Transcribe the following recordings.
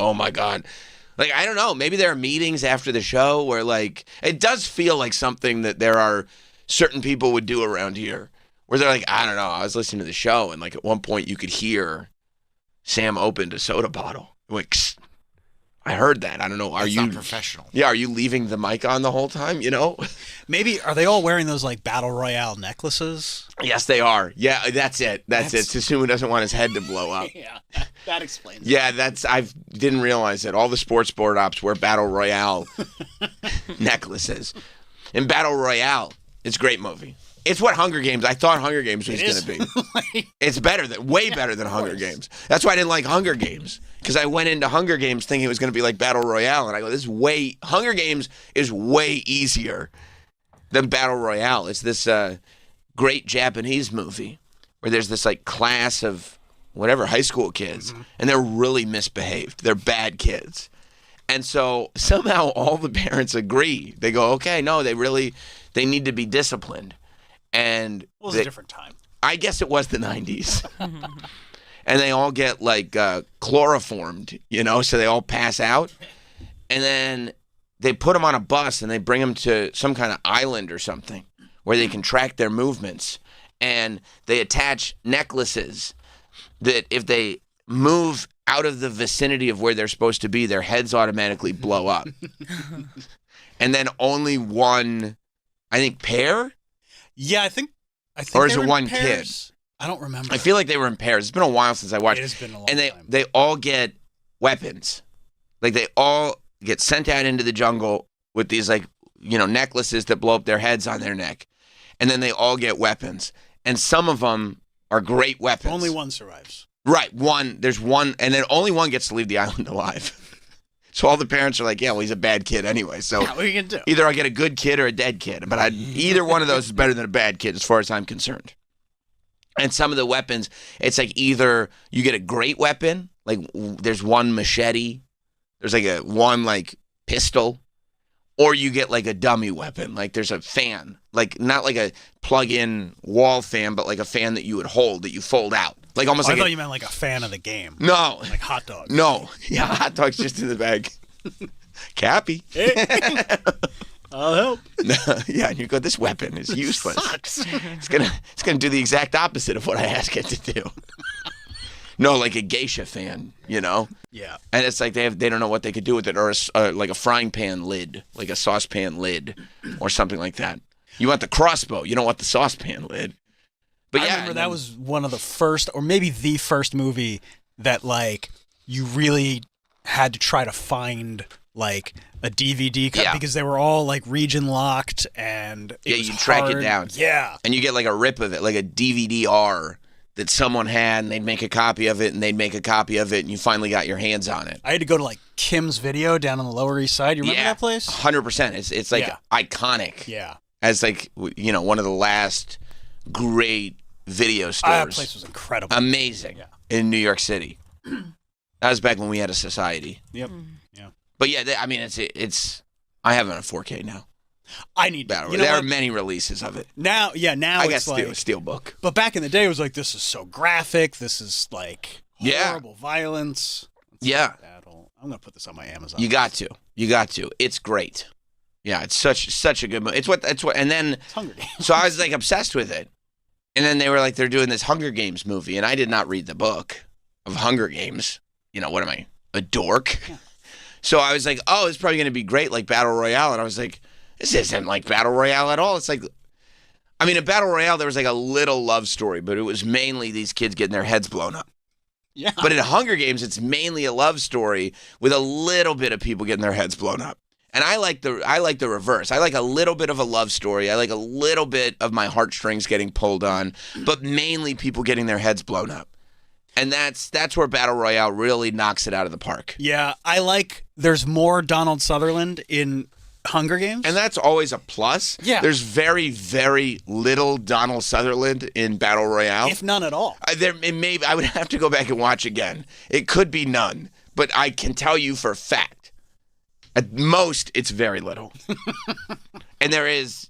Oh my God. Like, I don't know. Maybe there are meetings after the show where, like, it does feel like something that there are certain people would do around here where they're like, I don't know. I was listening to the show and, like, at one point you could hear Sam opened a soda bottle. Like, I heard that. I don't know. That's not professional. Yeah. Are you leaving the mic on the whole time? You know? Maybe, are they all wearing those, like, Battle Royale necklaces? Yes, they are. Yeah, that's it. That's it. Tsusumu doesn't want his head to blow up. Yeah, that explains it. Yeah, I didn't realize that. All the sports board ops wear Battle Royale necklaces. And Battle Royale, it's a great movie. It's what Hunger Games, I thought Hunger Games was going to be. It's way better than Hunger Games. That's why I didn't like Hunger Games. Because I went into Hunger Games thinking it was going to be like Battle Royale. And I go, Hunger Games is way easier than Battle Royale. It's this great Japanese movie where there's this like class of whatever, high school kids, and they're really misbehaved. They're bad kids. And so somehow all the parents agree. They go, okay, no, they need to be disciplined. And it was a different time. I guess it was the 90s. And they all get like chloroformed, so they all pass out. And then they put them on a bus and they bring them to some kind of island or something where they can track their movements. And they attach necklaces that if they move out of the vicinity of where they're supposed to be, their heads automatically blow up. And then only one, I think, pair? Yeah, I think or is it one kid? I don't remember. I feel like they were in pairs. It's been a while since I watched. It has been a long time. And time. they all get weapons. Like they all get sent out into the jungle with these like, necklaces that blow up their heads on their neck. And then they all get weapons. And some of them are great weapons. Only one survives. Right. There's one, and then only one gets to leave the island alive. So all the parents are like, yeah, well, he's a bad kid anyway. So what are you going to do? Either I get a good kid or a dead kid. But either one of those is better than a bad kid as far as I'm concerned. And some of the weapons, it's like either you get a great weapon, like there's one machete, there's like one like pistol, or you get like a dummy weapon, like there's a fan, like not like a plug-in wall fan, but like a fan that you would hold, that you fold out. Like almost like I thought you meant like a fan of the game. No. Like hot dog. No. Yeah, hot dog's just in the bag. Cappy. Hey. I'll help. No, yeah, and you go, this weapon is useless. Sucks. It's gonna do the exact opposite of what I ask it to do. No, like a geisha fan, Yeah. And it's like they don't know what they could do with it, or like a frying pan lid, like a saucepan lid, or something like that. You want the crossbow, you don't want the saucepan lid. But I remember that was one of the first, or maybe the first movie that like you really had to try to find like a DVD cut because they were all like region locked and you track it down. Yeah. And you get like a rip of it, like a DVD-R that someone had, and they'd make a copy of it, and they'd make a copy of it, and you finally got your hands on it. I had to go to like Kim's Video down on the Lower East Side. You remember that place? 100%. It's like iconic. Yeah. As like, one of the last great video stores. That place was incredible. Amazing. Yeah. In New York City. That was back when we had a society. Yep. Yeah. But yeah, it's. I have it on 4K now. I need to. There are many releases of it. Now I got a steelbook. But back in the day, it was like, this is so graphic. This is like horrible violence. Yeah. I'm gonna put this on my Amazon. You got to. It's great. Yeah, it's such a good movie. It's what. And then it's Hunger Games. So I was like obsessed with it, and then they were like, they're doing this Hunger Games movie, and I did not read the book of Hunger Games. What am I, a dork? Yeah. So I was like, oh, it's probably gonna be great, like Battle Royale, and I was like, this isn't like Battle Royale at all. It's like, in Battle Royale, there was like a little love story, but it was mainly these kids getting their heads blown up. Yeah. But in Hunger Games, it's mainly a love story with a little bit of people getting their heads blown up. And I like the reverse. I like a little bit of a love story. I like a little bit of my heartstrings getting pulled on, but mainly people getting their heads blown up. And that's where Battle Royale really knocks it out of the park. Yeah, there's more Donald Sutherland in Hunger Games. And that's always a plus. Yeah. There's very, very little Donald Sutherland in Battle Royale. If none at all. I would have to go back and watch again. It could be none, but I can tell you for a fact, at most, it's very little. And there is,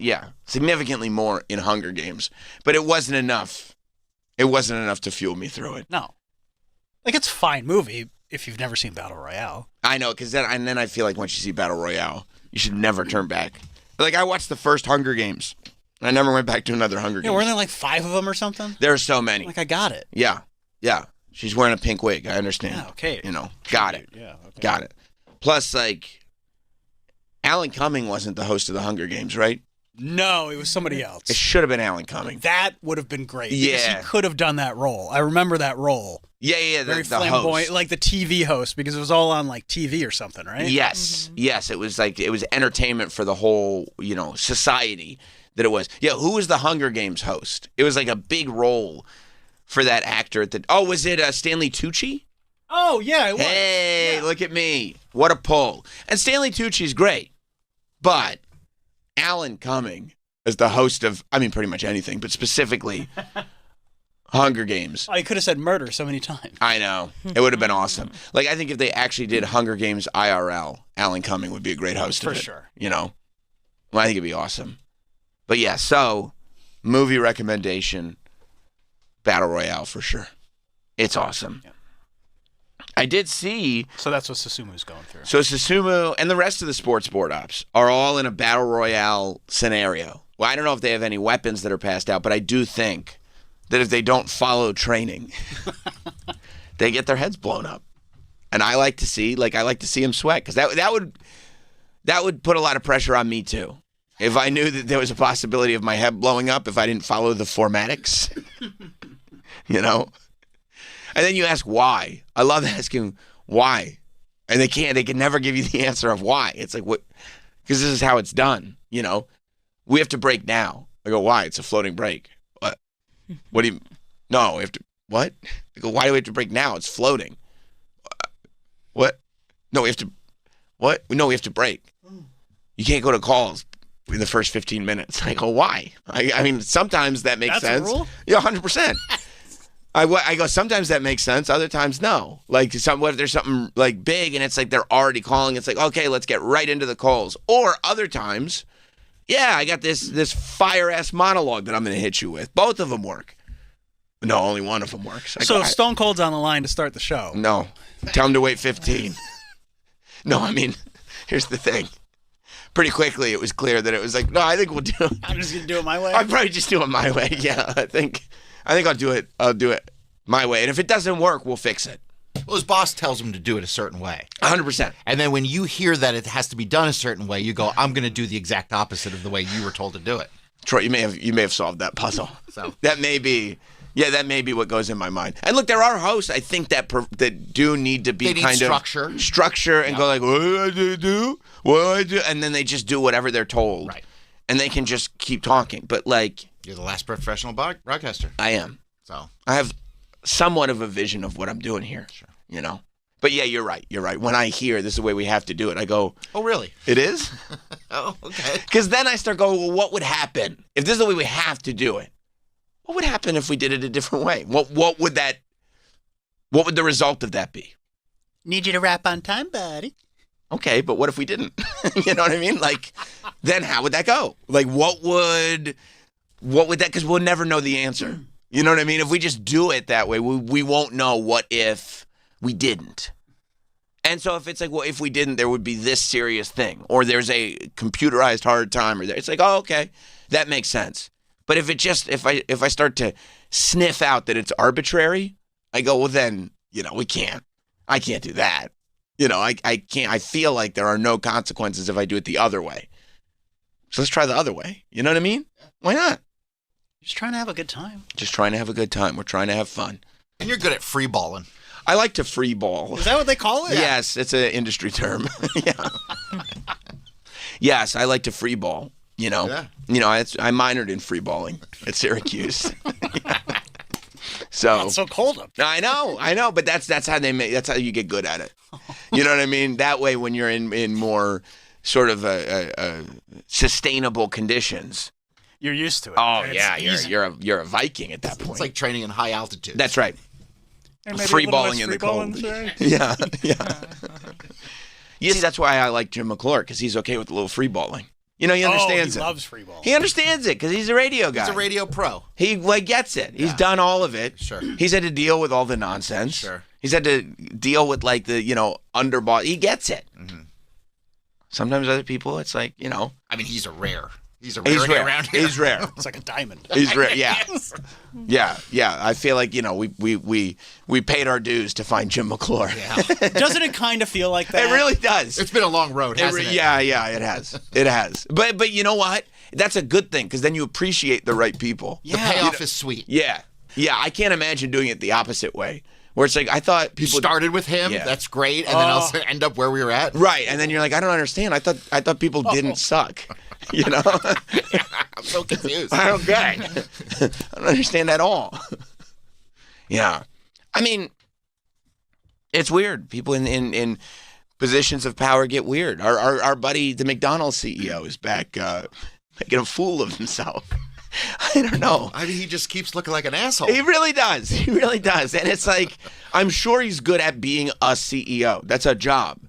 significantly more in Hunger Games. But it wasn't enough. It wasn't enough to fuel me through it. No. Like, it's a fine movie, if you've never seen Battle Royale. I know, because then I feel like once you see Battle Royale, you should never turn back. Like, I watched the first Hunger Games. I never went back to another Hunger Games. Yeah, weren't there like 5 of them or something? There are so many. Like, I got it. Yeah. She's wearing a pink wig. I understand. Yeah, okay. Got it. Yeah, okay. Got it. Plus, like, Alan Cumming wasn't the host of the Hunger Games, right? No, it was somebody else. It should have been Alan Cumming. That would have been great. Yeah. Because he could have done that role. I remember that role. Yeah. Very the flamboyant, host. like the TV host, because it was all on like TV or something, right? Yes. It was entertainment for the whole, society that it was. Yeah, who was the Hunger Games host? It was like a big role for that actor. Was it Stanley Tucci? Oh, yeah, it was. Hey, Yeah. look at me. What a pull. And Stanley Tucci's great. But Alan Cumming as the host of, pretty much anything, but specifically Hunger Games. Oh, you could have said murder so many times. I know. It would have been awesome. Like, I think if they actually did Hunger Games IRL, Alan Cumming would be a great host of it. For sure. Well, I think it'd be awesome. But yeah, so movie recommendation, Battle Royale for sure. It's awesome. Yeah. I did see. So that's what Susumu's going through. So Susumu and the rest of the sports board ops are all in a Battle Royale scenario. Well, I don't know if they have any weapons that are passed out, but I do think that if they don't follow training, they get their heads blown up. And I like to see them sweat, because that would put a lot of pressure on me too. If I knew that there was a possibility of my head blowing up if I didn't follow the formatics, And then you ask why. I love asking why, and they can never give you the answer of why. It's like, what? Because this is how it's done. We have to break now. I go, why? It's a floating break. What do you? No, we have to. What? I go, why do we have to break now? It's floating. What? No, we have to. What? No, we have to break. You can't go to calls in the first 15 minutes. I go, why? Sometimes that makes sense. That's a rule? Yeah, 100%. I go, sometimes that makes sense. Other times, no. Like, what if there's something like big and it's like they're already calling? It's like, okay, let's get right into the calls. Or other times, yeah, I got this fire-ass monologue that I'm going to hit you with. Both of them work. No, only one of them works. So if Stone Cold's on the line to start the show. No. Tell him to wait 15. No, here's the thing. Pretty quickly, it was clear that it was like, no, I think we'll do it. I'm just going to do it my way? I'll probably just do it my way. Yeah, I think I'll do it. I'll do it my way. And if it doesn't work, we'll fix it. Well, his boss tells him to do it a certain way. 100%. And then when you hear that it has to be done a certain way, you go, I'm going to do the exact opposite of the way you were told to do it. Troy, you may have solved that puzzle. So that may be what goes in my mind. And look, there are hosts, I think, that do need to be They need kind structure. of structure and go like, what do I do? What do I do? And then they just do whatever they're told. Right. And they can just keep talking. But like, you're the last professional broadcaster. I am. So I have somewhat of a vision of what I'm doing here. Sure. But yeah, you're right. When I hear this is the way we have to do it, I go, oh, really? it is? Oh, okay. Because then I start going, well, what would happen if this is the way we have to do it? What would happen if we did it a different way? What would the result of that be? Need you to wrap on time, buddy. Okay, but what if we didn't? You know what I mean? Like, then how would that go? Like, what would that, because we'll never know the answer. You know what I mean? If we just do it that way, we won't know what if we didn't. And so if it's like, well, if we didn't, there would be this serious thing, or there's a computerized hard time, or it's like, oh, okay, that makes sense. But if I start to sniff out that it's arbitrary, I go, well, then, we can't. I can't do that. I can't. I feel like there are no consequences if I do it the other way. So let's try the other way. You know what I mean? Why not? Just trying to have a good time. Just trying to have a good time. We're trying to have fun. And you're good at free balling. I like to free ball. Is that what they call it? Yes, it's an industry term. Yeah. Yes, I like to free ball. Yeah. I minored in free balling at Syracuse. So It's so cold up there. I know, but that's how that's how you get good at it. You know what I mean? That way, when you're in more sort of sustainable conditions. You're used to it. Oh It's yeah, easy. you're a Viking at that point. It's like training in high altitude. That's right. And maybe Free a little balling less in the free balling cold. today. Yeah. You see, that's why I like Jim McClure, because he's okay with a little free balling. He understands he it. loves free ball. He understands it because he's a radio guy. He's a radio pro. He gets it. He's done all of it. Sure. He's had to deal with all the nonsense. Sure. He's had to deal with like the, underboss. He gets it. Mm-hmm. Sometimes other people, it's like, I mean, he's rare he's rare around here. He's rare. It's like a diamond. He's rare. Yeah. Yeah. I feel like, we paid our dues to find Jim McClure. Yeah. Doesn't it kind of feel like that? It really does. It's been a long road, hasn't it? Yeah, it has. It has. But you know what? That's a good thing because then you appreciate the right people. The payoff is sweet. Yeah. Yeah, I can't imagine doing it the opposite way. Where it's like, I thought You people started with him. Yeah. That's great. And then also end up where we were at. Right, and then you're like, I don't understand. I thought people didn't suck. I'm so confused. I don't get it. I don't understand at all. Yeah. I mean, it's weird. People in positions of power get weird. Our buddy, the McDonald's CEO, is back making a fool of himself. I don't know. I mean, he just keeps looking like an asshole. He really does. He really does. And it's like, I'm sure he's good at being a CEO. That's a job.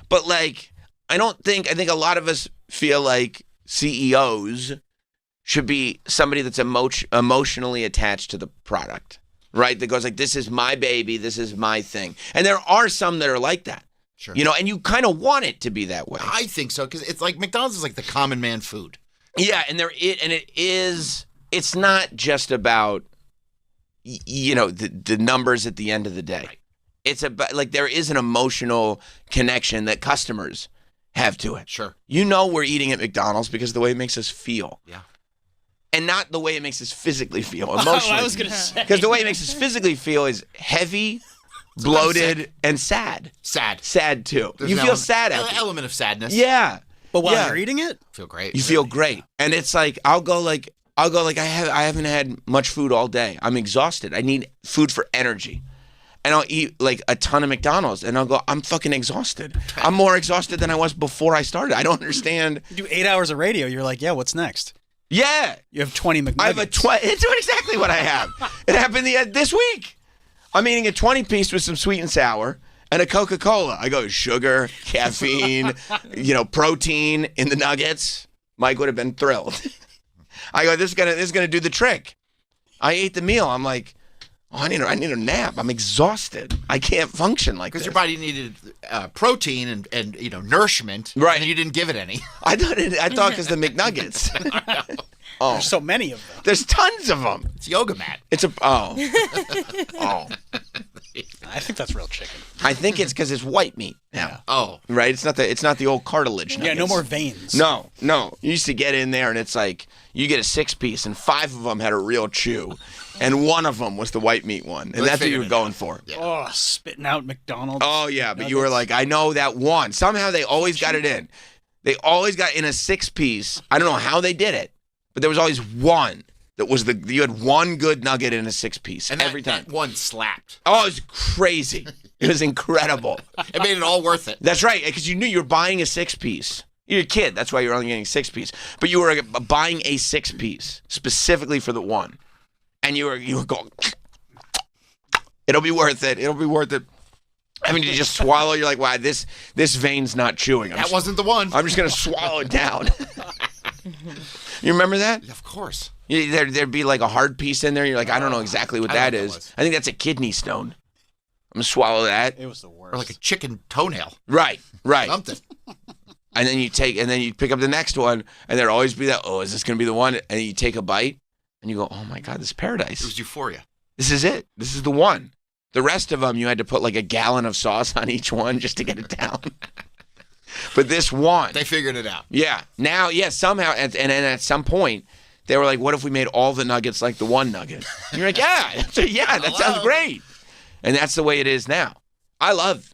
But like, I think a lot of us feel like CEOs should be somebody that's emotionally attached to the product, right? That goes like, this is my baby. This is my thing. And there are some that are like that. Sure. And you kind of want it to be that way. I think so, because it's like McDonald's is like the common man food. Yeah, and it's not just about the numbers at the end of the day. Right. It's about like there is an emotional connection that customers have to it. Sure. We're eating at McDonald's because of the way it makes us feel. Yeah. And not the way it makes us physically feel, emotionally. I was going to say. Because the way it makes us physically feel is heavy, bloated, and sad. Sad. Sad too. There's you an feel sad An after. element of sadness. Yeah. But while Yeah. you're eating it, Feel great. You feel great. And it's like I'll go like I haven't had much food all day. I'm exhausted. I need food for energy. And I'll eat like a ton of McDonald's and I'll go, I'm fucking exhausted. I'm more exhausted than I was before I started. I don't understand. you do 8 hours of radio. You're like, yeah, what's next? Yeah. You have 20 McNuggets. I have it's exactly what I have. It happened this week. I'm eating a 20-piece with some sweet and sour and a Coca-Cola. I go sugar, caffeine, protein in the nuggets. Mike would have been thrilled. I go, this is gonna do the trick. I ate the meal. I'm like, I need a nap. I'm exhausted. I can't function like this. Because your body needed protein and nourishment. Right. And you didn't give it any. I thought because the McNuggets. Oh, There's so many of them. there's tons of them. It's yoga mat. It's oh. I think that's real chicken. I think it's because it's white meat now. Oh. Right? It's not the old cartilage. Yeah, no nuggets. more veins. No. You used to get in there and it's like you get a 6-piece and 5 of them had a real chew, and one of them was the white meat one, and They that's what you figured were it going out. for. Yeah. Oh, spitting out McDonald's. Oh yeah, but you were like, I know that one. Somehow they always got it in. They always got in a 6-piece. I don't know how they did it, but there was always one that was you had one good nugget in a 6-piece And every time. that one slapped. Oh, it was crazy. It was incredible. It made it all worth it. That's right, because you knew you were buying a 6-piece. You're a kid, that's why you're only getting 6-piece. But you were buying a 6-piece specifically for the one, and you were going. It'll be worth it. It'll be worth it. I mean, you just swallow. You're like, wow, this vein's not chewing. That wasn't the one. I'm just gonna swallow it down. You remember that? Of course. There'd be like a hard piece in there. You're like, I don't know exactly what I that don't know is. what it was. I think that's a kidney stone. I'm gonna swallow that. It was the worst. Or like a chicken toenail. Right. Something. And then you pick up the next one, and there'd always be that. Oh, is this gonna be the one? And then you take a bite, and you go, oh my god, this is It paradise. was euphoria. This is it. This is the one. The rest of them, you had to put like a gallon of sauce on each one just to get it down. But this one, They figured it out. yeah. Now, yeah, somehow, and then at some point, they were like, what if we made all the nuggets like the one nugget? And you're like, yeah, that sounds great. And that's the way it is now. I love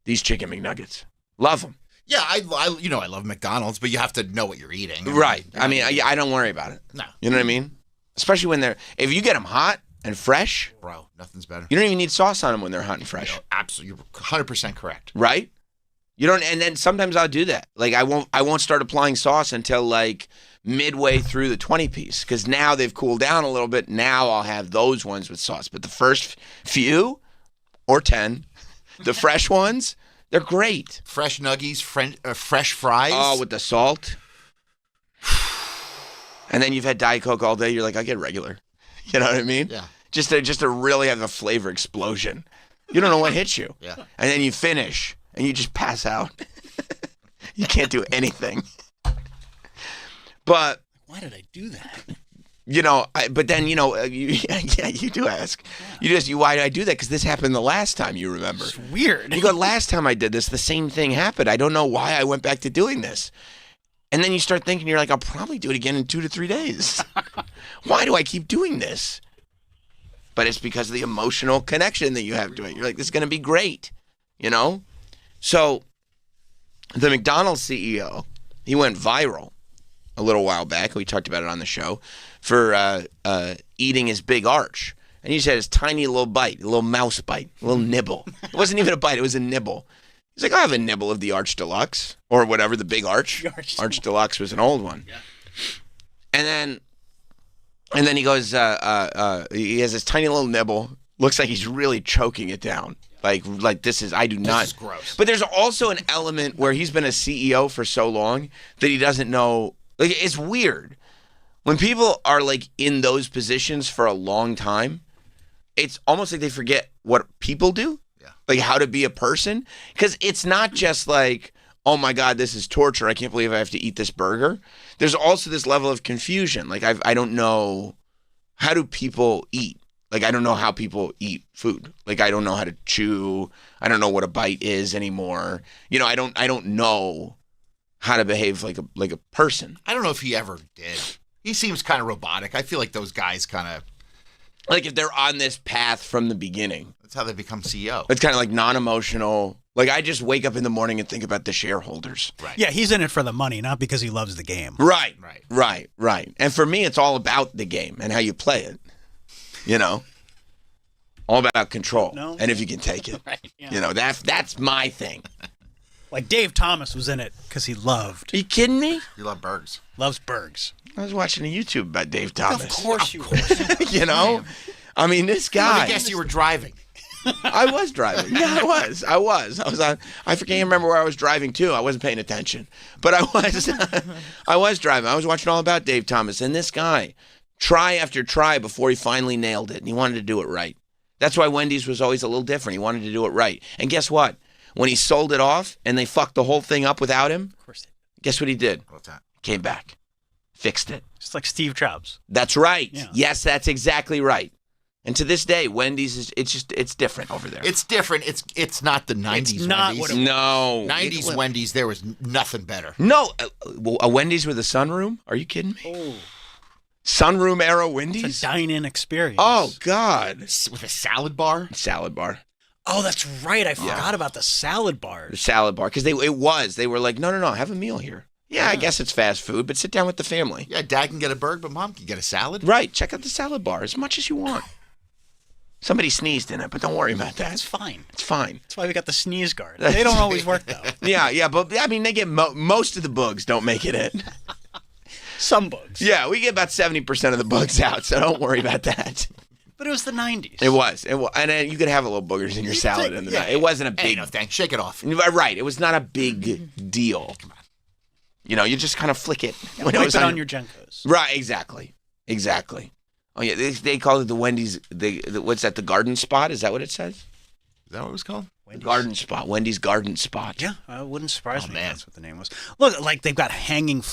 these chicken McNuggets. Love them. Yeah, I love McDonald's, but you have to know what you're eating. Right. I mean, I don't worry about it. No. You know what I mean? Especially when if you get them hot and fresh, Bro, nothing's better. you don't even need sauce on them when they're hot and fresh. Absolutely, you're 100% correct. Right? You don't, and then sometimes I'll do that. Like I won't start applying sauce until like midway through the 20-piece because now they've cooled down a little bit. Now I'll have those ones with sauce. But the first few or 10, the fresh ones, they're great. Fresh nuggies, fresh fries. Oh, with the salt. And then you've had Diet Coke all day. You're like, I get regular. You know what I mean? Yeah. Just to really have the flavor explosion. You don't know what hits you. Yeah. And then you finish, and you just pass out. You can't do anything. But Why did I do that? but then, you do ask. Why did I do that? Because this happened the last time, you remember. It's weird. You go, last time I did this, the same thing happened. I don't know why I went back to doing this. And then you start thinking, you're like, I'll probably do it again in 2 to 3 days. Why do I keep doing this? But it's because of the emotional connection that you have to it. You're like, this is going to be great, So the McDonald's CEO, he went viral a little while back. We talked about it on the show for eating his big arch. And he said his tiny little bite, a little mouse bite, a little nibble. It wasn't even a bite, it was a nibble. He's like, I'll have a nibble of the Arch Deluxe or whatever, the big arch. Arch Deluxe was an old one. Yeah. And then he goes, he has this tiny little nibble. Looks like he's really choking it down. Like this is, I do not. This is gross. But there's also an element where he's been a CEO for so long that he doesn't know. Like, it's weird. When people are like in those positions for a long time, it's almost like they forget what people do. Yeah. Like how to be a person. Because it's not just like, oh my God, this is torture. I can't believe I have to eat this burger. There's also this level of confusion. Like I don't know, how do people eat? Like I don't know how people eat food. Like I don't know how to chew. I don't know what a bite is anymore. I don't know how to behave like a person. I don't know if he ever did. He seems kind of robotic. I feel like those guys kind of... Like if they're on this path from the beginning. That's how they become CEO. It's kind of like non-emotional. Like I just wake up in the morning and think about the shareholders. Right. Yeah, he's in it for the money, not because he loves the game. Right. Right. Right. And for me, it's all about the game and how you play it. All about control. No. And if you can take it. Right. Yeah. That's my thing. Like Dave Thomas was in it because he loved. Are you kidding me? You love burgers. Loves Bergs. I was watching a YouTube about Dave Thomas. Of course you would. I mean, this guy. I guess you were driving. I was driving. Yeah, I was. I was on. I can't remember where I was driving to. I wasn't paying attention, but I was. I was driving. I was watching all about Dave Thomas, and this guy, try after try before he finally nailed it, and he wanted to do it right. That's why Wendy's was always a little different. He wanted to do it right, and guess what? When he sold it off and they fucked the whole thing up without him, Of course. guess what he did? What's that? Came back, fixed it. Just like Steve Jobs. That's right. Yeah. Yes, that's exactly right. And to this day, Wendy's it's different over there. It's different. It's not the 90s It's not Wendy's. what it no 90s Wendy's, there was nothing better. No, a Wendy's with a sunroom? Are you kidding me? Oh, Sunroom era it's Wendy's? a dine-in experience. Oh God, With a salad bar? salad bar. Oh, that's right. I forgot about the salad bars. The salad bar, because they were like, no, have a meal here. Yeah, I guess it's fast food, but sit down with the family. Yeah, Dad can get a burger, but Mom can get a salad. Right, check out the salad bar as much as you want. Somebody sneezed in it, but don't worry about that. It's fine. It's fine. That's why we got the sneeze guard. They don't always work, though. Yeah, but I mean, they get most of the bugs don't make it in. Some bugs. Yeah, we get about 70% of the bugs out, so don't worry about that. But it was the 90s. It was. And then you could have a little boogers in your salad in the night. It wasn't a big... Hey, no thanks. Shake it off. Right. It was not a big deal. Come on. You just kind of flick it. Yeah, wipe it on your Jenkos. Right, exactly. Oh, yeah, they call it the Wendy's... what's that, the garden spot? Is that what it says? Is that what it was called? Garden spot. Wendy's garden spot. Yeah, it wouldn't surprise me man. if that's what the name was. Look, like they've got hanging...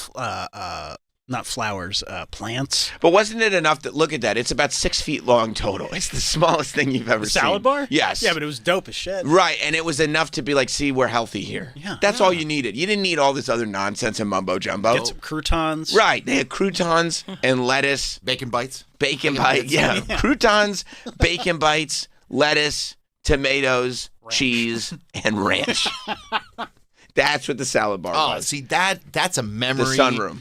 not flowers, plants. But wasn't it enough that, look at that, it's about 6 feet long total. It's the smallest thing you've ever seen. Salad bar? Yes. Yeah, but it was dope as shit. Right, and it was enough to be like, see, we're healthy here. Yeah. That's all you needed. You didn't need all this other nonsense and mumbo jumbo. Get some croutons. Right, they had croutons and lettuce, Bacon bites? bacon bites, yeah, croutons, bacon bites, lettuce, tomatoes, cheese, and ranch. That's what the salad bar Oh, was. see, that's a memory. The sunroom.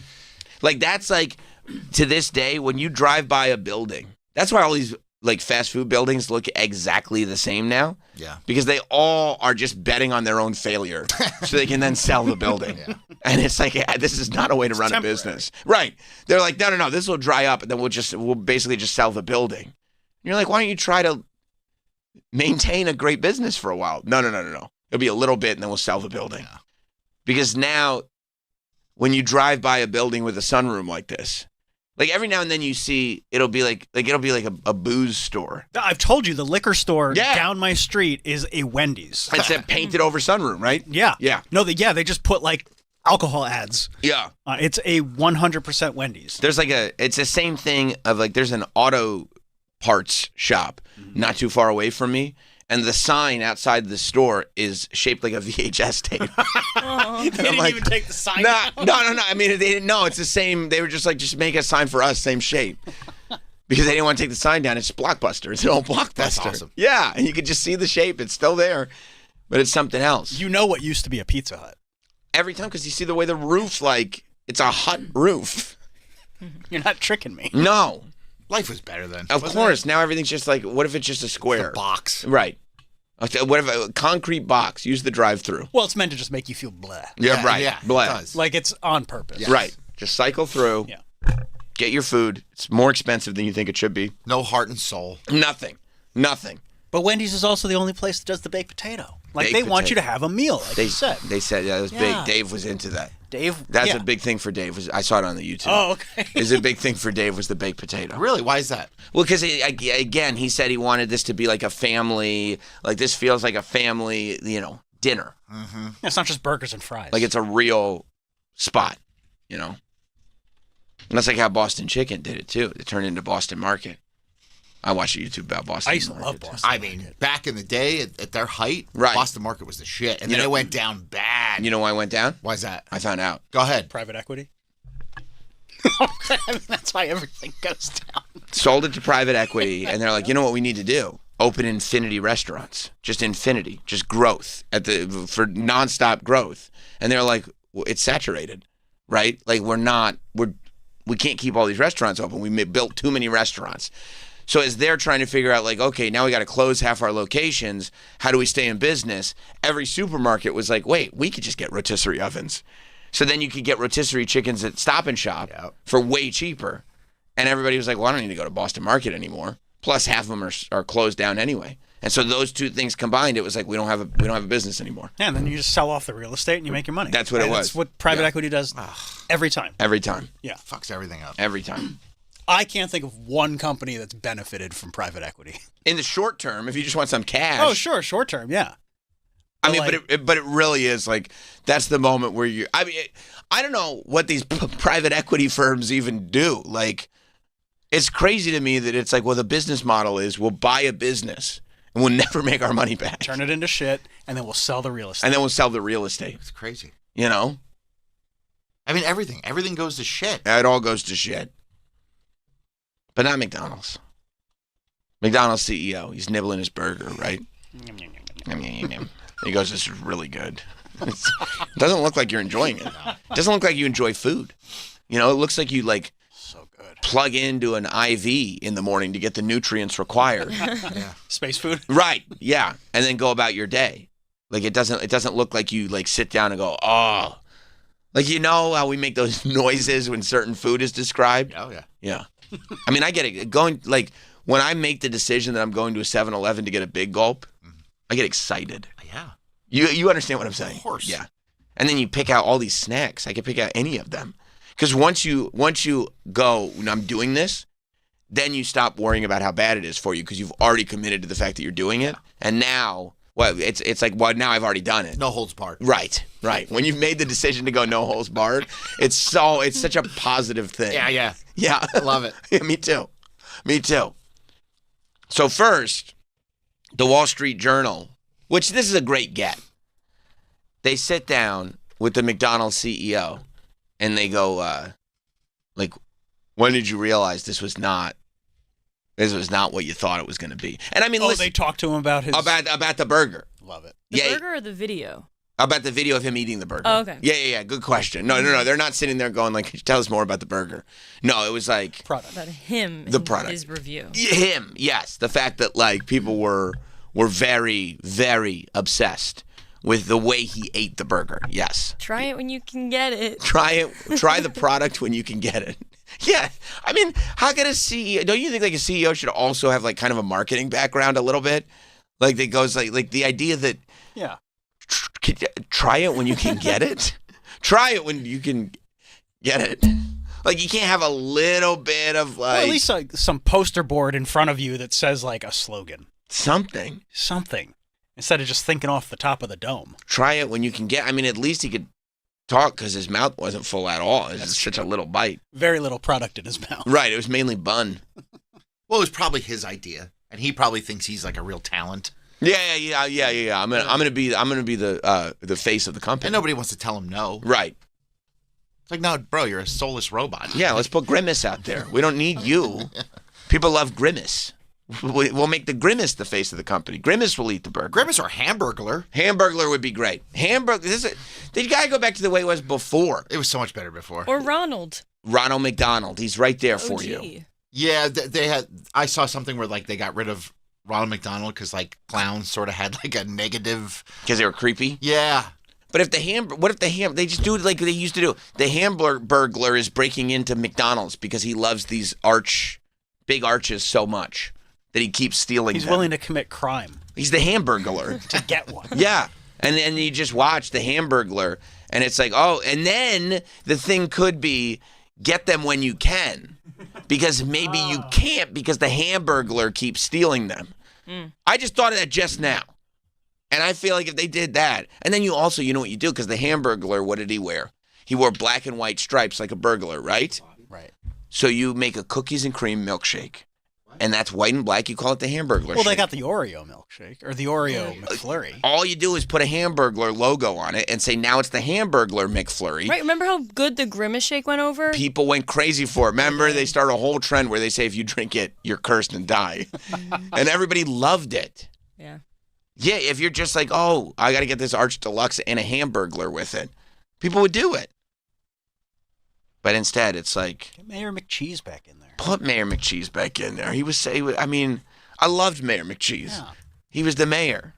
Like, that's like, to this day, when you drive by a building, that's why all these like fast food buildings look exactly the same now. Yeah. Because they all are just betting on their own failure so they can then sell the building. Yeah. And it's like, this is not a way to run a business. Right. They're like, no, this will dry up and then we'll basically just sell the building. And you're like, why don't you try to maintain a great business for a while? No. It'll be a little bit and then we'll sell the building. Yeah. Because now, when you drive by a building with a sunroom like this, Like every now and then you see it'll be like a booze store. I've told you the liquor store Yeah. down my street is a Wendy's. It's a painted over sunroom, right? Yeah. Yeah. No, they just put like alcohol ads. Yeah. It's a 100% Wendy's. There's it's the same thing of like there's an auto parts shop not too far away from me. And the sign outside the store is shaped like a VHS tape. They didn't like, even take the sign No. out. I mean, they didn't know. It's the same. They were just like, just make a sign for us, same shape. Because they didn't want to take the sign down. It's Blockbuster. It's an old Blockbuster. That's awesome. Yeah, and you could just see the shape. It's still there, but it's something else. You know what used to be a Pizza Hut. Every time, because you see the way the roof's like, it's a hut roof. You're not tricking me. No. Life was better then. Of wasn't course. Now everything's just like, what if it's just a square? it? Box. Right. What if a concrete box? Use the drive-through. Well, it's meant to just make you feel blah. Yeah, right. Yeah, Blah. it does. Like it's on purpose. Yes. Right. Just cycle through. Yeah. Get your food. It's more expensive than you think it should be. No heart and soul. Nothing. But Wendy's is also the only place that does the baked potato. Like Baked they want you potato. to have a meal, like They you said. They said yeah, it was Yeah. big. Dave was into that. Dave. That's yeah. a big thing for Dave. I saw it on the YouTube. Oh, okay. Is a big thing for Dave was the baked potato. Really? Why is that? Well, because again, he said he wanted this to be like a family. Like this feels like a family, dinner. It's not just burgers and fries. Like it's a real spot, And that's like how Boston Chicken did it too. It turned into Boston Market. I watched a YouTube about Boston. I used to Market, love too. Boston. I mean, back in the day, at their height, Right. Boston Market was the shit, and You then know- it went down bad. You know why I went down? Why's that? I found out. Go ahead. Private equity. I mean, that's why everything goes down. Sold it to private equity, and they're like, you know what we need to do? Open infinity restaurants. Just infinity. Just growth for nonstop growth. And they're like, well, it's saturated, right? Like we can't keep all these restaurants open. We built too many restaurants. So as they're trying to figure out, like, okay, now we got to close half our locations. How do we stay in business? Every supermarket was like, wait, we could just get rotisserie ovens. So then you could get rotisserie chickens at Stop and Shop for way cheaper. And everybody was like, well, I don't need to go to Boston Market anymore. Plus, half of them are closed down anyway. And so those two things combined, it was like we don't have a business anymore. Yeah, and then you just sell off the real estate and you make your money. That's what it And was. That's what private equity does every time. Every time. Yeah. Fucks everything up. Every time. I can't think of one company that's benefited from private equity. In the short term, if you just want some cash. Oh, sure, short term, yeah. I mean, like- but it really is like that's the moment where I don't know what these private equity firms even do. Like, it's crazy to me that it's like, well, the business model is we'll buy a business and we'll never make our money back. Turn it into shit, and then we'll sell the real estate. And then we'll sell the real estate. It's crazy. I mean, everything goes to shit. It all goes to shit. But not McDonald's. McDonald's CEO, he's nibbling his burger, right? Yum, yum, yum, yum. He goes, this is really good. It doesn't look like you're enjoying it. It doesn't look like you enjoy food. It looks like you So good. plug into an IV in the morning to get the nutrients required. Yeah. Space food. Right. Yeah. And then go about your day. Like it doesn't look like you sit down and go, oh. Like how we make those noises when certain food is described? Oh yeah. Yeah. I mean, I get it. When I make the decision that I'm going to a 7-Eleven to get a big gulp, I get excited. Yeah. You understand what I'm saying? Of course. Yeah. And then you pick out all these snacks. I can pick out any of them. Because once you go, I'm doing this, then you stop worrying about how bad it is for you because you've already committed to the fact that you're doing it. And now, it's like, well, now I've already done it. No holds barred. Right. When you've made the decision to go no holds barred, it's such a positive thing. Yeah. Yeah. Love it. Yeah, me too. So first, the Wall Street Journal, which this is a great get. They sit down with the McDonald's CEO and they go, when did you realize this was not what you thought it was going to be? And I mean, listen, They talked to him about his... about the burger. Love it. The burger or the video? About the video of him eating the burger. Oh, okay. Yeah. Good question. No. They're not sitting there going like, tell us more about the burger. No, it was like Product. About him The and product. his review. him. Yes, the fact that people were very, very obsessed with the way he ate the burger. Yes. Try it when you can get it. Try the product when you can get it. Yeah. I mean, how can a CEO, don't you think like a CEO should also have like kind of a marketing background a little bit? Like that goes like the idea that Yeah. try it when you can get it. Try it when you can get it. Like, you can't have a little bit of, Or like, at least like, some poster board in front of you that says like a slogan. something. Something. Instead of just thinking off the top of the dome. Try it when you can get. I mean, at least he could talk because his mouth wasn't full at all. It was such a little bite. Very little product in his mouth. Right. It was mainly bun. Well, it was probably his idea, and he probably thinks he's like a real talent. Yeah. I'm gonna be the face of the company. And nobody wants to tell him no. Right. It's like, no, bro, you're a soulless robot. Yeah. Let's put Grimace out there. We don't need you. People love Grimace. We'll make the Grimace the face of the company. Grimace will eat the burger. Grimace or Hamburglar. Hamburglar would be great. The guy go back to the way it was before. It was so much better before. Or Ronald. Ronald McDonald. He's right there for OG. you. Yeah, they had. I saw something where like they got rid of Ronald McDonald because like clowns sort of had like a negative. Because they were creepy. Yeah. But if they just do it like they used to do. The Hamburglar is breaking into McDonald's because he loves these big arches so much that he keeps stealing He's them. willing to commit crime He's the Hamburglar. to get one. Yeah. And then you just watch the Hamburglar, and it's like, oh, and then the thing could be get them when you can, because maybe you can't because the Hamburglar keeps stealing them. I just thought of that just now. And I feel like if they did that, and then you also, you know what you do, because the Hamburglar, what did he wear? He wore black and white stripes like a burglar, right? Right. So you make a cookies and cream milkshake, and that's white and black. You call it the Hamburglar Well, they shake. got the Oreo milkshake or the Oreo McFlurry. All you do is put a Hamburglar logo on it and say, now it's the Hamburglar McFlurry. Right, remember how good the Grimace shake went over? People went crazy for it. Remember, they started a whole trend where they say if you drink it, you're cursed and die. And everybody loved it. Yeah. Yeah, if you're just like, oh, I got to get this Arch Deluxe and a Hamburglar with it, people would do it. But instead, it's like, Get Mayor McCheese back in there. put Mayor McCheese back in there. I mean, I loved Mayor McCheese. Yeah. He was the mayor.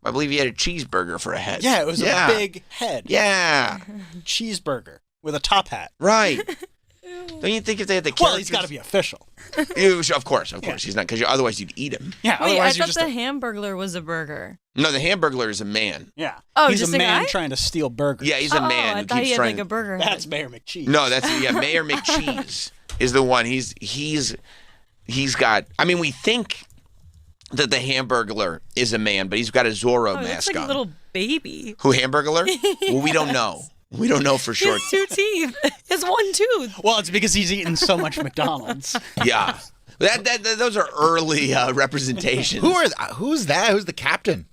I believe he had a cheeseburger for a head. Yeah, it was a big head. Yeah, Cheeseburger with a top hat. right. Don't you think if they had the characters? Well, he's got to be official. Of course. He's not, because otherwise you'd eat him. Yeah, Wait, I otherwise you're thought just the Hamburglar was a burger. No, the Hamburglar is a man. yeah. Oh, he's just a a man guy? trying to steal burgers. Yeah, he's a man I who thought keeps he had trying. like a burger. That's Mayor McCheese. No, that's Mayor McCheese is the one. He's got. I mean, we think that the Hamburglar is a man, but he's got a Zorro Oh, it looks mask like a on. little baby. Who, Hamburglar? Well, we don't know. We don't know for He sure. has 2 teeth. His 1 tooth. Well, it's because he's eaten so much McDonald's. Yeah, those are early representations. Who's that? Who's the captain?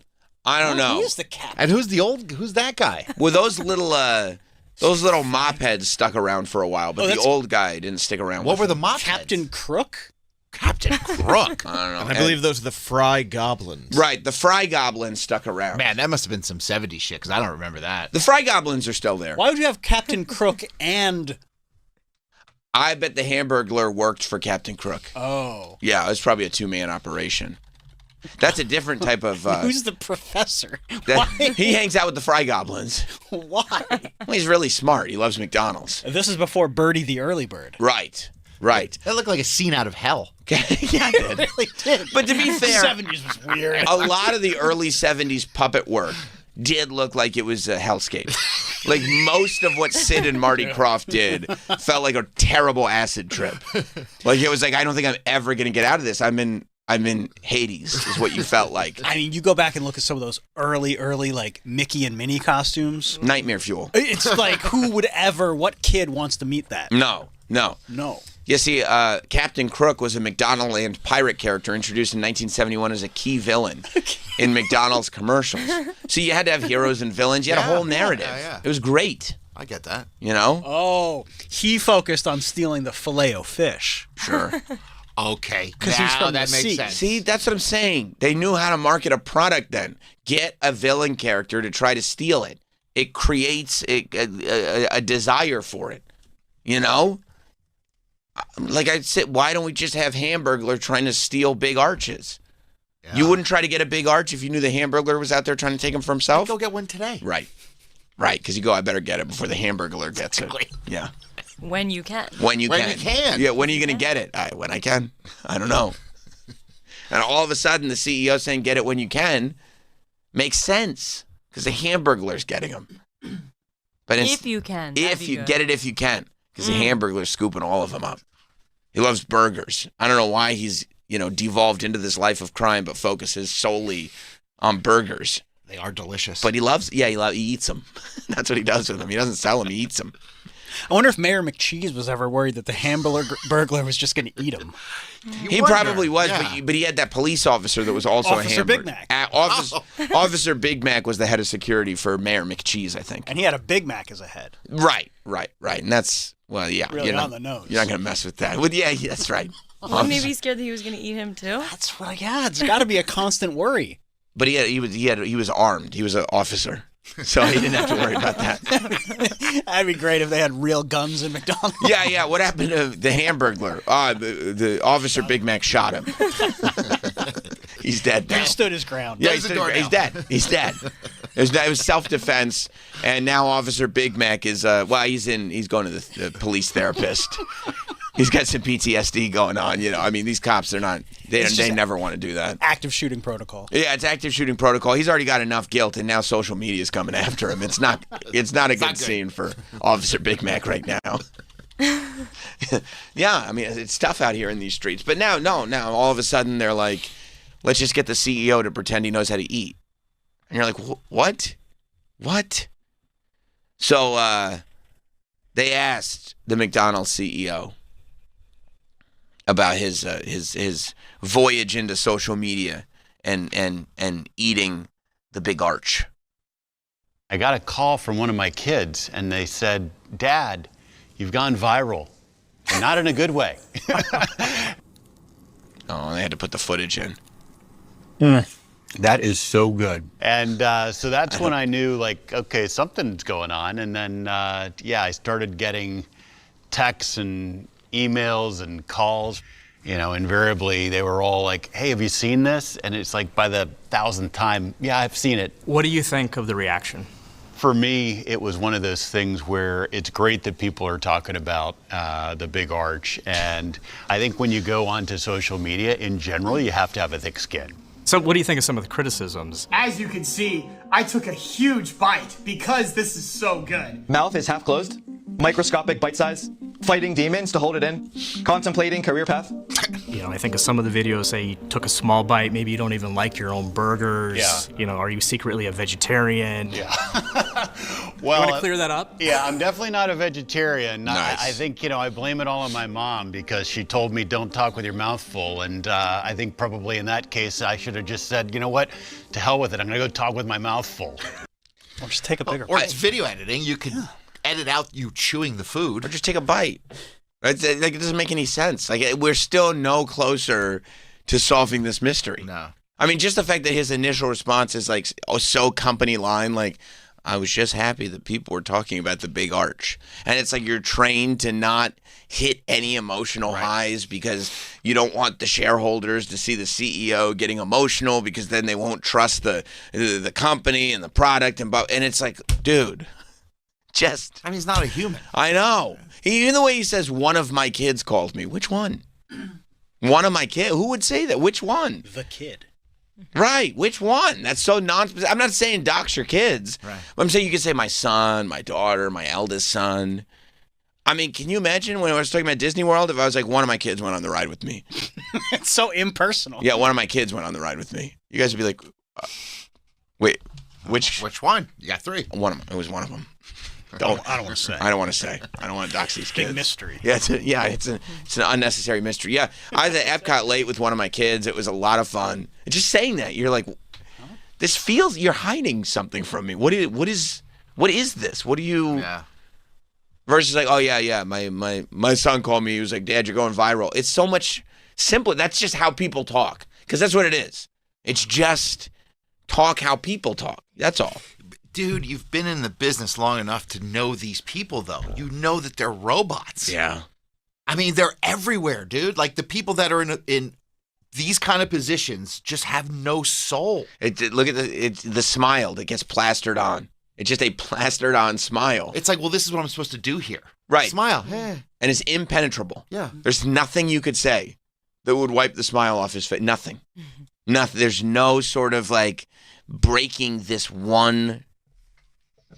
I don't know. He's the captain. And who's that guy? Well, those little mop heads stuck around for a while, but the that's- old guy didn't stick around. What with were him. the mop Captain heads? Crook? Captain Crook. I don't know. And I believe those are the Fry Goblins. Right, the Fry Goblins stuck around. Man, that must have been some 70s shit because I don't remember that. The Fry Goblins are still there. Why would you have Captain Crook and... I bet the Hamburglar worked for Captain Crook. Oh. Yeah, it was probably a 2-man operation. That's a different type of. Who's the professor? that- Why? he hangs out with the Fry Goblins. Why? Well, he's really smart. He loves McDonald's. This is before Birdie the early bird. Right. Right. That looked like a scene out of hell. yeah, it did. Really did. But to be fair, 70s was weird. a lot of the early 70s puppet work did look like it was a hellscape. Like most of what Sid and Marty Krofft did felt like a terrible acid trip. Like it was like, I don't think I'm ever going to get out of this. I'm in Hades is what you felt like. I mean, you go back and look at some of those early, like Mickey and Minnie costumes. Nightmare fuel. It's like, what kid wants to meet that? No. No. You see, Captain Crook was a McDonaldland pirate character introduced in 1971 as a key villain in McDonald's commercials. So you had to have heroes and villains. You had a whole narrative. yeah. It was great, I get that. you know? Oh, he focused on stealing the Filet-O-Fish. Sure. Okay. 'Cause he's Now from that the makes sea. sense. See, that's what I'm saying. They knew how to market a product then. Get a villain character to try to steal it. It creates a desire for it, you know? Like I said, why don't we just have Hamburglar trying to steal big arches? Yeah. You wouldn't try to get a big arch if you knew the Hamburglar was out there trying to take him for himself? Go get one today. Right. Right, because you go, I better get it before the Hamburglar gets it. Yeah. When you can. When you When can. you can. Yeah, when are you going to get it? When I can. I don't know. And all of a sudden, the CEO saying get it when you can makes sense because the Hamburglar's getting them. But If you can. that'd if be you good. get it, if you can. because the Hamburglar's scooping all of them up. He loves burgers. I don't know why he's, devolved into this life of crime, but focuses solely on burgers. They are delicious. But he eats them. That's what he does with them. He doesn't sell them, he eats them. I wonder if Mayor McCheese was ever worried that the Hamburglar was just going to eat him. He probably was, but he had that police officer that was also Officer a Hamburger. Big Mac. Officer Big Mac was the head of security for Mayor McCheese, I think. And he had a Big Mac as a head. Right. And that's, Really on the nose. You're not going to mess with that. Well, yeah, that's right. Wouldn't he be scared that he was going to eat him too? That's what. Yeah, it's got to be a constant worry. But he was armed. He was an officer, so he didn't have to worry about that. That'd be great if they had real guns in McDonald's. Yeah. What happened to the Hamburglar? The officer Big Mac shot him. He's dead now. He stood his ground. Yeah, he's dead. He's dead. It was self-defense, and now Officer Big Mac is he's going to the police therapist. He's got some PTSD going on, I mean, these cops, they never want to do that. Active shooting protocol. Yeah, it's active shooting protocol. He's already got enough guilt, and now social media is coming after him. It's not a good scene for Officer Big Mac right now. Yeah, I mean, it's tough out here in these streets. But now all of a sudden they're like, let's just get the CEO to pretend he knows how to eat. And you're like, what? What? So they asked the McDonald's CEO about his voyage into social media and eating the big arch. I got a call from one of my kids, and they said, "Dad, you've gone viral, and not in a good way." Oh, they had to put the footage in. That is so good. And so that's when I knew, okay, something's going on. And then, I started getting texts and emails and calls. Invariably, they were all like, "Hey, have you seen this?" And it's like by the 1,000th time, "Yeah, I've seen it." What do you think of the reaction? For me, it was one of those things where it's great that people are talking about the big arch. And I think when you go onto social media, in general, you have to have a thick skin. So what do you think of some of the criticisms? As you can see, I took a huge bite because this is so good. Mouth is half closed, microscopic bite size, fighting demons to hold it in, contemplating career path. I think of some of the videos say you took a small bite, maybe you don't even like your own burgers. Yeah. Are you secretly a vegetarian? Yeah. Well, you want to clear that up? Yeah, I'm definitely not a vegetarian. Nice. I think, I blame it all on my mom because she told me don't talk with your mouth full. And I think probably in that case, I should have just said, you know what, to hell with it. I'm going to go talk with my mouth full. Or just take a bigger Or it's video editing. You could edit out you chewing the food. Or just take a bite. It doesn't make any sense. We're still no closer to solving this mystery. No. I mean, just the fact that his initial response is so company line, I was just happy that people were talking about the big arch. And it's like you're trained to not hit any emotional highs because you don't want the shareholders to see the CEO getting emotional because then they won't trust the company and the product. And it's like, dude, he's not a human. I know. Even the way he says, one of my kids called me. Which one? One of my kids? Who would say that? Which one? The kid. Right. Which one? That's so non-specific. I'm not saying dox your kids. Right. But I'm saying you could say my son, my daughter, my eldest son. I mean, can you imagine when I was talking about Disney World if I was like, one of my kids went on the ride with me? It's so impersonal. Yeah, one of my kids went on the ride with me. You guys would be like, wait, which one? You got three. It was one of them. I don't want to say. I don't want to say. I don't want to dox these kids. Big mystery. Yeah, it's an unnecessary mystery. Yeah, I was at Epcot late with one of my kids. It was a lot of fun. And just saying that, you're like, this feels you're hiding something from me. What is this? What do you? Yeah. Versus like, oh yeah, my son called me. He was like, "Dad, you're going viral." It's so much simpler. That's just how people talk, because that's what it is. It's just talk how people talk. That's all. Dude, you've been in the business long enough to know these people, though. You know that they're robots. Yeah. I mean, they're everywhere, dude. Like, the people that are in these kind of positions just have no soul. Look at the smile that gets plastered on. It's just a plastered on smile. It's like, well, this is what I'm supposed to do here. Right. Smile. Yeah. And it's impenetrable. Yeah. There's nothing you could say that would wipe the smile off his face. Nothing. Nothing. There's no sort of breaking this one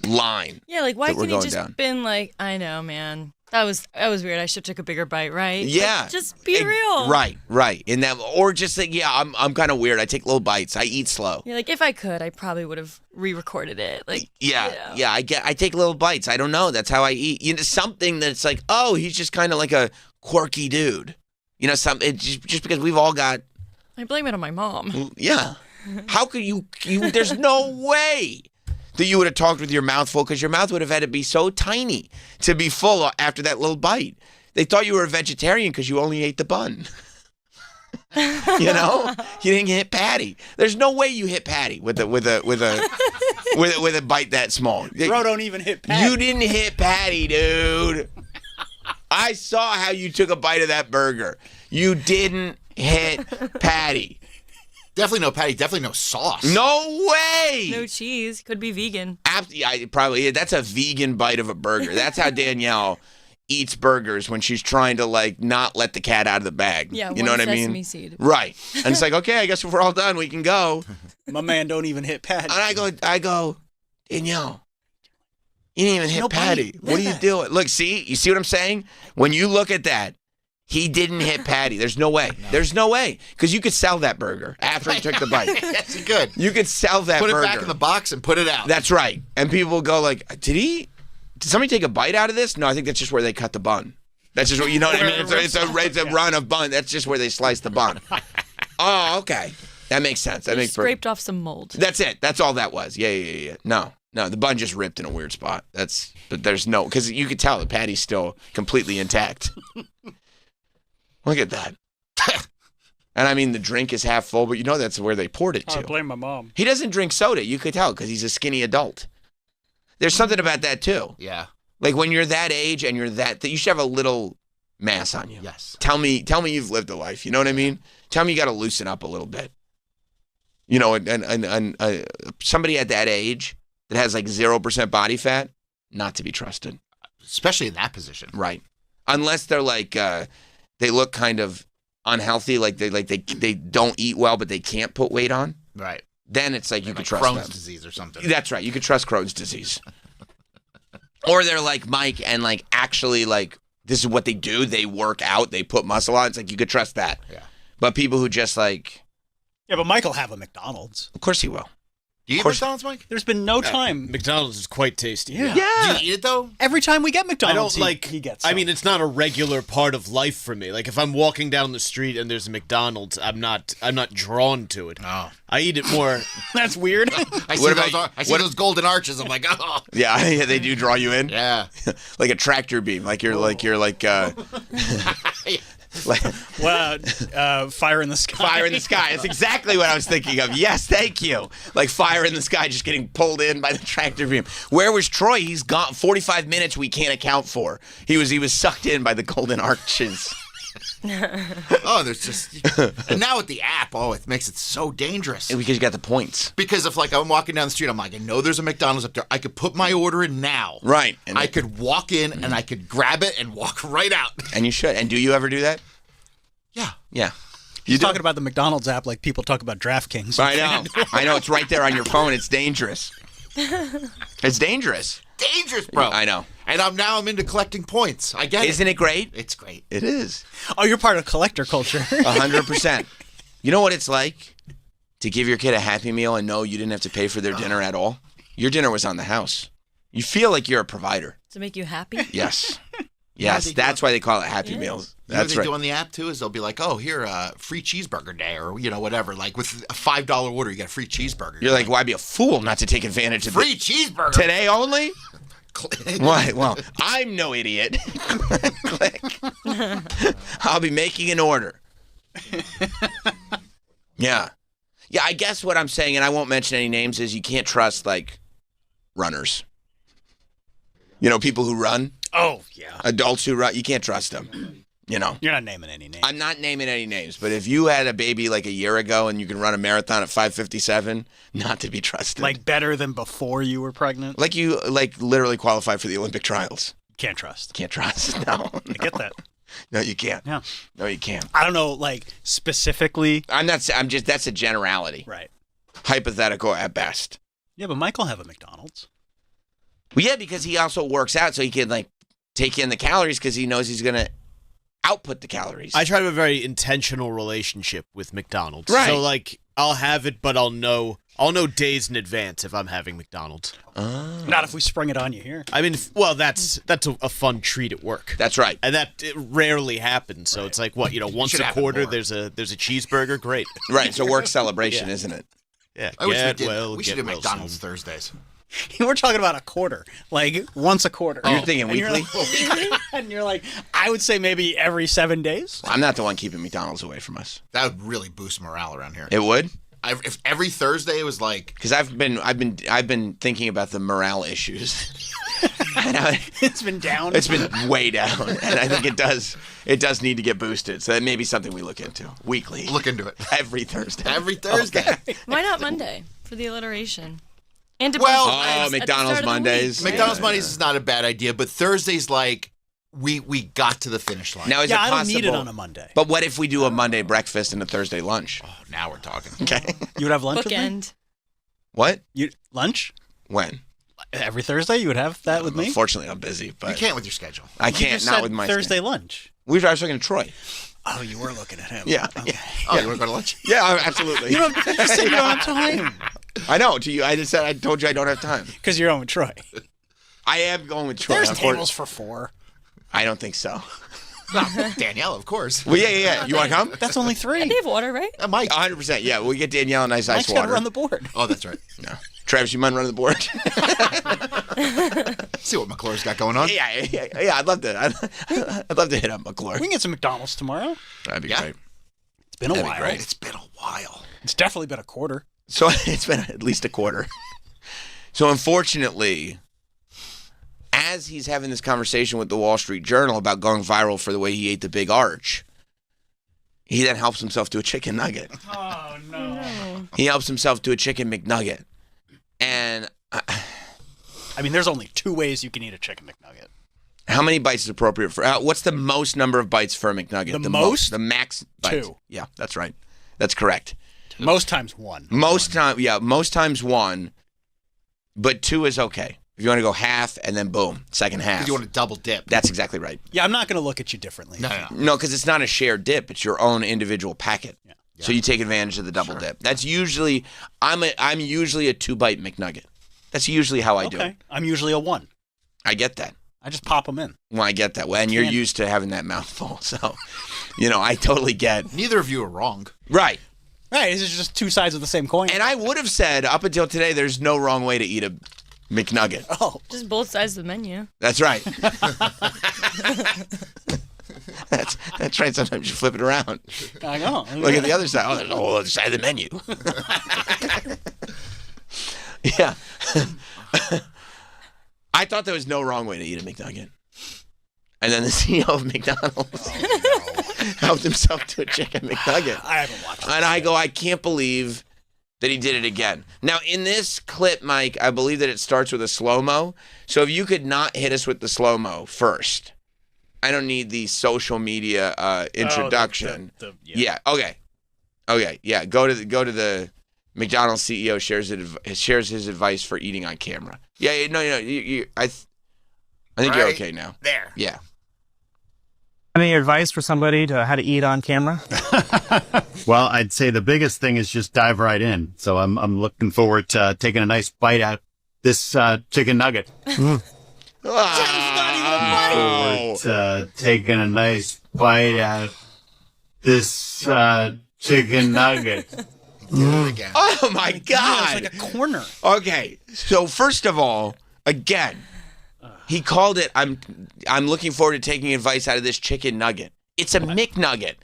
line. Yeah, why that we're can't he going just down. been like, I know, man. That was weird. I should have took a bigger bite, right? Yeah. Like, just be real. Right. And that, or just like, I'm kind of weird. I take little bites. I eat slow. Yeah, like if I could, I probably would have re-recorded it. Like, Yeah. I take little bites. I don't know. That's how I eat. Something that's like, oh, he's just kind of like a quirky dude. Something just because we've all got. I blame it on my mom. Yeah. How could you? There's no way that you would have talked with your mouth full, because your mouth would have had to be so tiny to be full after that little bite. They thought you were a vegetarian because you only ate the bun. You didn't hit Patty. There's no way you hit Patty with a bite that small. Bro, don't even hit Patty. You didn't hit Patty, dude. I saw how you took a bite of that burger. You didn't hit Patty. Definitely no patty. Definitely no sauce. No way. No cheese. Could be vegan. Probably. That's a vegan bite of a burger. That's how Danielle eats burgers when she's trying to not let the cat out of the bag. Yeah, you know what I mean? sesame seed. Right. And it's like, okay, I guess if we're all done, we can go. My man don't even hit Patty. And I go, Danielle, you didn't even hit Nobody. Patty. What are you doing? Look, you see what I'm saying? When you look at that, he didn't hit Patty. There's no way. There's no way. Because you could sell that burger after he took the bite. Yes, you could. You could sell that burger. Put it back in the box and put it out. That's right. And people will go like, did somebody take a bite out of this? No, I think that's just where they cut the bun. That's just what, you know what I mean? It's a run of bun. That's just where they slice the bun. Oh, okay. That makes sense. That makes Scraped off some mold. That's it. That's all that was. Yeah. No, the bun just ripped in a weird spot. But there's no, because you could tell the patty's still completely intact. Look at that. And I mean, the drink is half full, but that's where they poured it to. I blame my mom. He doesn't drink soda. You could tell because he's a skinny adult. There's something about that too. Yeah. Like when you're that age and you're that you should have a little mass on you. Yes. Tell me you've lived a life. You know what I mean? Tell me you got to loosen up a little bit. And somebody at that age that has like 0% body fat, not to be trusted. Especially in that position. Right. Unless they're like they look kind of unhealthy, like they don't eat well, but they can't put weight on. Right. Then it's like you can trust Crohn's them. disease or something. That's right. You could trust Crohn's disease. Or they're like Mike and like actually like this is what they do. They work out. They put muscle on. It's like you could trust that. Yeah. But people who just like. Yeah, but Mike'll have a McDonald's. Of course he will. Do you eat McDonald's, Mike? There's been no time. McDonald's is quite tasty. Yeah. Do you eat it though? Every time we get McDonald's, I don't like. he gets I some. mean, it's not a regular part of life for me. Like if I'm walking down the street and there's a McDonald's, I'm not drawn to it. Oh. I eat it more. That's weird. I see those golden arches. I'm like, oh. Yeah, they do draw you in. Yeah. Like a tractor beam. Like you're like Fire in the sky. Fire in the sky. That's exactly what I was thinking of. Yes, thank you. Like fire in the sky, just getting pulled in by the tractor beam. Where was Troy? He's gone 45 minutes we can't account for. He was sucked in by the golden arches. Oh, there's just and now with the app, it makes it so dangerous. Because you got the points. Because if like I'm walking down the street, I'm like, I know there's a McDonald's up there. I could put my order in now. Right. And I could walk in and I could grab it and walk right out. And you should. And do you ever do that? Yeah. Yeah. You're talking about the McDonald's app like people talk about DraftKings. I know. It's right there on your phone. It's dangerous. It's dangerous. Dangerous, bro. I know. And I'm into collecting points. I get it. Isn't it great? It's great. It is. Oh, you're part of collector culture. 100%. You know what it's like to give your kid a Happy Meal and know you didn't have to pay for their dinner at all? Your dinner was on the house. You feel like you're a provider. To make you happy? Yes. Yes, that's why they call it Happy Meals. That's what right. they do on the app too is they'll be like, oh, here, free cheeseburger day, or whatever. Like with a $5 order, you get a free cheeseburger. You're like, why be a fool not to take advantage of free cheeseburger today only? Why? Well, I'm no idiot. Click. I'll be making an order. Yeah. I guess what I'm saying, and I won't mention any names, is you can't trust like runners. People who run. Oh, yeah. Adults who run, you can't trust them. You're not naming any names. I'm not naming any names, but if you had a baby like a year ago and you can run a marathon at 5:57, not to be trusted. Like better than before you were pregnant? Like you literally qualified for the Olympic trials. Can't trust. Can't trust. No. I get that. No, you can't. Yeah. No, you can't. I don't know, like specifically. That's a generality. Right. Hypothetical at best. Yeah, but Michael have a McDonald's. Well, yeah, because he also works out, so he can like take in the calories because he knows he's going to output the calories. I try to have a very intentional relationship with McDonald's. Right. So like I'll have it, but I'll know days in advance if I'm having McDonald's. Not if we sprung it on you here. I mean, well, that's a fun treat at work. That's right. And that it rarely happens. So it's like what, once should a have it quarter more. there's a cheeseburger. Great. Right. It's a work celebration, Yeah. isn't it? Yeah. I wish we Get did. well. We get should do well McDonald's soon. Thursdays. We're talking about a quarter, like once a quarter. You're thinking And you're weekly? like- and you're like, I would say maybe every 7 days. I'm not the one keeping McDonald's away from us. That would really boost morale around here. It would? If every Thursday was like, Because I've been thinking about the morale issues. It's been down. It's been way down, and I think it does need to get boosted. So that may be something we look into weekly. look into it. Every Thursday. Every Thursday. Why not Monday for the alliteration? And to Well, both Oh, sides at the McDonald's start of the Mondays. week, right? McDonald's Mondays is not a bad idea, but Thursdays like we got to the finish line. Now is Yeah, it I don't possible? need it on a Monday. But what if we do a Monday breakfast and a Thursday lunch? Oh, now we're talking. Okay. You would have lunch with me? Bookend. What? Lunch? When? Every Thursday you would have that with me? Unfortunately, I'm busy, You but can't with your schedule. You I can't. just Not said with my Thursday schedule. lunch. I was talking to Troy. Oh, you were looking at him. Yeah. Okay. Oh, you want to go to lunch? Yeah, absolutely. You just said you don't have time. I know. To you, I just said I told you I don't have time. Because you're on with Troy. I am going with Troy. There's unfortunately. tables for 4. I don't think so. No, Danielle, of course. Well, yeah. You want to come? That's only 3. They have water, right? Mike. 100%. Yeah, we'll get Danielle a nice Mike's ice got water. to run the board. Oh, that's right. No. Travis, you mind running the board? See what McClure's got going on. yeah. I'd love to. I'd love to hit up McClure. We can get some McDonald's tomorrow. That'd be Yeah. great. It's been a That'd be while. great. It's been a while. It's definitely been a quarter. So it's been at least a quarter. So unfortunately, as he's having this conversation with the Wall Street Journal about going viral for the way he ate the big arch, he then helps himself to a chicken nugget. Oh, no. He helps himself to a chicken McNugget. And I mean, there's only 2 ways you can eat a chicken McNugget. how many bites is appropriate for? What's the most number of bites for a McNugget? The most? The max bites. 2. Yeah, that's right. That's correct. Most times 1. Most times 1, but 2 is okay. If you want to go half and then boom, second half. Because you want to double dip. That's exactly right. Yeah, I'm not going to look at you differently. No. No, because it's not a shared dip; it's your own individual packet. Yeah. So you take advantage of the double dip. That's usually I'm usually a 2-bite McNugget. That's usually how I do Okay. it. I'm usually a 1. I get that. I just pop them in. Well, I get that. Well, and you're Can't- used to having that mouthful, so I totally get. Neither of you are wrong. Right. Right, it's just 2 sides of the same coin. And I would have said up until today, there's no wrong way to eat a McNugget. Oh, Just both sides of the menu. That's right. That's right. Sometimes you flip it around. I know. Look at the other side. Oh, there's a whole other side of the menu. Yeah. I thought there was no wrong way to eat a McNugget. And then the CEO of McDonald's helped himself to a chicken McNugget. I haven't watched it. And I go, I can't believe that he did it again. Now, in this clip, Mike, I believe that it starts with a slow-mo. So if you could not hit us with the slow-mo first. I don't need the social media introduction. Yeah. Okay. Yeah. Go to the McDonald's CEO shares his advice for eating on camera. Yeah. No. I think you're okay now. There. Yeah. Any advice for somebody to how to eat on camera? Well, I'd say the biggest thing is just dive right in. So I'm looking forward to taking a nice bite out this chicken nugget. Taking a nice bite out this chicken nugget. Do it again. Oh my It's God. like a corner. Okay, so first of all, again, he called it. I'm looking forward to taking advice out of this chicken nugget. It's a McNugget.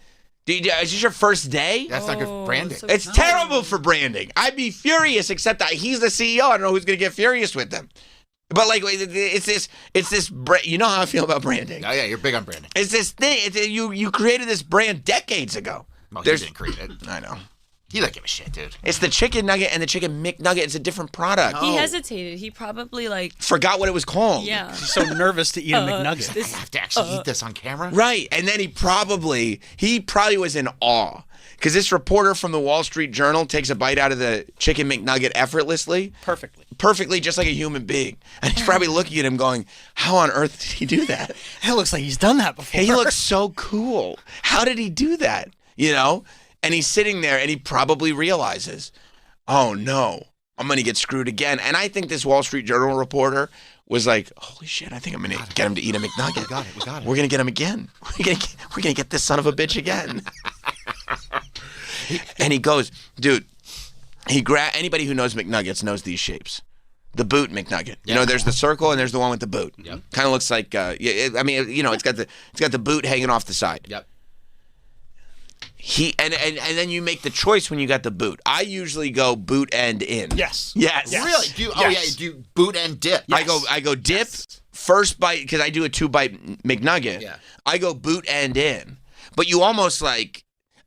Is this your first day? That's not good for branding. so- It's terrible for branding. I'd be furious. Except that he's the CEO. I don't know who's gonna get furious with him. But like, it's this. You know how I feel about branding. Oh, yeah, you're big on branding. It's this thing. You created this brand decades ago. Well, he There's- didn't create it. I know. He don't give a shit, dude. It's the chicken nugget and the chicken McNugget. It's a different product. He hesitated. He probably Forgot what it was called. yeah. He's so nervous to eat a McNugget. I have to actually eat this on camera? Right. And then he probably was in awe. Because this reporter from the Wall Street Journal takes a bite out of the chicken McNugget effortlessly. Perfectly, just like a human being. And he's probably looking at him going, how on earth did he do that? It looks like he's done that before. He looks so cool. How did he do that? You know? And he's sitting there and he probably realizes, oh no, I'm going to get screwed again. And I think this Wall Street Journal reporter was like, holy shit, I think I'm going to get him to eat a McNugget. We got it. We're going to get him again. We're going to get this son of a bitch again. And he goes, dude, anybody who knows McNuggets knows these shapes. The boot McNugget. You know, there's the circle and there's the one with the boot. Yep. Kind of looks like, it's got the boot hanging off the side. Yep. And then you make the choice when you got the boot. I usually go boot end in. Yes. Really? Do boot and dip. Yes. I go dip first bite because I do a 2-bite McNugget. Yeah. I go boot end in, but you almost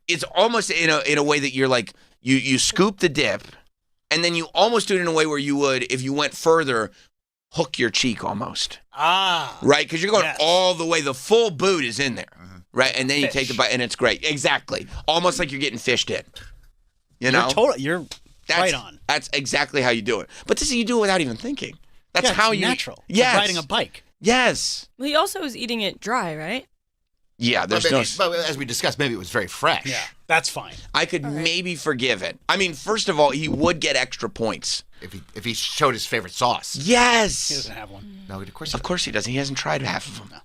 it's almost in a way that you're like you scoop the dip, and then you almost do it in a way where you would if you went further, hook your cheek almost. Right, because you're going all the way. The full boot is in there. Right, and then you take the bite, and it's great. Exactly, almost like you're getting fished in. You know, you're right on. That's exactly how you do it. But this is you do it without even thinking. That's how you natural. Yes, like riding a bike. Yes. Well, he also was eating it dry, right? Yeah, But as we discussed, maybe it was very fresh. Yeah, that's fine. I could maybe forgive it. I mean, first of all, he would get extra points if he showed his favorite sauce. Yes. He doesn't have one. No, of course. Of course he doesn't. He hasn't tried half of them. No.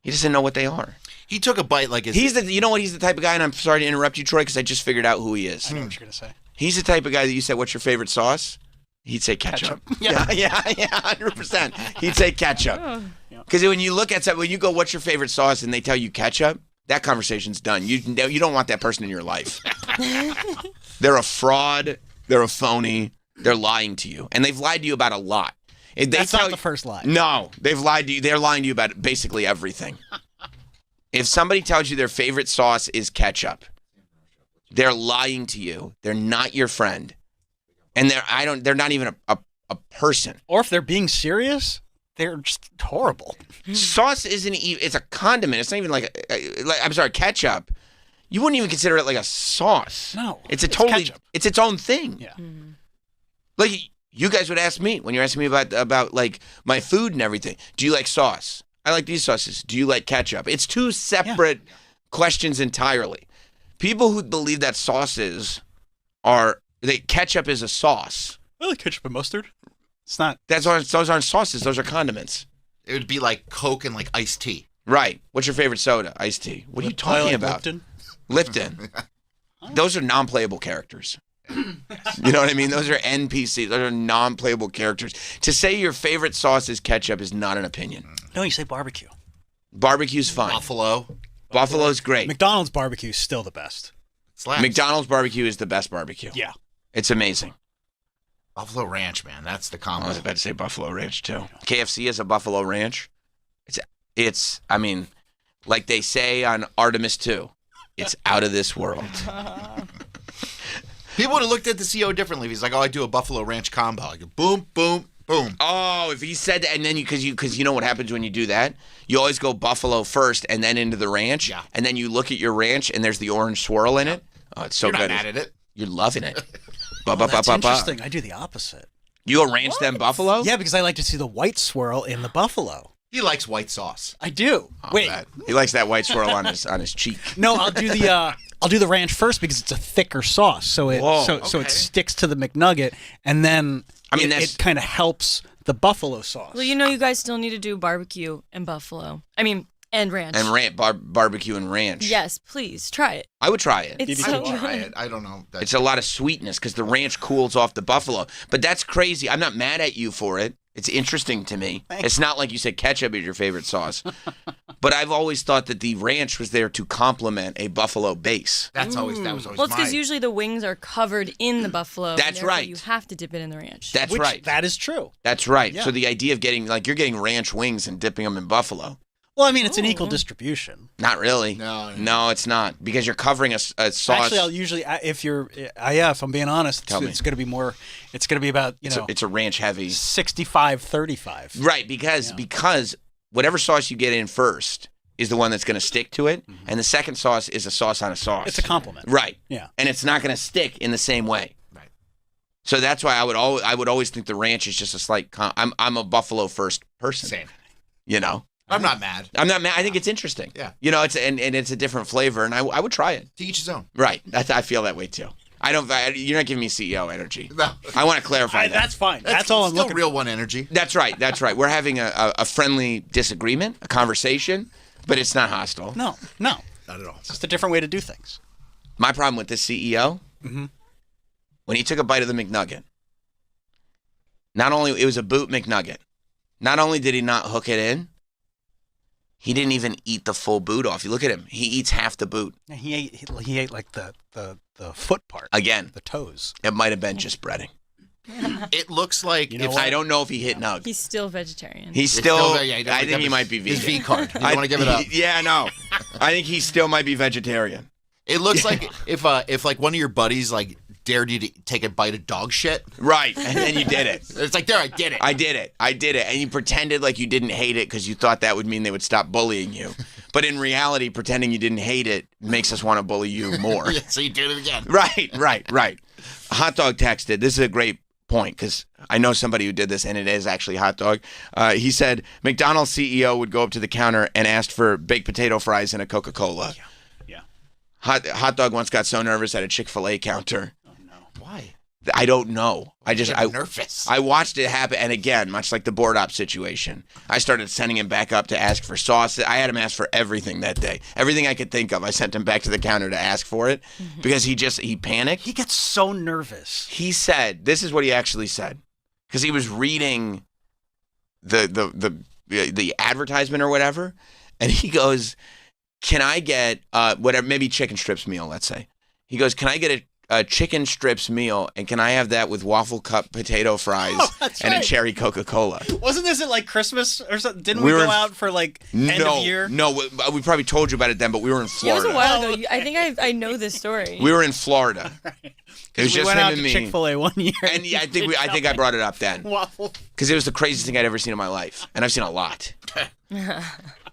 He doesn't know what they are. He took a bite like his. You know what? He's the type of guy, and I'm sorry to interrupt you, Troy, because I just figured out who he is. I know what you're gonna say. He's the type of guy that you said, "What's your favorite sauce?" He'd say ketchup. Yeah, 100%. He'd say ketchup. Because when you look at something, when you go, "What's your favorite sauce?" and they tell you ketchup, that conversation's done. You don't want that person in your life. They're a fraud. They're a phony. They're lying to you, and they've lied to you about a lot. That's not the first lie. No, they've lied to you. They're lying to you about basically everything. If somebody tells you their favorite sauce is ketchup, they're lying to you. They're not your friend, and they're not even a person. Or if they're being serious, they're just horrible. Sauce isn't even. It's a condiment. It's not even like I'm sorry, ketchup. You wouldn't even consider it like a sauce. No, it's ketchup. It's its own thing. Yeah. Like you guys would ask me when you're asking me about like my food and everything. Do you like sauce? I like these sauces. Do you like ketchup? It's two separate questions entirely. People who believe that ketchup is a sauce. I like ketchup and mustard. It's not. Those aren't sauces. Those are condiments. It would be like Coke and like iced tea. Right. What's your favorite soda? Iced tea. What are you talking about? Lipton. Those are non-playable characters. You know what I mean? Those are NPCs. Those are non-playable characters. To say your favorite sauce is ketchup is not an opinion. No, you say barbecue. Barbecue's fine. Buffalo's great. McDonald's barbecue is still the best. Slaps. McDonald's barbecue is the best barbecue. Yeah. It's amazing. Buffalo Ranch, man. That's the combo. I was about to say Buffalo Ranch, too. KFC is a Buffalo Ranch. It's. I mean, like they say on Artemis 2, it's out of this world. People would have looked at the CEO differently. If he's like, "Oh, I do a Buffalo Ranch combo." Like, boom, boom, boom. Oh, if he said that, and then because you know what happens when you do that, you always go Buffalo first, and then into the ranch, and then you look at your ranch, and there's the orange swirl in it. Oh, it's so You're good. not mad at it. You're loving it. That's interesting. I do the opposite. You ranch them buffalo? Yeah, because I like to see the white swirl in the buffalo. He likes white sauce. I do. Wait, he likes that white swirl on his cheek. No, I'll do the ranch first because it's a thicker sauce, so it sticks to the McNugget, and then it kind of helps the buffalo sauce. Well, you guys still need to do barbecue and buffalo. And ranch. And barbecue and ranch. Yes, please try it. I would try it. It's I would try it. I don't know. It's a lot of sweetness because the ranch cools off the buffalo. But that's crazy. I'm not mad at you for it. It's interesting to me. It's not like you said ketchup is your favorite sauce. But I've always thought that the ranch was there to complement a buffalo base. That was always well, it's because usually the wings are covered in the buffalo. That's right. You have to dip it in the ranch. That's right. That is true. That's right. Yeah. So the idea of you're getting ranch wings and dipping them in buffalo. Well, it's an equal distribution. Not really. No, it's not because you're covering a sauce. Actually, I'll usually, if I'm being honest, it's going to be more. It's going to be about it's a ranch heavy 65-35. Right, because whatever sauce you get in first is the one that's going to stick to it, and the second sauce is a sauce on a sauce. It's a compliment. Right. Yeah. And it's not going to stick in the same way. Right. So that's why I would always think the ranch is just a slight. I'm a Buffalo first person. Same. You know. I'm not mad. I'm not mad. I think it's interesting. Yeah. You know, it's and it's a different flavor, and I would try it. To each his own. Right. I feel that way too. You're not giving me CEO energy. No. I want to clarify that. That's fine. That's all I'm still looking real one energy. That's right. That's right. We're having a friendly disagreement, a conversation, but it's not hostile. No. Not at all. It's just a different way to do things. My problem with this CEO, when he took a bite of the McNugget, not only it was a boot McNugget, not only did he not hook it in, he didn't even eat the full boot off. You look at him; he eats half the boot. Yeah, he ate like the foot part. Again, the toes. It might have been just breading. It looks like I don't know if he hit Nug. He's still vegetarian. He's still. yeah, I think he might be vegan. His V card. You don't want to give it up. Yeah, no. I think he still might be vegetarian. It looks like if like one of your buddies like dared you to take a bite of dog shit. Right, and then you did it. It's like, there, I did it. I did it. And you pretended like you didn't hate it because you thought that would mean they would stop bullying you. But in reality, pretending you didn't hate it makes us want to bully you more. Yeah, so you did it again. Right. Hot Dog texted. This is a great point because I know somebody who did this, and it is actually Hot Dog. He said McDonald's CEO would go up to the counter and ask for baked potato fries and a Coca-Cola. Yeah. Hot Dog once got so nervous at a Chick-fil-A counter. Why? I don't know. I'm nervous. I watched it happen, and again, much like the board op situation, I started sending him back up to ask for sauce. I had him ask for everything that day. Everything I could think of, I sent him back to the counter to ask for it because he panicked. He gets so nervous. He said, this is what he actually said, because he was reading the advertisement or whatever, and he goes, "Can I get whatever, maybe chicken strips meal, let's say." He goes, "Can I get a chicken strips meal, and can I have that with waffle cup potato fries and a cherry Coca-Cola?" Wasn't this at like Christmas or something? Didn't we go out for like end of year? No, we probably told you about it then, but we were in It Florida. was a while ago. I think I know this story. We were in Florida. It was we just went him out and to me. Chick-fil-A one year. And yeah, I think I brought it up then. Waffle. Because it was the craziest thing I'd ever seen in my life. And I've seen a lot.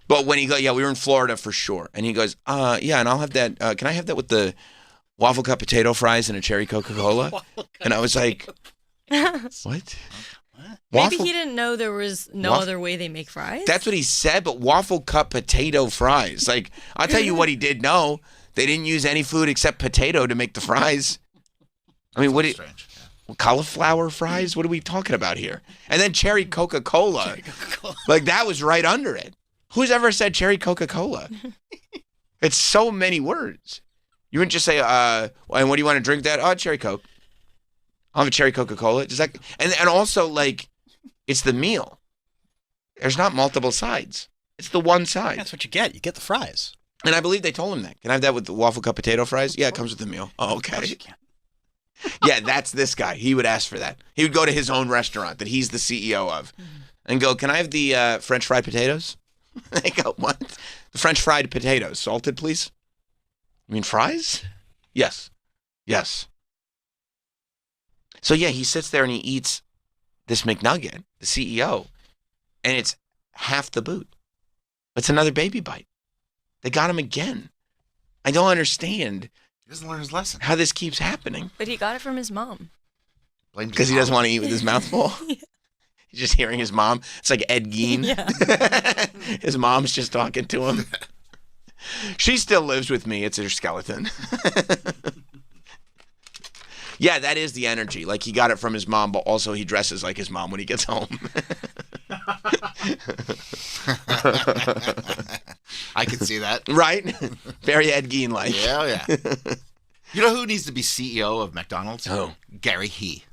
But when he goes, yeah, we were in Florida for sure. And he goes, yeah, and I'll have that. Can I have that with the waffle cup potato fries and a cherry Coca-Cola? And I was like, what? Maybe he didn't know there was no other way they make fries. That's what he said, but waffle cup potato fries. Like, I'll tell you what he did know. They didn't use any food except potato to make the fries. I mean, Strange. Cauliflower fries? What are we talking about here? And then cherry Coca-Cola. Like, that was right under it. Who's ever said cherry Coca-Cola? It's so many words. You wouldn't just say, and what do you want to drink that? Oh, cherry Coke. I'll have a cherry Coca-Cola. Does that, and also, like, it's the meal. There's not multiple sides. It's the one side. That's what you get. You get the fries. And I believe they told him that. Can I have that with the waffle cup potato fries? Yeah, it comes with the meal. Oh, okay. Yeah, that's this guy. He would ask for that. He would go to his own restaurant that he's the CEO of and go, "Can I have the French fried potatoes?" They go, "What? The French fried potatoes. Salted, please?" "You mean fries?" Yes. So, yeah, he sits there and he eats this McNugget, the CEO, and it's half the boot. It's another baby bite. They got him again. I don't understand. He doesn't learn his lesson. How this keeps happening. But he got it from his mom. Because he doesn't want to eat with his mouth full? Yeah. He's just hearing his mom. It's like Ed Gein. Yeah. His mom's just talking to him. She still lives with me. It's her skeleton. Yeah, that is the energy. Like, he got it from his mom, but also he dresses like his mom when he gets home. I can see that. Right? Very Ed Gein-like. Yeah. You know who needs to be CEO of McDonald's? Who? Gary He.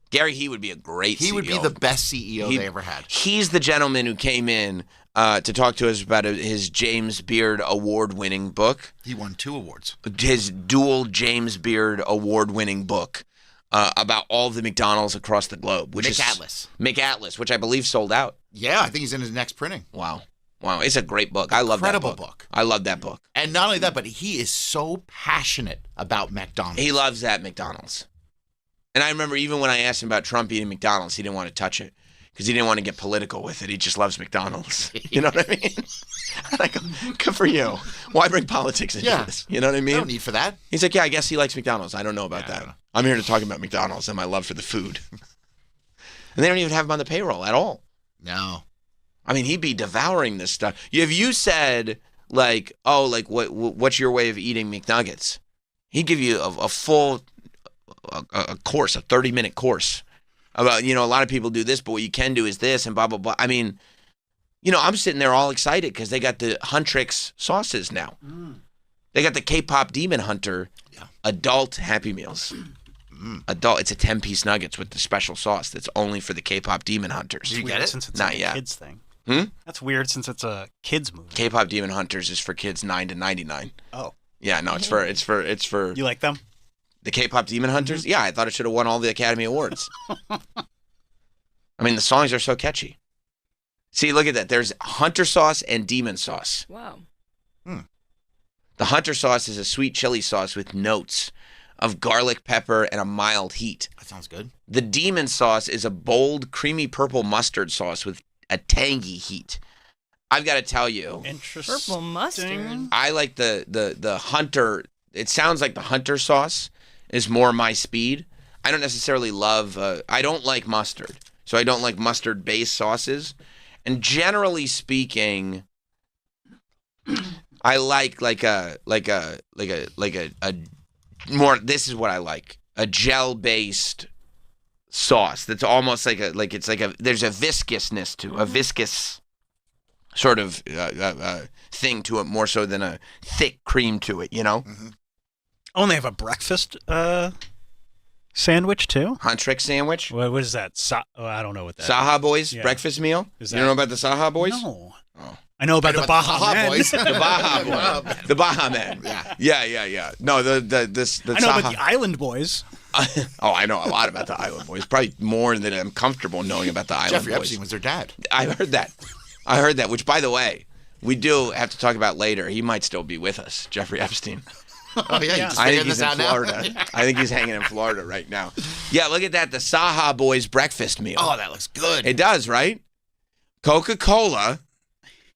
Gary He would be a great CEO. He would be the best CEO they ever had. He's the gentleman who came in to talk to us about his James Beard award-winning book. He won 2 awards. His dual James Beard award-winning book about all the McDonald's across the globe. Which McAtlas, which I believe sold out. Yeah, I think he's in his next printing. Wow. It's a great book. I love that book. Incredible book. I love that book. And not only that, but he is so passionate about McDonald's. He loves that McDonald's. And I remember even when I asked him about Trump eating McDonald's, he didn't want to touch it. because he didn't want to get political with it. He just loves McDonald's. You know what I mean? And I go, good for you. Why bring politics into this? You know what I mean? No need for that. He's like, yeah, I guess he likes McDonald's. I don't know about that. I'm here to talk about McDonald's and my love for the food. And they don't even have him on the payroll at all. No. I mean, he'd be devouring this stuff. If you said, like, oh, like, what's your way of eating McNuggets? He'd give you a full a course, a 30-minute course about, a lot of people do this, but what you can do is this and blah, blah, blah. I mean, I'm sitting there all excited because they got the Huntrix sauces now. They got the K-pop Demon Hunter adult Happy Meals. Adult, it's a 10-piece nuggets with the special sauce that's only for the K-pop Demon Hunters. Did you get it? Since it's Not a yet. kids thing. Hmm? That's weird since it's a kids movie. K-pop Demon Hunters is for kids 9 to 99. Oh. Yeah, no, it's for You like them? the K-pop Demon Hunters. Yeah, I thought it should have won all the Academy Awards. I mean, the songs are so catchy. See, look at that. There's Hunter sauce and Demon sauce. Wow. The Hunter sauce is a sweet chili sauce with notes of garlic, pepper, and a mild heat. That sounds good. The Demon sauce is a bold, creamy purple mustard sauce with a tangy heat. I've got to tell you, Interesting. Purple mustard. I like the Hunter. It sounds like the Hunter sauce is more my speed. I don't necessarily love. I don't like mustard, so I don't like mustard-based sauces. And generally speaking, I like a more. This is what I like: a gel-based sauce that's almost there's a viscousness to a viscous sort of thing to it, more so than a thick cream to it, Oh, and they have a breakfast sandwich too? Huntrix sandwich. What is that? I don't know what that Saha Boys Yeah. breakfast meal. Is You don't know about the Saha Boys? No. Oh. I know about the Baja Men. Boys. The Baja Boys. The Baja Men. Yeah. No, the I know Saha. about the Island Boys. Oh, I know a lot about the Island Boys. Probably more than I'm comfortable knowing about the Island Jeffrey Boys. Epstein was their dad. I heard that. Which, by the way, we do have to talk about later. He might still be with us, Jeffrey Epstein. Oh, yeah. Just I think figuring he's this in out now. Florida. I think he's hanging in Florida right now. Yeah, look at that. The Saha Boys breakfast meal. Oh, that looks good. It does, right? Coca-Cola.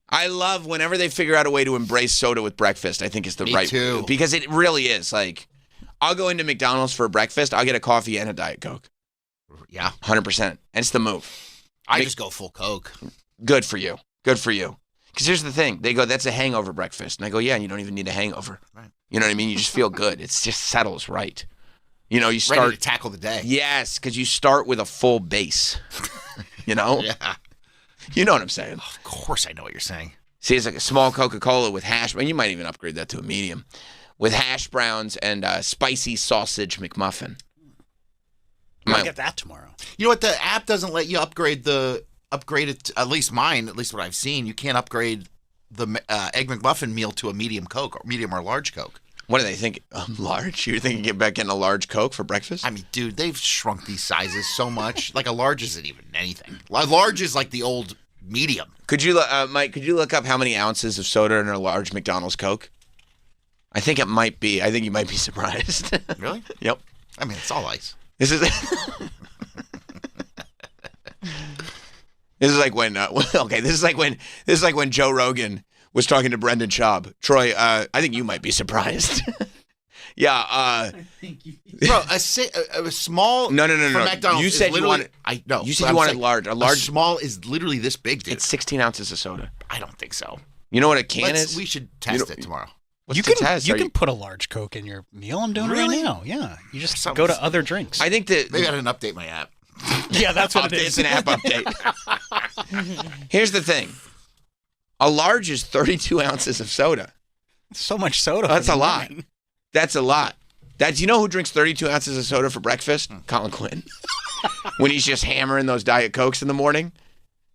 I love whenever they figure out a way to embrace soda with breakfast. I think it's the Me right too. because it really is. Like, I'll go into McDonald's for breakfast. I'll get a coffee and a Diet Coke. Yeah. 100%. And it's the move. I just go full Coke. Good for you. Good for you. Because here's the thing. They go, that's a hangover breakfast. And I go, yeah, and you don't even need a hangover. Right. You know what I mean? You just feel good. It just settles right. You Ready start. to tackle the day. Yes, because you start with a full base. Yeah. You know what I'm saying. Of course I know what you're saying. See, it's like a small Coca-Cola with hash. Well, you might even upgrade that to a medium. With hash browns and spicy sausage McMuffin. I'll get that tomorrow. You know what? The app doesn't let you upgrade it. At least mine. At least what I've seen. You can't upgrade the Egg McMuffin meal to a medium Coke, or medium or large Coke. What do they think? Large? You're thinking get back in a large Coke for breakfast? I mean, dude, they've shrunk these sizes so much. Like a large isn't even anything. Large is like the old medium. Could you, Mike? Could you look up how many ounces of soda in a large McDonald's Coke? I think it might be. I think you might be surprised. Really? Yep. I mean, it's all ice. This is. This is like when. Okay, this is like when Joe Rogan was talking to Brendan Schaub. Troy, I think you might be surprised. Yeah. Bro, a small. No. from McDonald's You said is you wanted. I know. You said but you I'm wanted saying large. A large. small is literally this big, dude. It's 16 ounces of soda. I don't think so. You know what a can is? We should test it tomorrow. What's You the can test? you Are can put a large Coke in your meal. I'm doing Really? it right now. Yeah, you just Something- go to other drinks. I think that Maybe I didn't update my app. Yeah, that's what it It's is. an app update. Here's the thing. A large is 32 ounces of soda. So much soda. That's for a the lot. morning. That's a lot. You know who drinks 32 ounces of soda for breakfast? Colin Quinn. When he's just hammering those Diet Cokes in the morning.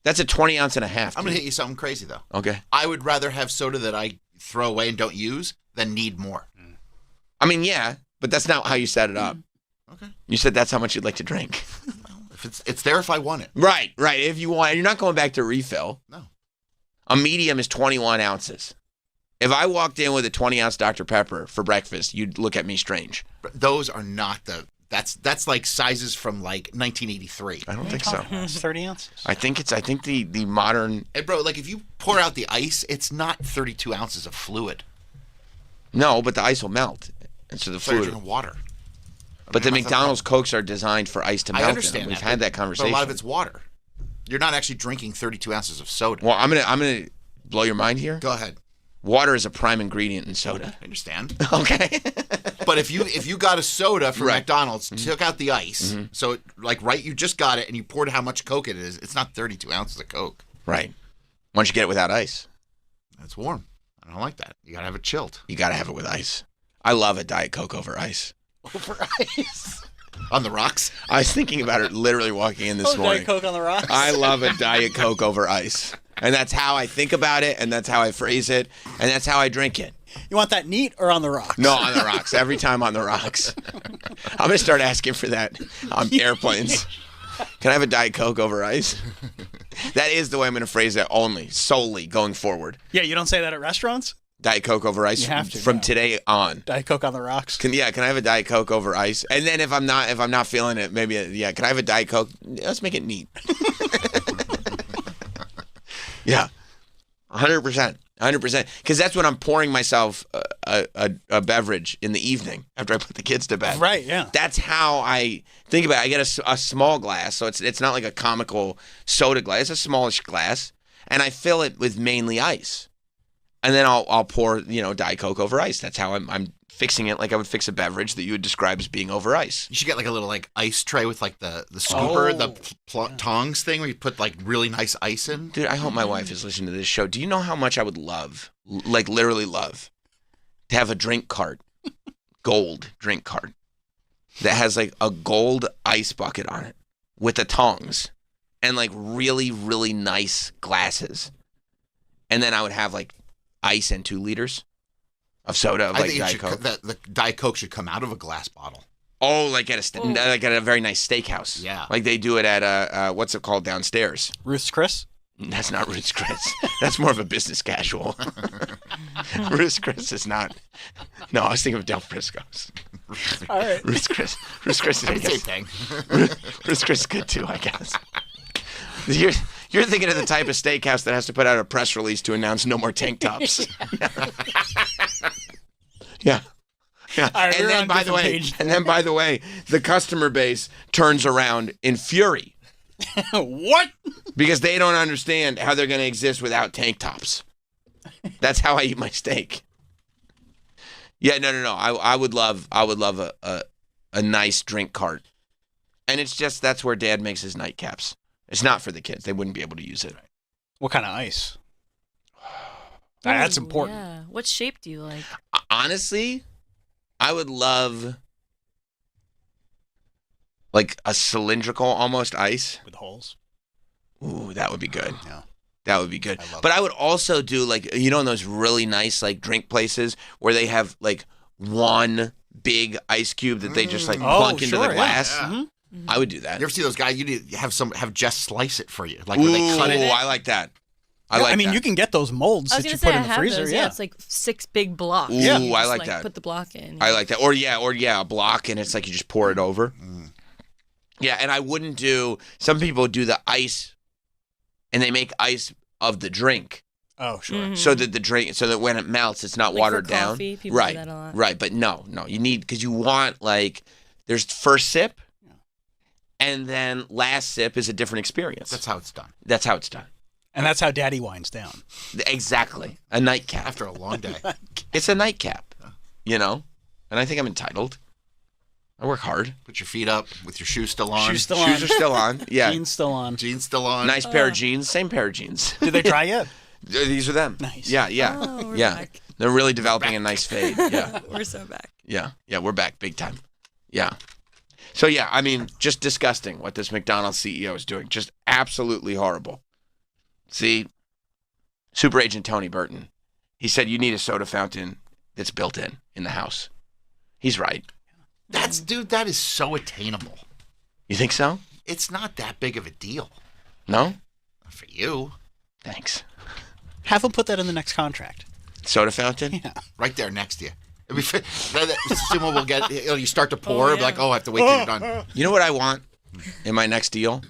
That's a 20 ounce and a half. I'm going to dude. hit you something crazy, though. Okay. I would rather have soda that I throw away and don't use than need more. I mean, yeah, but that's not how you set it up. Okay. You said that's how much you'd like to drink. If it's there if I want it. Right. If you want, you're not going back to refill. No. A medium is 21 ounces. If I walked in with a 20 ounce Dr. Pepper for breakfast, you'd look at me strange. But those are not That's like sizes from like 1983. I don't think so. It's 30 ounces. I think the modern. And bro, like if you pour out the ice, it's not 32 ounces of fluid. No, but the ice will melt, and so the It's like fluid. drinking water. But the McDonald's Cokes are designed for ice to melt. I in understand them. We've that, had that but conversation. a lot of it's water. You're not actually drinking 32 ounces of soda. Well, I'm gonna blow your mind here. Go ahead. Water is a prime ingredient in soda. I understand. Okay. But if you got a soda from Right. McDonald's, took out the ice, so you just got it and you poured how much Coke it is, it's not 32 ounces of Coke. Right. Once you get it without ice, That's warm. I don't like that. You gotta have it chilled. you gotta have it with ice. I love a Diet Coke over ice. Over ice. On the rocks? I was thinking about it literally walking in this morning. Diet Coke on the rocks. I love a Diet Coke over ice. And that's how I think about it, and that's how I phrase it, and that's how I drink it. You want that neat or on the rocks? No, on the rocks. Every time on the rocks. I'm going to start asking for that on airplanes. Can I have a Diet Coke over ice? That is the way I'm going to phrase it solely going forward. Yeah, you don't say that at restaurants? Diet Coke over ice You have to, from yeah. today on. Diet Coke on the rocks. Can I have a Diet Coke over ice? And then if I'm not feeling it, maybe can I have a Diet Coke? Let's make it neat. Yeah. 100%. 100%. Because that's when I'm pouring myself a beverage in the evening after I put the kids to bed. Right, yeah. That's how I think about it. I get a small glass, so it's not like a comical soda glass. It's a smallish glass, and I fill it with mainly ice. And then I'll pour, Diet Coke over ice. That's how I'm fixing it like I would fix a beverage that you would describe as being over ice. You should get like a little ice tray with like the scooper, tongs thing where you put like really nice ice in. Dude, I hope my wife is listening to this show. Do you know how much I would love, like literally love, to have a drink cart, gold drink cart, that has like a gold ice bucket on it with the tongs and like really, really nice glasses. And then I would have like ice and 2 liters of soda, of I like think Diet Coke. the Diet Coke should come out of a glass bottle. Oh, like at a very nice steakhouse. Yeah. Like they do it at what's it called downstairs? Ruth's Chris? That's not Ruth's Chris. That's more of a business casual. Ruth's Chris is not. No, I was thinking of Del Frisco's. All right. Ruth's Chris. Ruth's Chris is I guess. Same thing. Ruth's Chris is good too, I guess. You're thinking of the type of steakhouse that has to put out a press release to announce no more tank tops. Yeah. Yeah. All right, And we're then on by the way, the customer base turns around in fury What? because they don't understand how they're going to exist without tank tops. That's how I eat my steak. Yeah, no. I would love a nice drink cart. And it's just that's where Dad makes his nightcaps. It's not for the kids. They wouldn't be able to use it. What kind of ice? That's important. Yeah. What shape do you like? Honestly, I would love like a cylindrical almost ice. With holes? Ooh, that would be good. Yeah. That would be good. But I would also do like, in those really nice like drink places where they have like one big ice cube that they just like plunk into the glass. Yeah. Mm-hmm. I would do that. You ever see those guys? You need to have Jess slice it for you, like when they cut it. I like that. I mean, you can get those molds I was that gonna you say put I in the have freezer. those. Yeah. It's like 6 big blocks. Ooh, You I just, like that. Put the block in. I like that. Or a block and it's like you just pour it over. Yeah, and I wouldn't do. Some people do the ice, and they make ice of the drink. Oh, sure. So that when it melts, it's not Like watered for down. coffee, people do Right. that a lot. Right. But no, you need because you want like there's first sip, and then last sip is a different experience. That's how it's done. That's how it's done. And that's how Daddy winds down. Exactly. A nightcap. After a long day. It's a nightcap. And I think I'm entitled. I work hard. Put your feet up with your shoes still on. Shoes still on. Shoes are still on. Yeah. Jeans still on. Jeans still on. Nice pair of jeans. Same pair of jeans. Did they dry yet? These are them. Nice. Yeah. Oh, we're Yeah. back. They're really developing a nice fade. Yeah. We're so back. Yeah. Yeah. We're back big time. Yeah. So, yeah, I mean, just disgusting what this McDonald's CEO is doing. Just absolutely horrible. See, Super Agent Tony Burton, he said you need a soda fountain that's built in the house. He's right. That is so attainable. You think so? It's not that big of a deal. No? Not for you. Thanks. Have them put that in the next contract. Soda fountain? Yeah. Right there next to you. Sumo will get. You start to pour. Like, I have to wait till you're done. You know what I want in my next deal?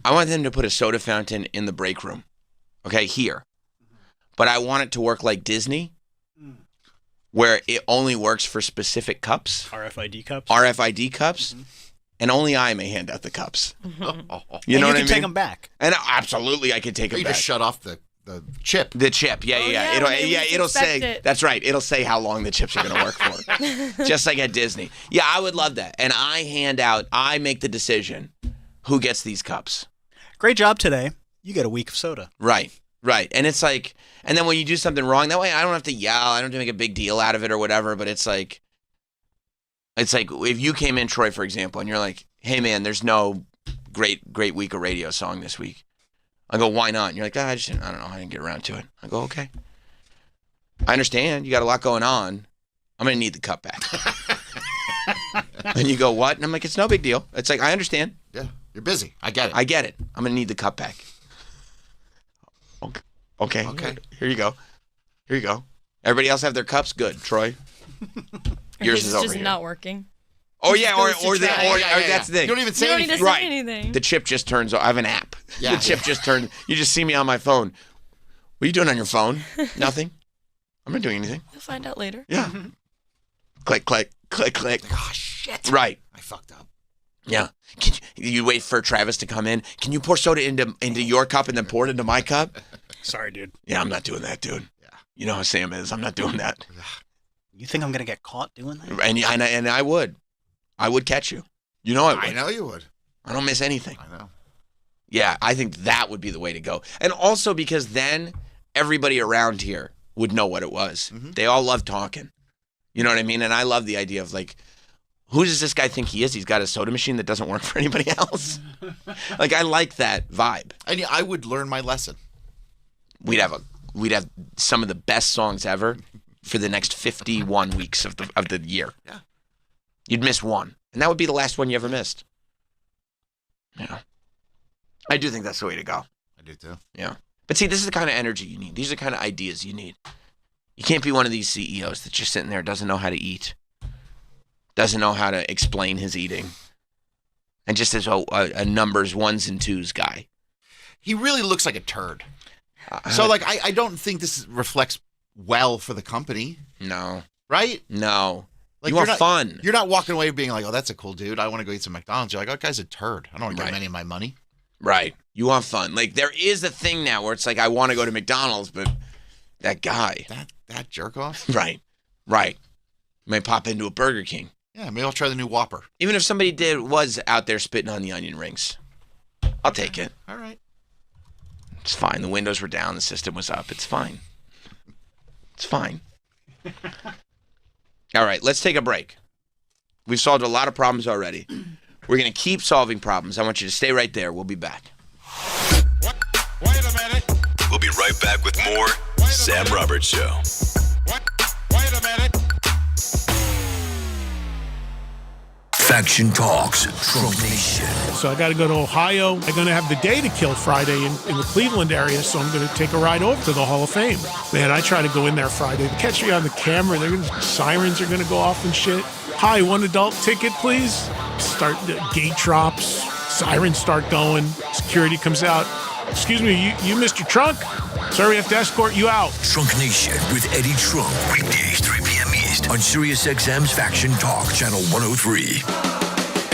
I want them to put a soda fountain in the break room. Okay, here. But I want it to work like Disney, where it only works for specific cups. RFID cups. Mm-hmm. And only I may hand out the cups. You know what I mean? Take them back. And absolutely, I can take them you back. Just shut off the chip. The chip, yeah. It'll say it. that's right. It'll say how long the chips are going to work for, just like at Disney. Yeah, I would love that. And I make the decision who gets these cups. Great job today. You get a week of soda. Right. And it's like, and then when you do something wrong, that way I don't have to yell. I don't have to make a big deal out of it or whatever. But it's like if you came in, Troy, for example, and you're like, "Hey, man, there's no great week of radio song this week." I go, "Why not?" And you're like, I don't know. I didn't get around to it. I go, "Okay. I understand. You got a lot going on. I'm going to need the cup back." And you go, "What?" And I'm like, "It's no big deal." It's like, I understand. Yeah, you're busy. I get it. I'm going to need the cup back. Okay. Here you go. Everybody else have their cups? Good. Troy? Yours is over just here. not working. Oh, yeah, or that's the thing. You don't even say You don't need anything. to say anything. The chip just turns on. I have an app. Yeah, the chip just turns. You just see me on my phone. What are you doing on your phone? Nothing. I'm not doing anything. You'll find out later. Yeah. Click, click, click, click. Oh, shit. Right. I fucked up. Yeah. You wait for Travis to come in. Can you pour soda into your cup and then pour it into my cup? Sorry, dude. Yeah, I'm not doing that, dude. Yeah. You know how Sam is. I'm not doing that. You think I'm going to get caught doing that? And I would. I would catch you. You know I would. I know you would. I don't miss anything. I know. Yeah, I think that would be the way to go. And also because then everybody around here would know what it was. Mm-hmm. They all love talking. You know what I mean? And I love the idea of like, who does this guy think he is? He's got a soda machine that doesn't work for anybody else. Like, I like that vibe. And I would learn my lesson. We'd have some of the best songs ever for the next 51 weeks of the year. Yeah. You'd miss one, and that would be the last one you ever missed. Yeah. I do think that's the way to go. I do too. Yeah. But see, this is the kind of energy you need. These are the kind of ideas you need. You can't be one of these CEOs that's just sitting there, doesn't know how to eat, doesn't know how to explain his eating, and just is a numbers, ones and twos guy. He really looks like a turd. So, like, I don't think this reflects well for the company. No. Right? No. Like, you want fun. You're not walking away being like, oh, that's a cool dude. I want to go eat some McDonald's. You're like, oh, that guy's a turd. I don't want to give him any of my money. Right. You want fun. Like, there is a thing now where it's like, I want to go to McDonald's, but that guy. That jerk off? Right. Right. May pop into a Burger King. Yeah, maybe I'll try the new Whopper. Even if somebody was out there spitting on the onion rings, I'll take it. All right. It's fine. The windows were down. The system was up. It's fine. It's fine. All right, let's take a break. We've solved a lot of problems already. We're going to keep solving problems. I want you to stay right there. We'll be back. Wait a minute. We'll be right back with more Sam Roberts Show. Wait a minute. Faction Talks, Trump Nation. So I got to go to Ohio. I'm going to have the day to kill Friday in the Cleveland area, so I'm going to take a ride over to the Hall of Fame. Man, I try to go in there Friday. They catch me on the camera. Sirens are going to go off and shit. Hi, one adult ticket, please. Start the gate drops. Sirens start going. Security comes out. Excuse me, you Mr. Trunk? Sorry, we have to escort you out. Trunk Nation with Eddie Trunk. Weekdays, 3 p.m. East on SiriusXM's Faction Talk, Channel 103.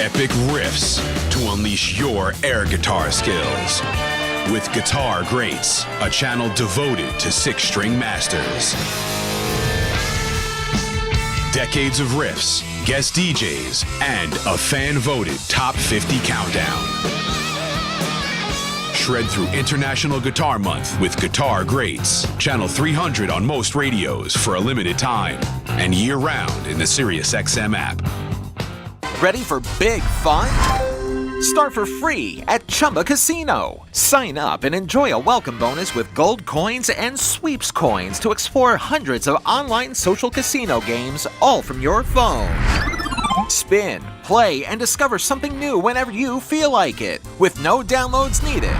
Epic riffs to unleash your air guitar skills. With Guitar Greats, a channel devoted to 6-string masters. Decades of riffs, guest DJs, and a fan-voted Top 50 countdown. Shred through International Guitar Month with Guitar Greats. Channel 300 on most radios for a limited time. And year-round in the SiriusXM app. Ready for big fun? Start for free at Chumba Casino. Sign up and enjoy a welcome bonus with gold coins and sweeps coins to explore hundreds of online social casino games, all from your phone. Spin, play, and discover something new whenever you feel like it, with no downloads needed.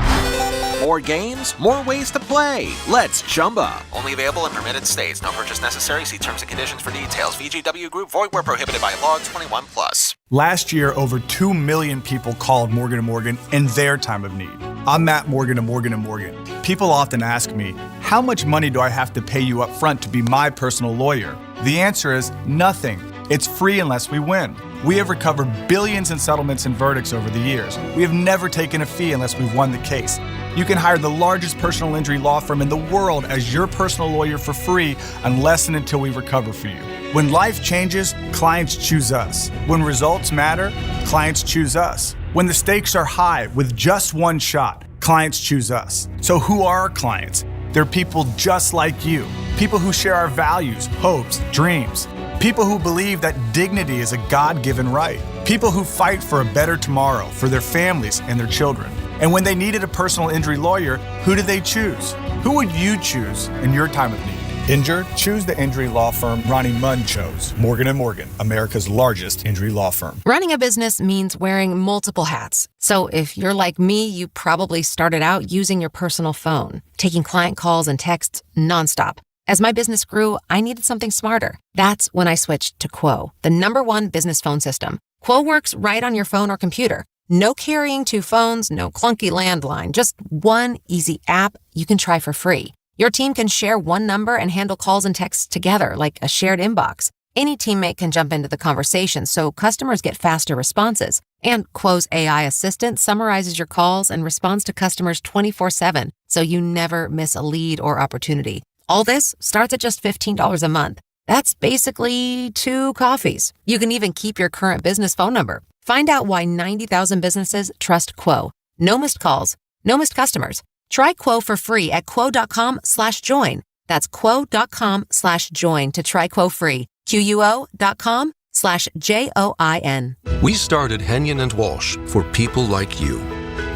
More games, more ways to play. Let's Chumba. Only available in permitted states. No purchase necessary. See terms and conditions for details. VGW Group. Void where prohibited by law. 21 plus. Last year, over 2 million people called Morgan & Morgan in their time of need. I'm Matt Morgan of Morgan & Morgan. People often ask me, how much money do I have to pay you up front to be my personal lawyer? The answer is nothing. It's free unless we win. We have recovered billions in settlements and verdicts over the years. We have never taken a fee unless we've won the case. You can hire the largest personal injury law firm in the world as your personal lawyer for free unless and until we recover for you. When life changes, clients choose us. When results matter, clients choose us. When the stakes are high with just one shot, clients choose us. So who are our clients? They're people just like you. People who share our values, hopes, dreams. People who believe that dignity is a God-given right. People who fight for a better tomorrow for their families and their children. And when they needed a personal injury lawyer, who did they choose? Who would you choose in your time of need? Injured? Choose the injury law firm Ronnie Munn chose. Morgan & Morgan, America's largest injury law firm. Running a business means wearing multiple hats. So if you're like me, you probably started out using your personal phone, taking client calls and texts nonstop. As my business grew, I needed something smarter. That's when I switched to Quo, the #1 business phone system. Quo works right on your phone or computer. No carrying 2 phones, no clunky landline, just one easy app you can try for free. Your team can share one number and handle calls and texts together like a shared inbox. Any teammate can jump into the conversation so customers get faster responses. And Quo's AI assistant summarizes your calls and responds to customers 24/7, so you never miss a lead or opportunity. All this starts at just $15 a month. That's basically 2 coffees. You can even keep your current business phone number. Find out why 90,000 businesses trust Quo. No missed calls, no missed customers. Try Quo for free at quo.com/join. That's quo.com/join to try Quo free. QUO.com/JOIN. We started Henyon and Walsh for people like you.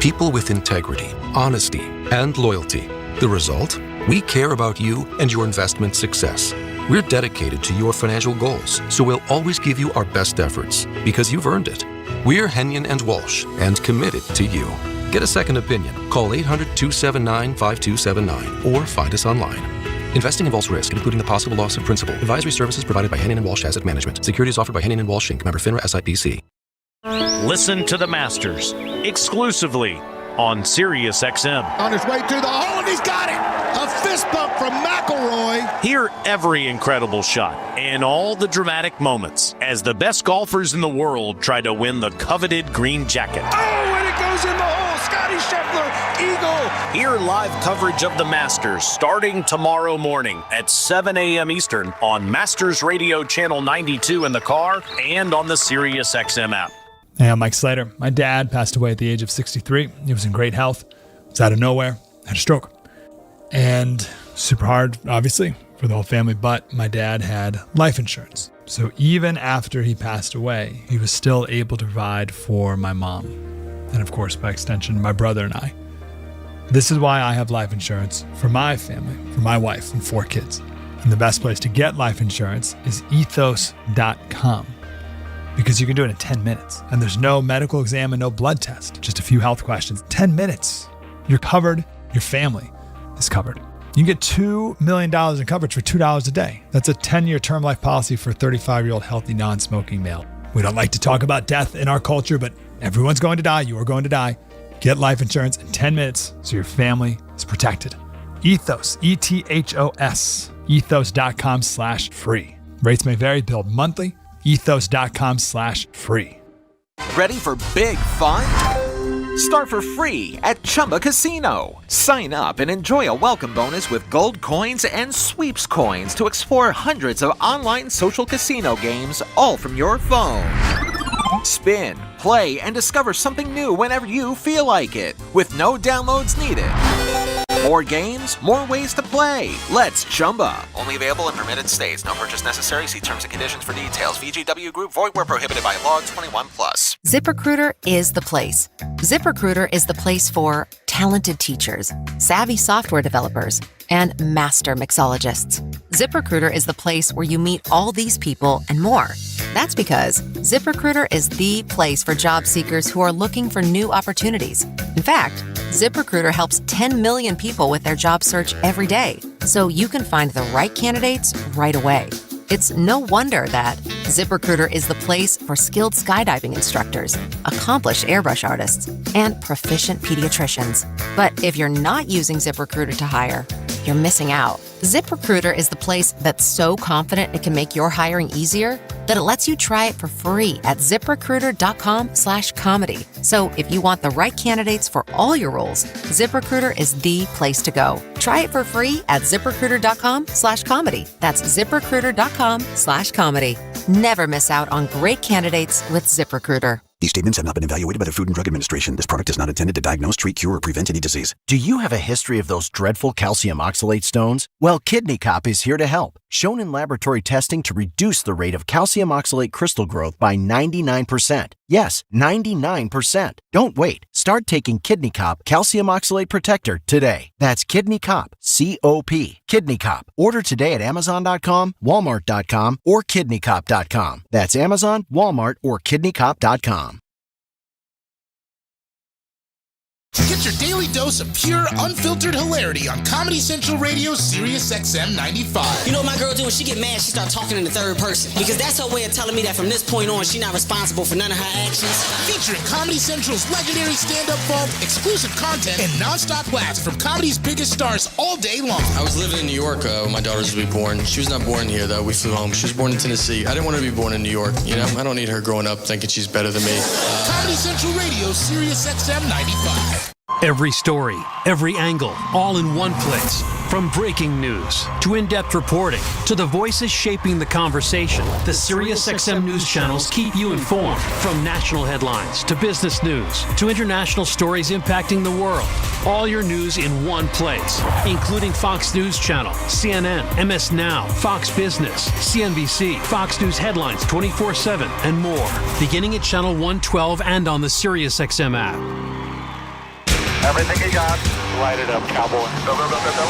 People with integrity, honesty, and loyalty. The result? We care about you and your investment success. We're dedicated to your financial goals, so we'll always give you our best efforts because you've earned it. We're Henyon and Walsh and committed to you. Get a second opinion. Call 800-279-5279 or find us online. Investing involves risk, including the possible loss of principal. Advisory services provided by Henyon and Walsh Asset Management. Securities offered by Henyon and Walsh Inc. Member FINRA SIPC. Listen to the Masters exclusively on SiriusXM. On his way through the hole, and he's got it! A fist bump from McIlroy. Hear every incredible shot and all the dramatic moments as the best golfers in the world try to win the coveted green jacket. Oh, and it goes in the hole. Scotty Scheffler, eagle. Hear live coverage of the Masters starting tomorrow morning at 7 a.m. Eastern on Masters Radio Channel 92 in the car and on the SiriusXM app. Hey, I'm Mike Slater. My dad passed away at the age of 63. He was in great health. Was out of nowhere. Had a stroke. And super hard, obviously, for the whole family. But my dad had life insurance. So even after he passed away, he was still able to provide for my mom. And of course, by extension, my brother and I. This is why I have life insurance for my family, for my wife and 4 kids. And the best place to get life insurance is ethos.com. Because you can do it in 10 minutes. And there's no medical exam and no blood test. Just a few health questions. 10 minutes. You're covered. Your family is covered. You can get $2 million in coverage for $2 a day. That's a 10-year term life policy for a 35-year-old healthy, non-smoking male. We don't like to talk about death in our culture, but everyone's going to die. You are going to die. Get life insurance in 10 minutes so your family is protected. Ethos, ETHOS, ethos.com/free. Rates may vary, billed monthly. ethos.com/free. Ready for big fun? Start for free at Chumba Casino. Sign up and enjoy a welcome bonus with gold coins and sweeps coins to explore hundreds of online social casino games, all from your phone. Spin, play, and discover something new whenever you feel like it, with no downloads needed. More games, more ways to play. Let's Chumba. Only available in permitted states. No purchase necessary. See terms and conditions for details. VGW Group. Void where prohibited by law. 21 plus. ZipRecruiter is the place. ZipRecruiter is the place for talented teachers, savvy software developers, and master mixologists. ZipRecruiter is the place where you meet all these people and more. That's because ZipRecruiter is the place for job seekers who are looking for new opportunities. In fact, ZipRecruiter helps 10 million people with their job search every day, so you can find the right candidates right away. It's no wonder that ZipRecruiter is the place for skilled skydiving instructors, accomplished airbrush artists, and proficient pediatricians. But if you're not using ZipRecruiter to hire, you're missing out. ZipRecruiter is the place that's so confident it can make your hiring easier that it lets you try it for free at ZipRecruiter.com/comedy. So if you want the right candidates for all your roles, ZipRecruiter is the place to go. Try it for free at ZipRecruiter.com/comedy. That's ZipRecruiter.com/comedy. Never miss out on great candidates with ZipRecruiter. These statements have not been evaluated by the Food and Drug Administration. This product is not intended to diagnose, treat, cure, or prevent any disease. Do you have a history of those dreadful calcium oxalate stones? Well, Kidney Cop is here to help. Shown in laboratory testing to reduce the rate of calcium oxalate crystal growth by 99%. Yes, 99%. Don't wait. Start taking Kidney Cop Calcium Oxalate Protector today. That's Kidney Cop, C-O-P. Kidney Cop. Order today at Amazon.com, Walmart.com, or KidneyCop.com. That's Amazon, Walmart, or KidneyCop.com. Get your daily dose of pure, unfiltered hilarity on Comedy Central Radio Sirius XM 95. You know what my girl do when she get mad? She start talking in the third person. Because that's her way of telling me that from this point on, she's not responsible for none of her actions. Featuring Comedy Central's legendary stand-up vault, exclusive content, and non-stop laughs from comedy's biggest stars all day long. I was living in New York when my daughter was to be born. She was not born here, though. We flew home. She was born in Tennessee. I didn't want her to be born in New York. You know, I don't need her growing up thinking she's better than me. Comedy Central Radio Sirius XM 95. Every story, every angle, all in one place. From breaking news to in-depth reporting to the voices shaping the conversation, the SiriusXM news channels keep you informed. From national headlines to business news to international stories impacting the world. All your news in one place, including Fox News Channel, CNN, MS Now, Fox Business, CNBC, Fox News Headlines 24/7, and more. Beginning at Channel 112 and on the SiriusXM app. Everything you got. Light it up, cowboy. Go, go, go, go, go.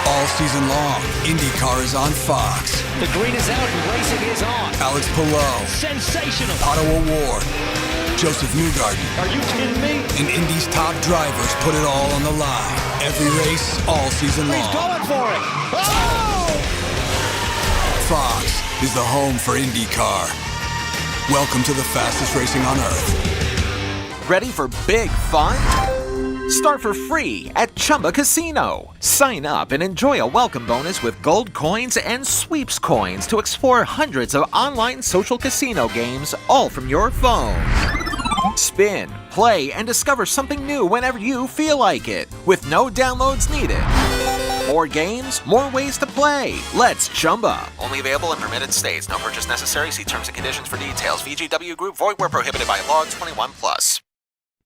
All season long, IndyCar is on Fox. The green is out and racing is on. Alex Palou. Sensational. Otto Award. Joseph Newgarden. Are you kidding me? And Indy's top drivers put it all on the line. Every race, all season long. He's going for it. Oh! Fox is the home for IndyCar. Welcome to the fastest racing on Earth. Ready for big fun? Start for free at Chumba Casino. Sign up and enjoy a welcome bonus with gold coins and sweeps coins to explore hundreds of online social casino games, all from your phone. Spin, play, and discover something new whenever you feel like it, with no downloads needed. More games, more ways to play. Let's Chumba. Only available in permitted states. No purchase necessary. See terms and conditions for details. VGW Group. Void where prohibited by law. 21+.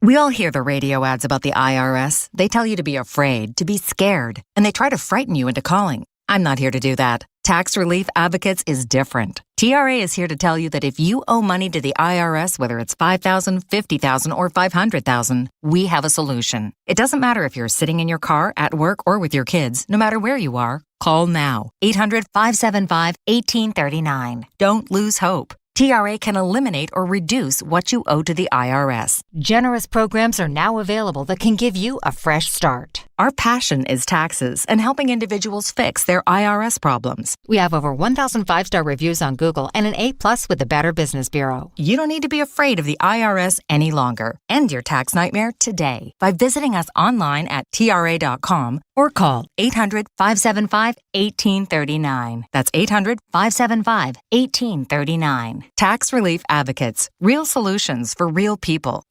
We all hear the radio ads about the IRS. They tell you to be afraid, to be scared, and they try to frighten you into calling. I'm not here to do that. Tax Relief Advocates is different. TRA is here to tell you that if you owe money to the IRS, whether it's $5,000, $50,000, or $500,000, we have a solution. It doesn't matter if you're sitting in your car, at work, or with your kids. No matter where you are, call now. 800-575-1839. Don't lose hope. TRA can eliminate or reduce what you owe to the IRS. Generous programs are now available that can give you a fresh start. Our passion is taxes and helping individuals fix their IRS problems. We have over 1,000 5-star reviews on Google and an A+ with the Better Business Bureau. You don't need to be afraid of the IRS any longer. End your tax nightmare today by visiting us online at TRA.com or call 800-575-1839. That's 800-575-1839. Tax Relief Advocates. Real solutions for real people.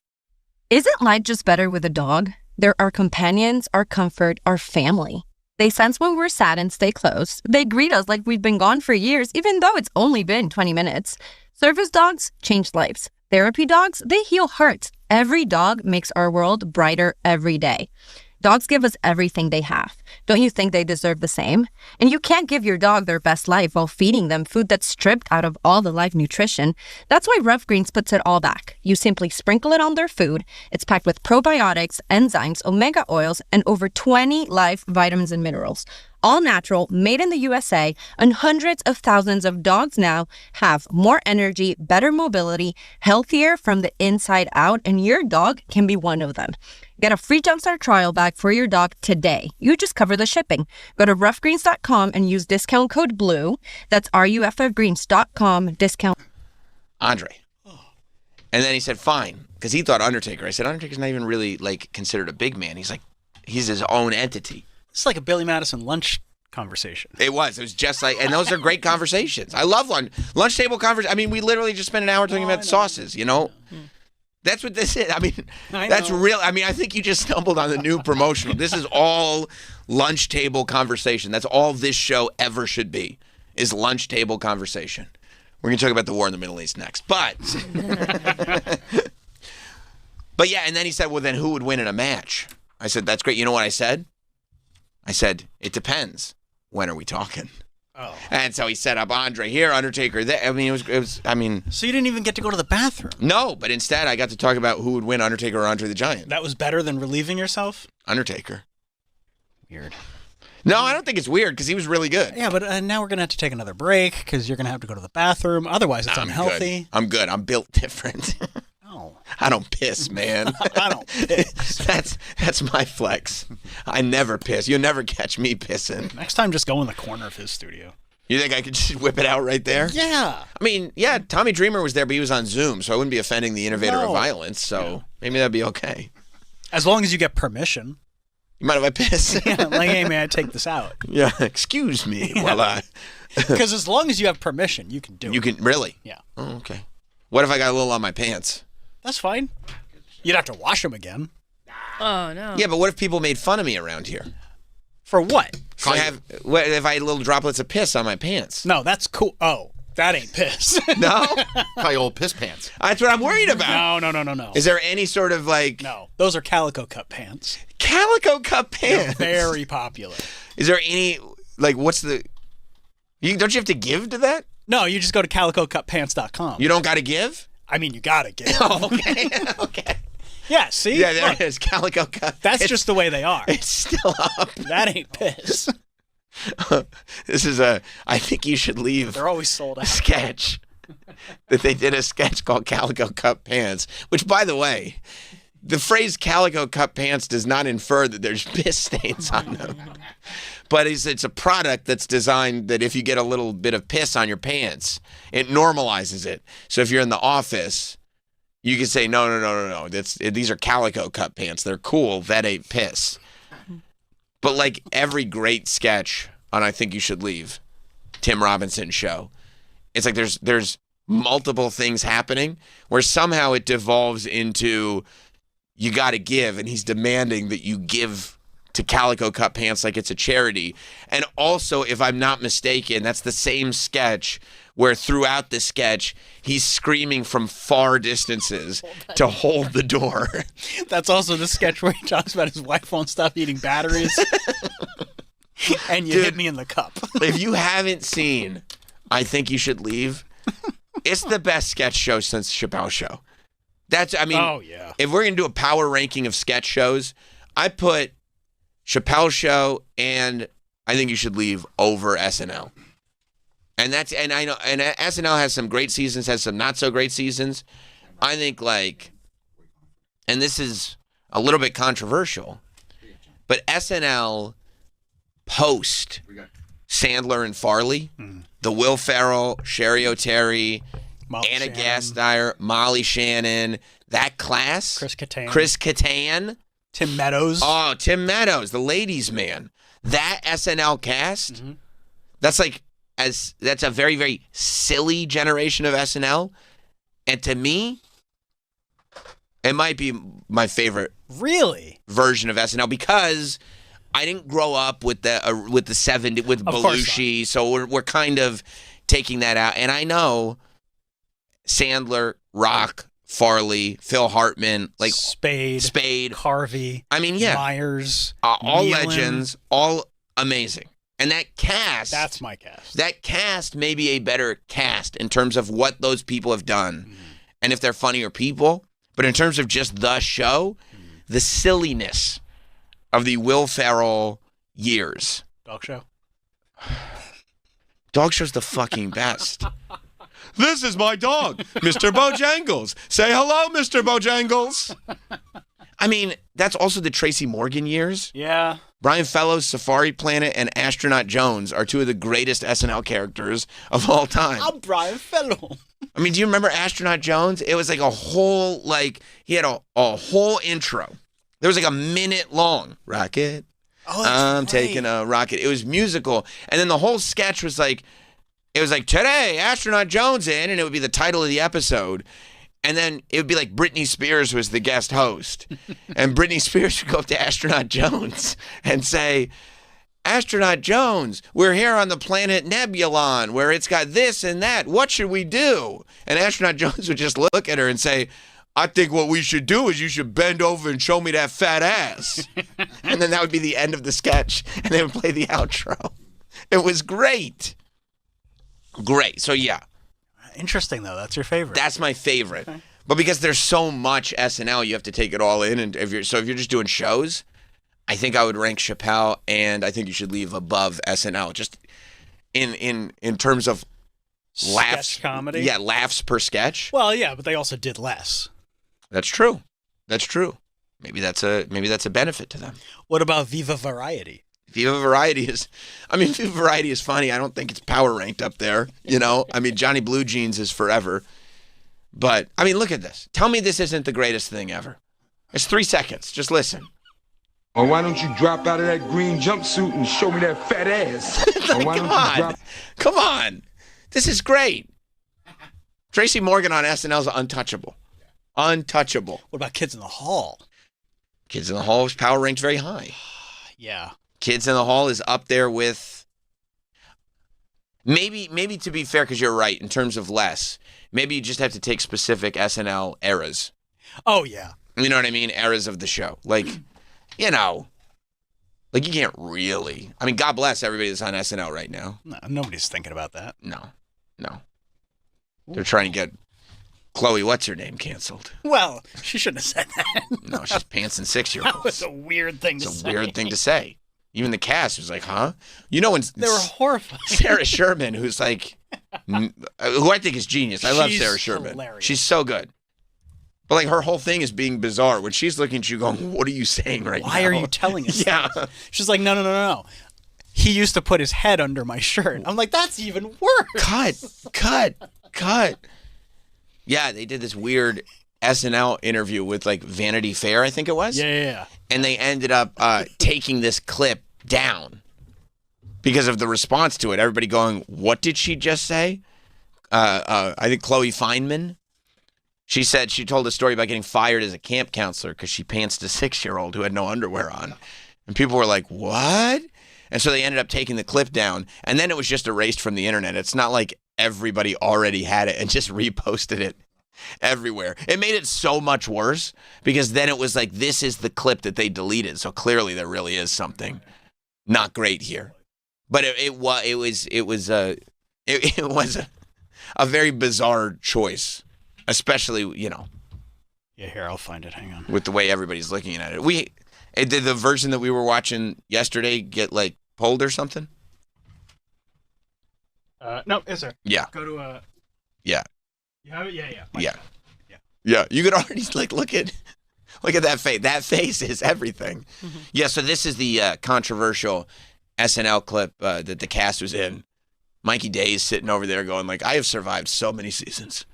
Isn't life just better with a dog? They're our companions, our comfort, our family. They sense when we're sad and stay close. They greet us like we've been gone for years, even though it's only been 20 minutes. Service dogs change lives. Therapy dogs, they heal hearts. Every dog makes our world brighter every day. Dogs give us everything they have. Don't you think they deserve the same? And you can't give your dog their best life while feeding them food that's stripped out of all the life nutrition. That's why Rough Greens puts it all back. You simply sprinkle it on their food. It's packed with probiotics, enzymes, omega oils, and over 20 life vitamins and minerals. All natural, made in the USA, and hundreds of thousands of dogs now have more energy, better mobility, healthier from the inside out, and your dog can be one of them. Get a free Jumpstart trial bag for your dog today. You just cover the shipping. Go to roughgreens.com and use discount code BLUE. That's ruffgreens.com, discount. Andre. And then he said, fine, because he thought Undertaker. I said, Undertaker's not even really, like, considered a big man. He's like, he's his own entity. It's like a Billy Madison lunch conversation. It was just like, and those are great conversations. I love lunch table conversations. I mean, we literally just spent an hour talking about sauces, you know? That's what this is. I mean, that's real. I mean, I think you just stumbled on the new promotional. This is all lunch table conversation. That's all this show ever should be, is lunch table conversation. We're going to talk about the war in the Middle East next. But yeah, and then he said, well, then who would win in a match? I said, that's great. You know what I said? I said, it depends. When are we talking? Oh. And so he set up Andre here, Undertaker there. I mean, it was. So you didn't even get to go to the bathroom? No, but instead I got to talk about who would win, Undertaker or Andre the Giant. That was better than relieving yourself? Undertaker. Weird. No, I don't think it's weird because he was really good. Yeah, but now we're going to have to take another break because you're going to have to go to the bathroom. Otherwise, it's unhealthy. Good. I'm good. I'm built different. Oh. I don't piss, man. I don't piss. That's my flex. I never piss. You'll never catch me pissing. Next time, just go in the corner of his studio. You think I could just whip it out right there? Yeah. I mean, yeah, Tommy Dreamer was there, but he was on Zoom, so I wouldn't be offending the innovator of violence, so maybe that'd be okay. As long as you get permission. You mind if I piss? Yeah, like, hey, may I take this out? Yeah, excuse me while I... Because as long as you have permission, you can do it. You can, really? Yeah. Oh, okay. What if I got a little on my pants? That's fine. You'd have to wash them again. Oh, no. Yeah, but what if people made fun of me around here? For what? If I had little droplets of piss on my pants? No, that's cool. Oh, that ain't piss. No? Probably old piss pants. That's what I'm worried about. No. Is there any sort of like... No, those are Calico Cup pants. Calico Cup pants? They're very popular. Is there any, like, what's the... Don't you have to give to that? No, you just go to calicocuppants.com. You don't got to give? I mean, you got to give. Oh, okay. Okay. Yeah, see? Yeah, there it is. Calico Cup. That's just the way they are. It's still up. That ain't piss. This is I think you should leave. They're always sold out. Sketch. That they did a sketch called Calico Cup Pants, which, by the way, the phrase Calico Cup Pants does not infer that there's piss stains on them. But it's a product that's designed that if you get a little bit of piss on your pants, it normalizes it. So if you're in the office, you can say, no. These are Calico Cup Pants. They're cool. That ain't piss. But like every great sketch on I Think You Should Leave, Tim Robinson show, it's like there's multiple things happening where somehow it devolves into you got to give, and he's demanding that you give to Calico Cup Pants like it's a charity. And also, if I'm not mistaken, that's the same sketch where throughout the sketch, he's screaming from far distances to hold the door. That's also the sketch where he talks about his wife won't stop eating batteries. And you hit me in the cup. If you haven't seen I Think You Should Leave, it's the best sketch show since Chappelle Show. Oh, yeah. If we're going to do a power ranking of sketch shows, I put Chappelle Show and I Think You Should Leave over SNL. And I know SNL has some great seasons, has some not so great seasons. I think and this is a little bit controversial, but SNL post Sandler and Farley, the Will Ferrell, Sherry O'Terry, Anna Gasteyer, Molly Shannon, that class. Chris Kattan. Tim Meadows. Oh, Tim Meadows, the ladies' man. That SNL cast, that's a very, very silly generation of SNL. And to me, it might be my favorite version of SNL because I didn't grow up with the 70s with Belushi, so we're kind of taking that out. And I know Sandler, Rock, Farley, Phil Hartman, like Spade, Harvey. I mean, yeah, Myers, all Nealon. legends, all amazing. And that cast, that's my cast. That cast may be a better cast in terms of what those people have done, and if they're funnier people. But in terms of just the show, the silliness of the Will Ferrell years. Dog show. Dog show's the fucking best. This is my dog, Mr. Bojangles. Say hello, Mr. Bojangles. I mean, that's also the Tracy Morgan years. Yeah. Brian Fellows, Safari Planet, and Astronaut Jones are two of the greatest SNL characters of all time. I'm Brian Fellows. I mean, do you remember Astronaut Jones? It was like a whole, he had a whole intro. There was like a minute long. Rocket. Oh, I'm taking a rocket. It was musical. And then the whole sketch was like, it was like, today, Astronaut Jones in, and it would be the title of the episode. And then it would be like Britney Spears was the guest host. And Britney Spears would go up to Astronaut Jones and say, Astronaut Jones, we're here on the planet Nebulon, where it's got this and that. What should we do? And Astronaut Jones would just look at her and say, I think what we should do is you should bend over and show me that fat ass. And then that would be the end of the sketch, and they would play the outro. It was great. Great. So, yeah. Interesting, though. That's your favorite. That's my favorite. Okay. But because there's so much SNL, you have to take it all in. And if you're just doing shows, I think I would rank Chappelle, and I think you should leave above SNL. Just in terms of laughs. Sketch comedy? Yeah, laughs per sketch. Well, yeah, but they also did less. That's true. That's true. Maybe that's a benefit to them. What about Viva Variety? Viva Variety is funny. I don't think it's power ranked up there. You know, I mean, Johnny Blue Jeans is forever. But, I mean, look at this. Tell me this isn't the greatest thing ever. It's 3 seconds. Just listen. Or why don't you drop out of that green jumpsuit and show me that fat ass? Come on. This is great. Tracy Morgan on SNL is untouchable. Untouchable. What about Kids in the Hall? Kids in the Hall is power ranked very high. Yeah. Kids in the Hall is up there with maybe to be fair, because you're right in terms of less. Maybe you just have to take specific SNL eras. Oh yeah. You know what I mean? Eras of the show, like you know, like you can't really. I mean, God bless everybody that's on SNL right now. No, nobody's thinking about that. No. They're trying to get Chloe, what's her name, canceled. Well, she shouldn't have said that. No, she's pantsing 6-year-olds. That was a weird thing to say. It's a weird thing to say. Even the cast was like, huh? You know when they were horrified. Sarah Sherman, who's like, who I think is genius. I love Sarah Sherman. Hilarious. She's so good. But like her whole thing is being bizarre. When she's looking at you going, what are you saying right now? Why are you telling us Yeah. that? She's like, no. He used to put his head under my shirt. I'm like, that's even worse. Cut. Yeah, they did this weird SNL interview with like Vanity Fair, I think it was. Yeah. And they ended up taking this clip down because of the response to it. Everybody going, what did she just say? I think Chloe Fineman. She said she told a story about getting fired as a camp counselor because she pantsed a 6-year-old who had no underwear on. And people were like, what? And so they ended up taking the clip down. And then it was just erased from the internet. It's not like everybody already had it and just reposted it everywhere. It made it so much worse because then it was like, this is the clip that they deleted. So clearly there really is something not great here. But it was a very bizarre choice, especially, you know. Yeah, here, I'll find it. Hang on. With the way everybody's looking at it. Did the version that we were watching yesterday get like pulled or something? No, yes, sir. Yeah. Go to Yeah. You have it? Yeah. Yeah. You could already like look at that face. That face is everything. Mm-hmm. Yeah. So this is the controversial SNL clip that the cast was in. Mikey Day is sitting over there going like, I have survived so many seasons.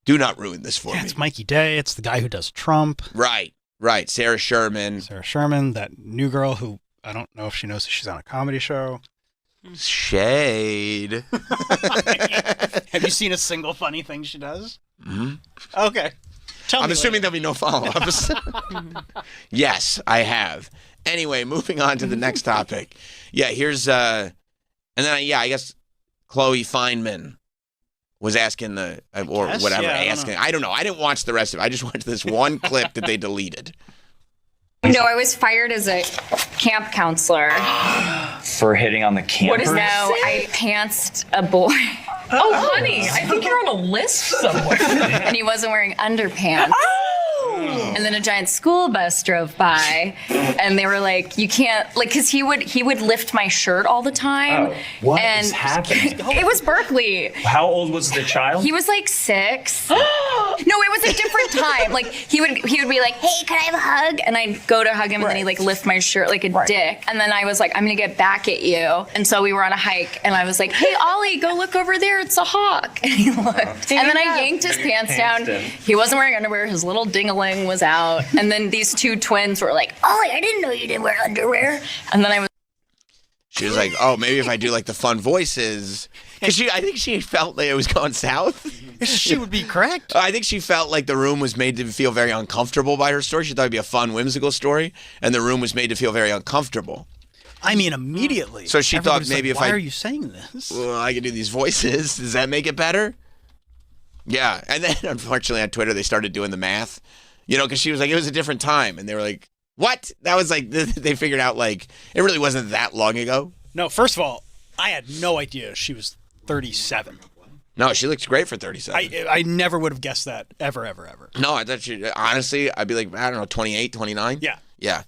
Do not ruin this for me. It's Mikey Day. It's the guy who does Trump. Right. Sarah Sherman, that new girl who I don't know if she knows that she's on a comedy show. Shade. Have you seen a single funny thing she does? Mm-hmm. Okay. I'm assuming there'll be no follow-ups. Yes, I have. Anyway, moving on to the next topic. Yeah, here's, and then, I guess Chloe Fineman was asking or whatever, asking. I don't know. I didn't watch the rest of it. I just watched this one clip that they deleted. No, I was fired as a camp counselor. For hitting on the campers? No, I pantsed a boy. Oh, honey, I think you're on a list somewhere. And he wasn't wearing underpants. And then a giant school bus drove by, and they were like, "You can't," like, because he would lift my shirt all the time. What and is happening? It was Berkeley. How old was the child? He was like 6. No, it was a different time. Like he would be like, "Hey, can I have a hug?" And I'd go to hug him, and then he'd like lift my shirt like a dick. And then I was like, "I'm gonna get back at you." And so we were on a hike, and I was like, "Hey, Ollie, go look over there. It's a hawk." And he looked, and then I yanked his pants down. He wasn't wearing underwear. His little ding-a-ling was out. And then these two twins were like, "Ollie, I didn't know you didn't wear underwear." And then She was like, "Oh, maybe if I do like the fun voices," because I think she felt like it was going south. She would be correct. I think she felt like the room was made to feel very uncomfortable by her story. She thought it'd be a fun, whimsical story, and the room was made to feel very uncomfortable. I mean, immediately. So she thought maybe like, if why are you saying this? Well, I can do these voices. Does that make it better? Yeah, and then unfortunately on Twitter they started doing the math. You know, because she was like, it was a different time. And they were like, what? That was like, they figured out like, it really wasn't that long ago. No, first of all, I had no idea she was 37. No, she looks great for 37. I never would have guessed that, ever. No, I thought she, honestly, I'd be like, I don't know, 28, 29? Yeah. Yeah.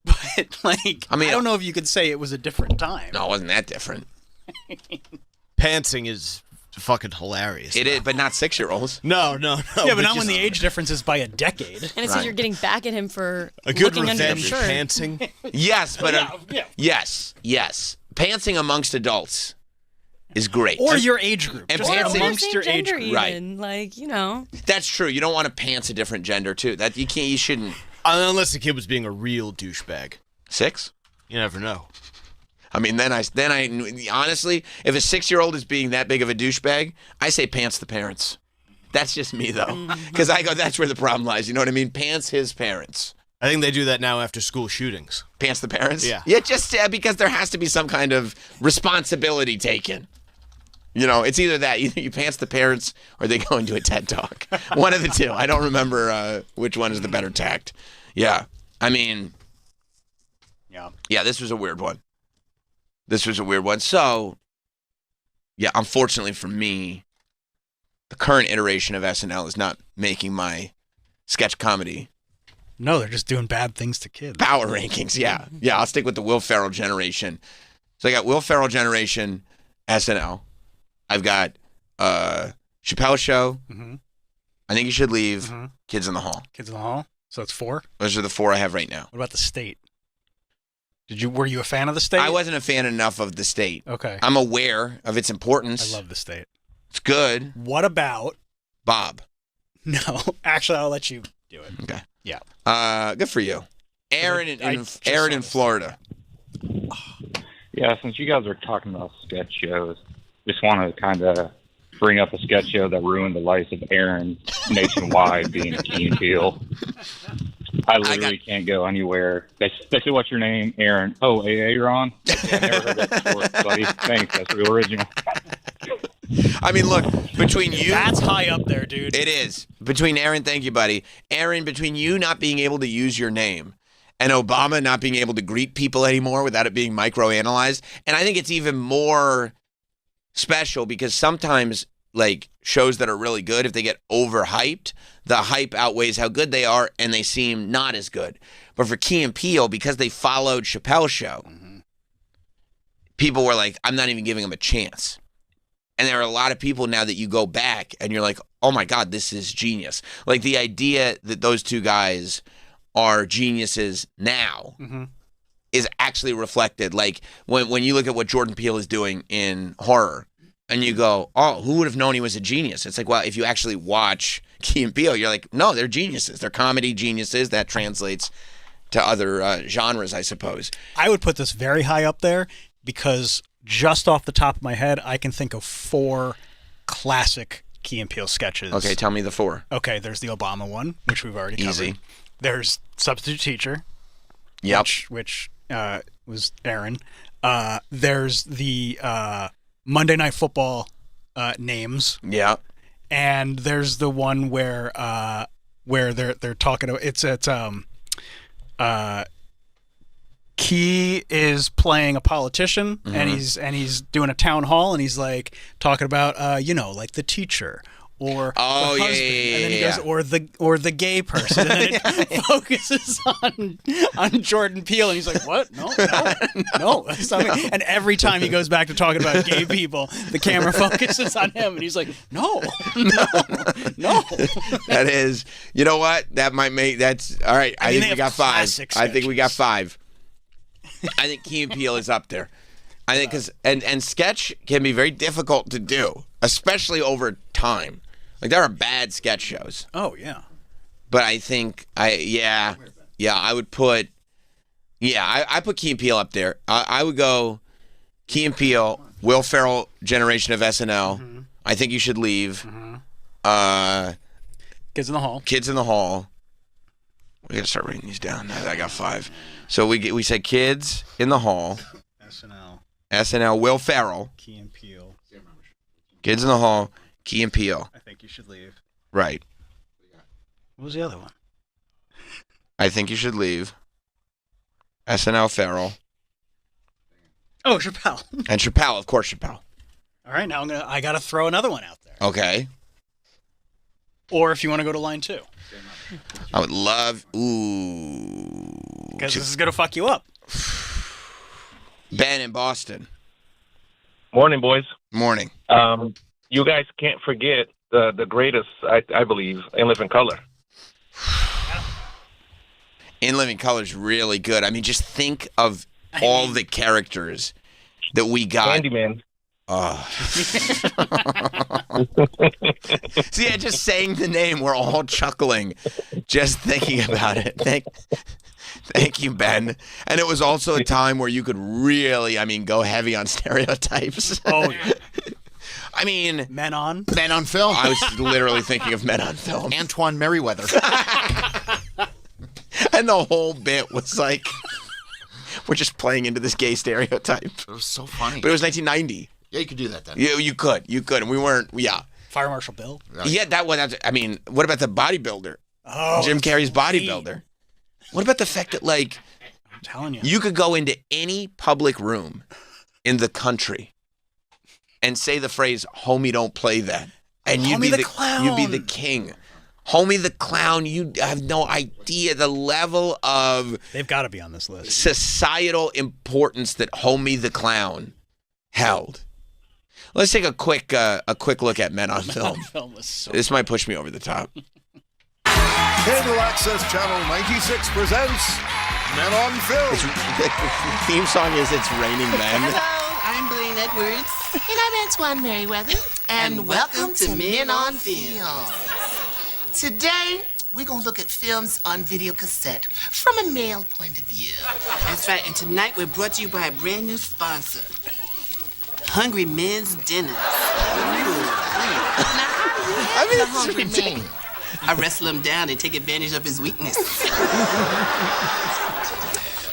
But, like, I mean, I don't know if you could say it was a different time. No, it wasn't that different. Pantsing is fucking hilarious. It is, but not 6-year-olds. No. Yeah, but not when the age difference is by a decade. And it's like you're getting back at him for a good looking under revenge his shirt. pantsing. Yes, but yes. Pantsing amongst adults is great. Or your age group. And just pantsing amongst your age group. Even. Like, you know. That's true. You don't want to pants a different gender too. That you can't. You shouldn't. Unless the kid was being a real douchebag. 6? You never know. I mean, then I honestly, if a 6-year-old is being that big of a douchebag, I say pants the parents. That's just me though, because I go, that's where the problem lies. You know what I mean? Pants his parents. I think they do that now after school shootings. Pants the parents? Yeah. Yeah, just because there has to be some kind of responsibility taken. You know, it's either that, either you pants the parents or they go into a TED Talk. One of the two. I don't remember which one is the better tact. Yeah. I mean, yeah, this was a weird one. So, yeah, unfortunately for me, the current iteration of SNL is not making my sketch comedy. No, they're just doing bad things to kids. Power rankings, yeah. Yeah, I'll stick with the Will Ferrell generation. So I got Will Ferrell generation, SNL. I've got Chappelle Show. Mm-hmm. I Think You Should Leave. Kids in the Hall. Kids in the Hall? So it's 4? Those are the 4 I have right now. What about The State? Were you a fan of The State? I wasn't a fan enough of The State. Okay. I'm aware of its importance. I love The State. It's good. What about Bob? No, actually, I'll let you do it. Okay. Yeah. Good for you. Aaron in Florida. Yeah, since you guys are talking about sketch shows, just want to kind of bring up a sketch show that ruined the life of Aaron nationwide, being Key and Peele. I literally can't go anywhere. They say, "What's your name?" Aaron. Oh, AA, you're on? I never heard that before, buddy. Thanks, that's real original. I mean, look, between you... That's high up there, dude. It is. Between Aaron, thank you, buddy. Aaron, between you not being able to use your name and Obama not being able to greet people anymore without it being microanalyzed, and I think it's even more special because sometimes, like, shows that are really good, if they get overhyped, the hype outweighs how good they are, and they seem not as good. But for Key and Peele, because they followed Chappelle's show, people were like, I'm not even giving them a chance. And there are a lot of people now that you go back and you're like, oh my God, this is genius. Like the idea that those two guys are geniuses now is actually reflected. Like when you look at what Jordan Peele is doing in horror and you go, oh, who would have known he was a genius? It's like, well, if you actually watch Key and Peele, you're like, no, they're geniuses. They're comedy geniuses. That translates to other genres, I suppose. I would put this very high up there because just off the top of my head, I can think of 4 classic Key and Peele sketches. Okay, tell me the 4. Okay, there's the Obama one, which we've already covered. Easy. There's Substitute Teacher. Yep. Which was Aaron. There's the Monday Night Football names. Yeah. And there's the one where they're talking about it's Key is playing a politician, and he's doing a town hall, and he's like talking about like the teacher or the husband, and then he goes or the gay person, and then it focuses on Jordan Peele, and he's like, what? No, that's not me. And every time he goes back to talking about gay people, the camera focuses on him, and he's like, no. That is, you know what? That might make that's all right. I think we got 5. I think we got 5. I think Key and Peele is up there. I think because and sketch can be very difficult to do, especially over time. Like there are bad sketch shows. Oh yeah. But I think I would put I put Key and Peele up there. I would go Key and Peele, Will Ferrell generation of SNL. Mm-hmm. I Think You Should Leave. Mm-hmm. Kids in the Hall. Kids in the Hall. We gotta start writing these down. I got 5. So we said Kids in the Hall. SNL. Will Ferrell. Key and Peele. Kids in the Hall. Key and Peele. I Think You Should Leave. Right. What was the other one? I Think You Should Leave. SNL, Ferrell. Oh, Chappelle. And Chappelle, of course, Chappelle. All right, now I gotta throw another one out there. Okay. Or if you want to go to line 2. I would love. Ooh. Because this is gonna fuck you up. Ben in Boston. Morning, boys. Morning. You guys can't forget the greatest, I believe, In Living Color. In Living Color is really good. I mean, just think of all the characters that we got. Candyman. Oh. See, just saying the name, we're all chuckling just thinking about it. Thank you, Ben. And it was also a time where you could really, go heavy on stereotypes. Oh, yeah. I mean... Men on Film. I was literally thinking of Men on Film. Antoine Merriweather. And the whole bit was like, we're just playing into this gay stereotype. It was so funny. But it was 1990. Yeah, you could do that then. You could. And we weren't, Fire Marshal Bill? Right. Yeah, that one. What about the bodybuilder? Oh, Jim Carrey's bodybuilder. What about the fact that, I'm telling you. You could go into any public room in the country and say the phrase, homie, don't play that. And you'd be the clown. You'd be the king. Homie the Clown, you have no idea the level of... They've got to be on this list. ...societal importance that Homie the Clown held. Let's take a quick look at Men on Film. This might push me over the top. Cable Access Channel 96 presents Men on Film. The theme song is It's Raining Men. Hello, I'm Blaine Edwards. And I'm Antoine Merriweather. And welcome to Men on Film. Today, we're going to look at films on video cassette from a male point of view. That's right, and tonight we're brought to you by a brand new sponsor, Hungry Men's Dinners. Now, how do you handle a hungry man? I wrestle him down and take advantage of his weakness.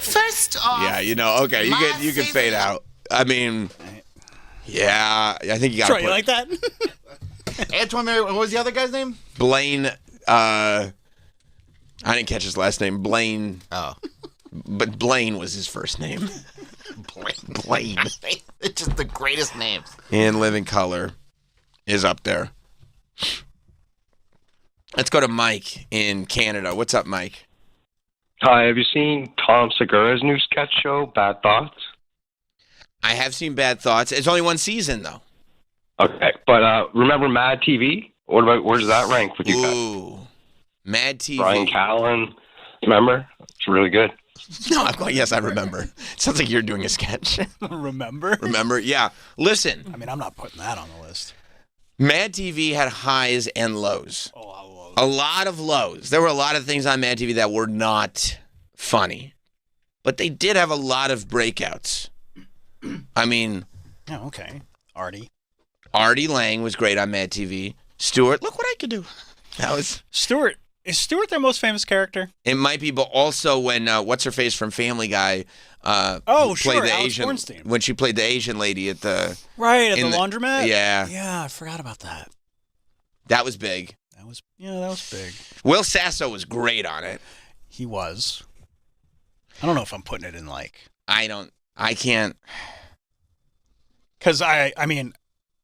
First off, okay, you can fade out. I think you got Troy, you like that? Antoine Merriweather. What was the other guy's name? Blaine. I didn't catch his last name. Blaine. Oh. But Blaine was his first name. Blaine. It's just the greatest names. In Living Color is up there. Let's go to Mike in Canada. What's up, Mike? Hi, have you seen Tom Segura's new sketch show, Bad Thoughts? I have seen Bad Thoughts. It's only one season, though. Okay, but remember Mad TV? Where does that rank with you guys? Ooh, Mad TV. Brian Callen, remember? It's really good. No, yes, I remember. Sounds like you're doing a sketch. Remember? Remember? Yeah. Listen. I'm not putting that on the list. Mad TV had highs and lows. A lot of lows. There were a lot of things on Mad TV that were not funny. But they did have a lot of breakouts. Oh, okay. Artie Lang was great on Mad TV. Stewart, look what I could do. That was Stewart. Is Stewart their most famous character? It might be, but also when what's her face from Family Guy played sure, the Alex Asian Bornstein. when she played the Asian lady at the Right, at the laundromat? Yeah. Yeah, I forgot about that. That was big. That was big. Will Sasso was great on it. He was. I don't know if I'm putting it in like. I can't. Because I mean,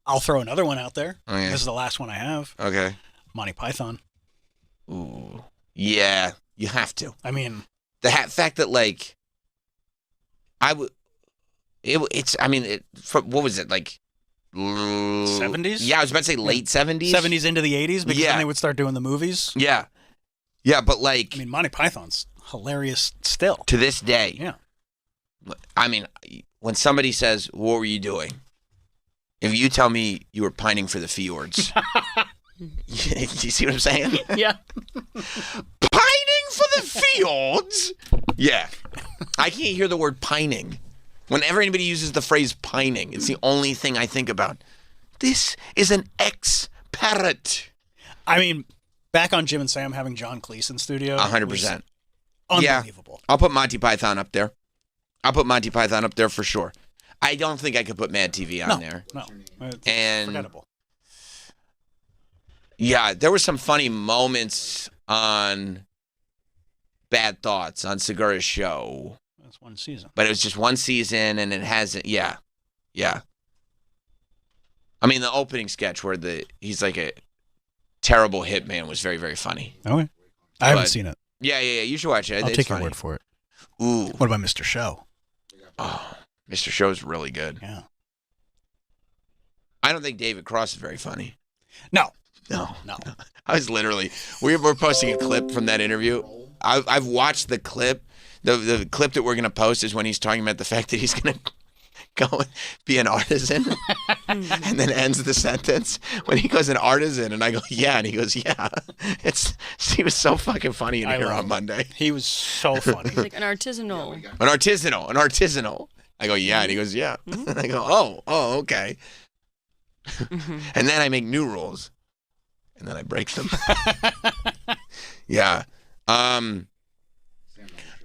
I'll throw another one out there. Oh, yeah. This is the last one I have. Okay. Monty Python. Ooh. Yeah, you have to. I mean, the fact that like, what was it like? 70s? Yeah, I was about to say late 70s. 70s into the 80s because then they would start doing the movies. Yeah. Yeah, but like... I mean, Monty Python's hilarious still. To this day. Yeah. I mean, when somebody says, what were you doing? If you tell me you were pining for the fjords... you see what I'm saying? Yeah. Pining for the fields? Yeah. I can't hear the word pining. Whenever anybody uses the phrase pining, it's the only thing I think about. This is an ex-parrot. I mean, back on Jim and Sam having John Cleese in studio. 100%. Unbelievable. Yeah, I'll put Monty Python up there. I'll put Monty Python up there for sure. I don't think I could put Mad TV on there. No, it's and forgettable. Yeah, there were some funny moments on Bad Thoughts on Segura's show. That's one season. But it was just one season, and it hasn't. Yeah. I mean, the opening sketch where he's like a terrible hitman was very, very funny. Okay. I haven't seen it. Yeah. You should watch it. I'll take your word for it. Ooh. What about Mr. Show? Oh, Mr. Show's really good. Yeah. I don't think David Cross is very funny. No. I was literally, we were posting a clip from that interview. I've watched the clip. The clip that we're going to post is when he's talking about the fact that he's going to go and be an artisan and then ends the sentence when he goes an artisan and I go, yeah. And he goes, yeah. He was so fucking funny in here on Monday. He was so funny. Like an artisanal. An artisanal. I go, yeah. And he goes, yeah. And I go, oh, okay. And then I make new rules. And then I break them. Yeah. I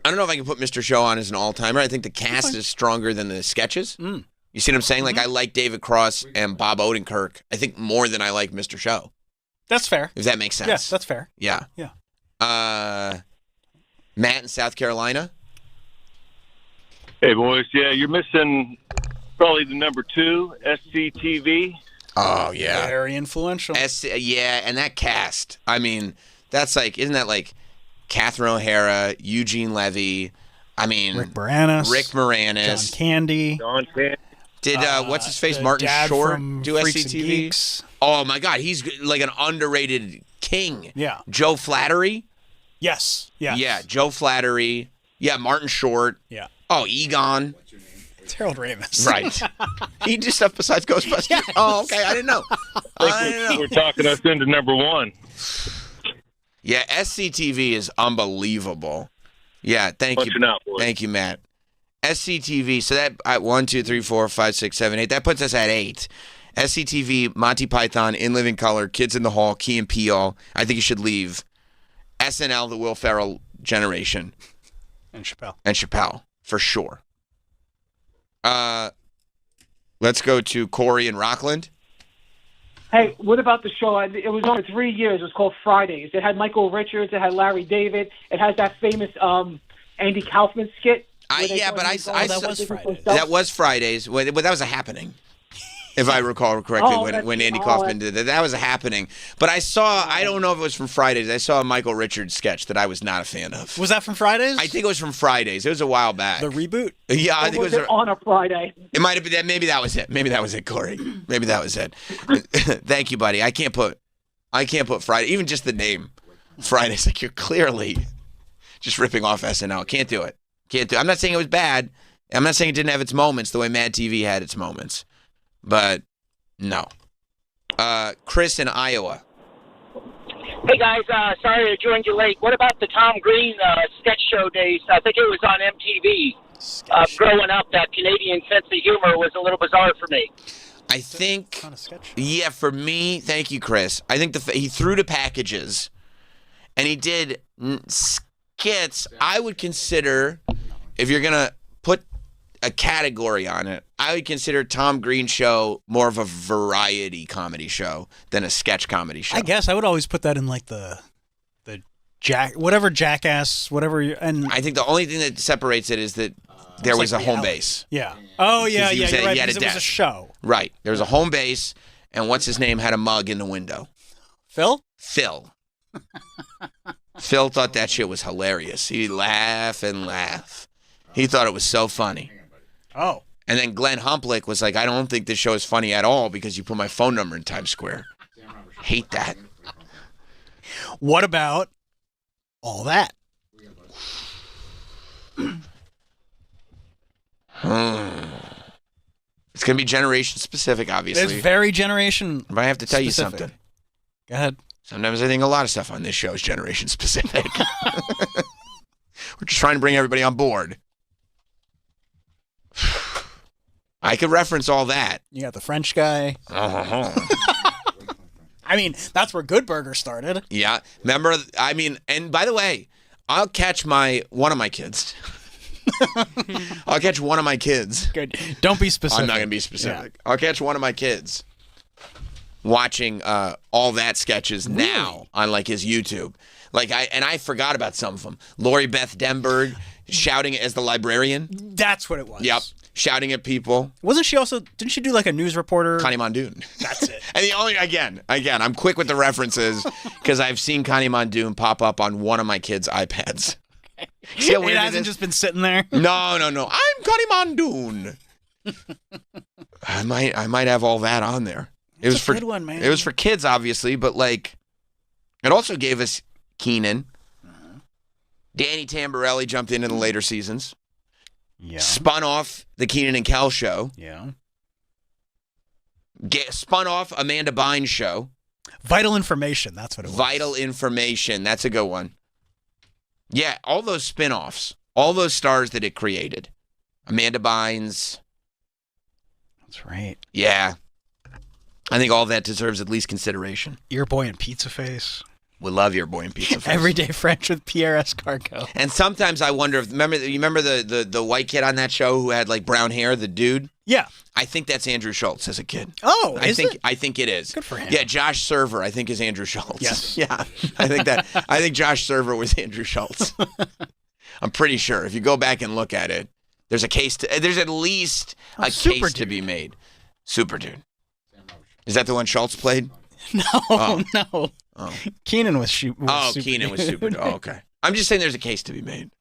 don't know if I can put Mr. Show on as an all-timer. I think the cast is stronger than the sketches. You see what I'm saying? Like, I like David Cross and Bob Odenkirk, I think, more than I like Mr. Show. That's fair. If that makes sense. Yes, that's fair. Yeah. Yeah. Matt in South Carolina. Hey, boys. Yeah, you're missing probably the number 2, SCTV. Oh, yeah. Very influential. Yeah, and that cast. I mean, that's like, isn't that like Catherine O'Hara, Eugene Levy, I mean, Rick Moranis, John Candy. Did what's his face, the Martin dad Short, from do Freaks and SCTV? Geeks. Oh my God, he's like an underrated king. Yeah. Joe Flattery. Yes. Yeah, Joe Flattery. Yeah, Martin Short. Yeah. Oh, Egon. It's Harold Ramis. Right. He did stuff besides Ghostbusters. Yes. Oh, okay. I didn't know. We're talking us into number 1. Yeah, SCTV is unbelievable. Yeah, thank you. Thank you, Matt. SCTV, so that 1, 2, 3, 4, 5, 6, 7, 8. That puts us at 8. SCTV, Monty Python, In Living Color, Kids in the Hall, Key and Peele. I think you should leave. SNL, the Will Ferrell generation. And Chappelle, for sure. Let's go to Corey in Rockland. Hey, what about the show? It was on for 3 years. It was called Fridays. It had Michael Richards. It had Larry David. It has that famous Andy Kaufman skit. That was Fridays. Well, that was a happening. If I recall correctly, when Andy Kaufman did that was a happening. But I don't know if it was from Fridays. I saw a Michael Richards sketch that I was not a fan of. Was that from Fridays? I think it was from Fridays. It was a while back. The reboot? Yeah, I think it was on a Friday. It might have been that. Maybe that was it. Maybe that was it, Corey. Maybe that was it. Thank you, buddy. I can't put Friday. Even just the name, Fridays. Like, you're clearly just ripping off SNL. Can't do it. I'm not saying it was bad. I'm not saying it didn't have its moments the way Mad TV had its moments. But no. Chris in Iowa. Hey guys, sorry I joined you late. What about the Tom Green sketch show days? I think it was on MTV. Growing up, that Canadian sense of humor was a little bizarre for me. I think, yeah, for me, thank you, Chris. I think he threw the packages, And he did skits. I would consider, if you're going to put a category on it, I would consider Tom Green Show more of a variety comedy show than a sketch comedy show. I guess I would always put that in like the whatever Jackass, whatever. And I think the only thing that separates it is that there was a home base. Yeah. Oh, yeah, He yeah, was you're a- right, he had a because it was a desk. show. Right. There was a home base, and what's his name had a mug in the window. Phil? Phil. Phil thought that shit was hilarious. He'd laugh and laugh. He thought it was so funny. Oh. And then Glenn Humplick was like, I don't think this show is funny at all because you put my phone number in Times Square. Hate that. What about all that? It's going to be generation specific, obviously. It's very generation But I have to tell you specific. something. Go ahead. Sometimes I think a lot of stuff on this show is generation specific. We're just trying to bring everybody on board. I could reference all that. You got the French guy. I mean, that's where Good Burger started. Yeah. Remember, I mean, and by the way, I'll catch one of my kids. I'll catch one of my kids. Good. Don't be specific. I'm not going to be specific. I'll catch one of my kids watching all that sketches now on like his YouTube. Like I forgot about some of them. Lori Beth Denberg shouting as the librarian. That's what it was. Yep. Shouting at people. Wasn't she also, didn't she do like a news reporter? Connie Mondoon. That's it. And the only, again, I'm quick with the references because I've seen Connie Mondoon pop up on one of my kids' iPads. See how It weird hasn't it is? just been sitting there. No. I'm Connie Mondoon. I might have all that on there. It was a for good one, man. It was for kids, obviously, but like, it also gave us Keenan. Danny Tamborelli jumped in the later seasons. Yeah. Spun off the Keenan and Kel show. Yeah. Spun off Amanda Bynes show. Vital Information. That's what it was. Vital Information. That's a good one. Yeah, all those spin-offs. All those stars that it created. Amanda Bynes. That's right. Yeah. I think all that deserves at least consideration. Ear Boy and Pizza Face. We love Your Boy and Pizza Face. Everyday French with Pierre Escargot. And sometimes I wonder if you remember the white kid on that show who had like brown hair, the dude? Yeah. I think that's Andrew Schultz as a kid. Oh, I think it is. Good for him. Yeah, Josh Server, I think, is Andrew Schultz. Yes. Yeah. I think Josh Server was Andrew Schultz. I'm pretty sure. If you go back and look at it, there's at least a Super case to be made. Super Dude. Is that the one Schultz played? No, no. Oh. Keenan was Keenan was Super Dude. Oh, okay. I'm just saying there's a case to be made.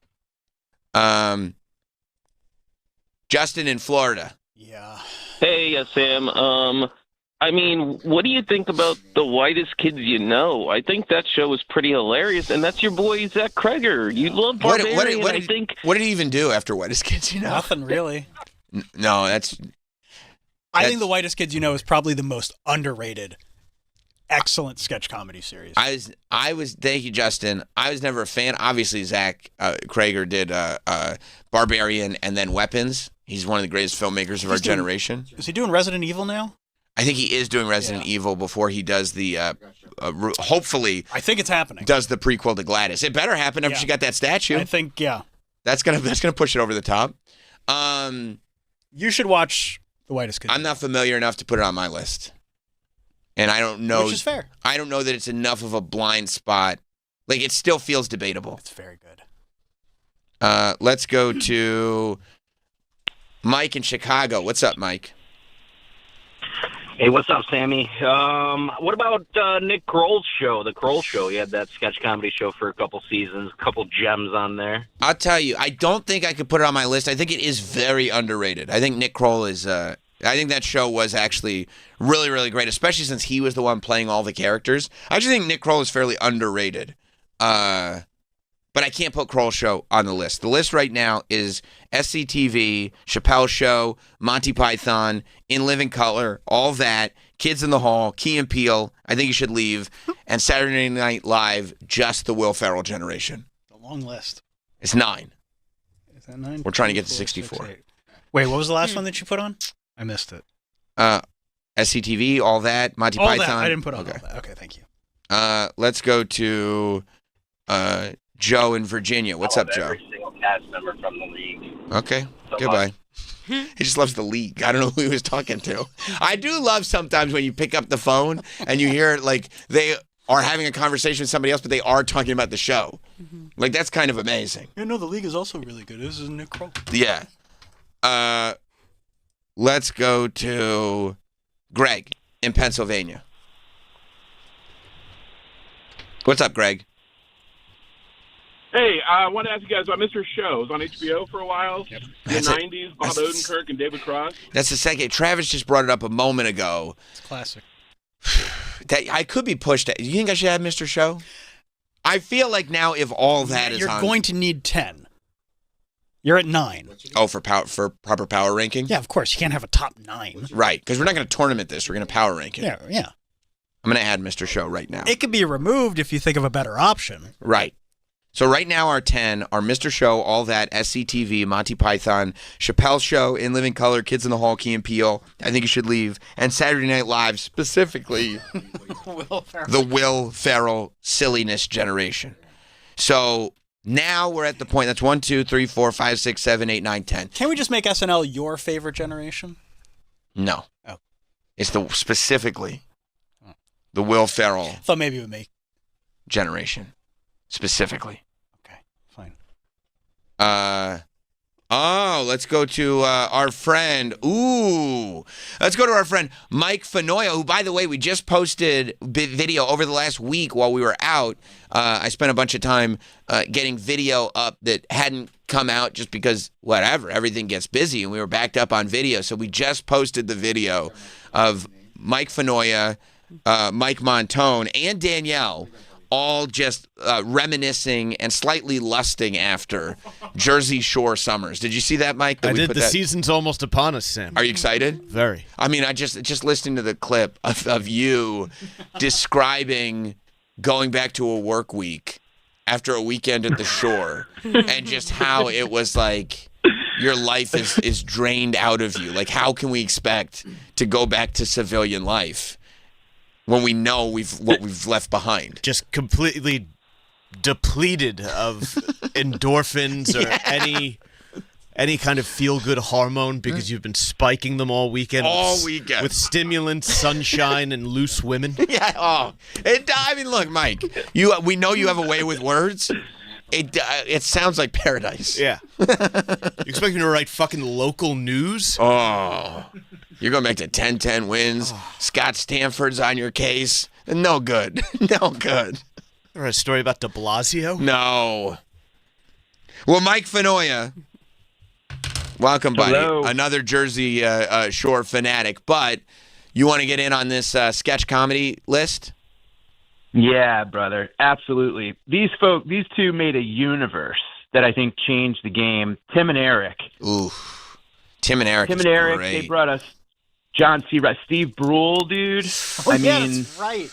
Justin in Florida. Yeah. Hey, Sam. I mean, what do you think about The Whitest Kids You Know? I think that show was pretty hilarious, and that's your boy Zach Kreger. You love Barbarian, I think. What did he even do after Whitest Kids You Know? Nothing really. No, I think The Whitest Kids You Know is probably the most underrated, excellent sketch comedy series. I was. Thank you, Justin. I was never a fan. Obviously, Zach Kreger did Barbarian and then Weapons. He's one of the greatest filmmakers of our generation. Is he doing Resident Evil now? I think he is doing Resident Evil before he does the. Hopefully, I think it's happening. Does the prequel to Gladys? It better happen after she got that statue. I think That's gonna push it over the top. You should watch The Whitest Kids. I'm not familiar enough to put it on my list. And I don't know. Which is fair. I don't know that it's enough of a blind spot. Like, it still feels debatable. It's very good. Let's go to Mike in Chicago. What's up, Mike? Hey, what's up, Sammy? What about Nick Kroll's show, The Kroll Show? He had that sketch comedy show for a couple seasons, a couple gems on there. I'll tell you, I don't think I could put it on my list. I think it is very underrated. I think Nick Kroll is... I think that show was actually really, really great, especially since he was the one playing all the characters. I actually think Nick Kroll is fairly underrated. But I can't put Kroll Show on the list. The list right now is SCTV, Chappelle Show, Monty Python, In Living Color, all that, Kids in the Hall, Key and Peele, I Think You Should Leave, and Saturday Night Live, just the Will Ferrell generation. A long list. It's 9. Is that 9? We're trying to get to 64. Wait, what was the last one that you put on? I missed it. SCTV, all that, Monty all Python. That. I didn't put on all that. Okay, thank you. Let's go to Joe in Virginia. What's up, Joe? Every single cast member from the league. Okay, So goodbye. He just loves the league. I don't know who he was talking to. I do love sometimes when you pick up the phone and you hear like they are having a conversation with somebody else, but they are talking about the show. Like, that's kind of amazing. Yeah, no, the league is also really good. This is Nick Kroll. Yeah. Let's go to Greg in Pennsylvania. What's up, Greg? Hey, I want to ask you guys about Mr. Show. It was on HBO for a while. In the That's it. 90s, Bob Odenkirk and David Cross. That's the second. Travis just brought it up a moment ago. It's classic. That I could be pushed. You think I should have Mr. Show? I feel like now if all that is You're on... going to need 10. You're at 9. Oh, for proper power ranking? Yeah, of course. You can't have a top 9. Right, because we're not going to tournament this. We're going to power rank it. Yeah. I'm going to add Mr. Show right now. It could be removed if you think of a better option. Right. So right now our 10 are Mr. Show, All That, SCTV, Monty Python, Chappelle Show, In Living Color, Kids in the Hall, Key and Peele, I Think You Should Leave, and Saturday Night Live, specifically the Will Ferrell silliness generation. So now we're at the point, that's 1, 2, 3, 4, 5, 6, 7, 8, 9, 10. Can we just make SNL your favorite generation? No. Oh. It's specifically the Will Ferrell Thought maybe it would make generation. Specifically. Okay, fine. Let's go to our friend. Let's go to our friend Mike Fanoia, who, by the way, we just posted video over the last week while we were out. I spent a bunch of time getting video up that hadn't come out just because, whatever, everything gets busy, and we were backed up on video. So we just posted the video of Mike Fanoia, Mike Montone, and Danielle all just reminiscing and slightly lusting after Jersey Shore summers. Did you see that, Mike? I did. The season's almost upon us, Sam. Are you excited? Very. I mean, I just listening to the clip of you describing going back to a work week after a weekend at the shore and just how it was like your life is drained out of you. Like, how can we expect to go back to civilian life when we know what we've left behind? Just completely depleted of endorphins or any kind of feel-good hormone because you've been spiking them all weekend. With stimulants, sunshine, and loose women. Yeah. Oh, I mean, look, Mike. We know you have a way with words. It sounds like paradise. Yeah. You expect me to write fucking local news? Oh. You're going back to 10-10 wins. Scott Stanford's on your case. No good. No good. Or a story about de Blasio? No. Well, Mike Fanoia, welcome, buddy. Hello. Another Jersey Shore fanatic. But you want to get in on this sketch comedy list? Yeah, brother, absolutely. These two made a universe that I think changed the game. Tim and Eric. Ooh, Tim and Eric. Great. They brought us John C. Steve Brule, dude. I mean, that's right.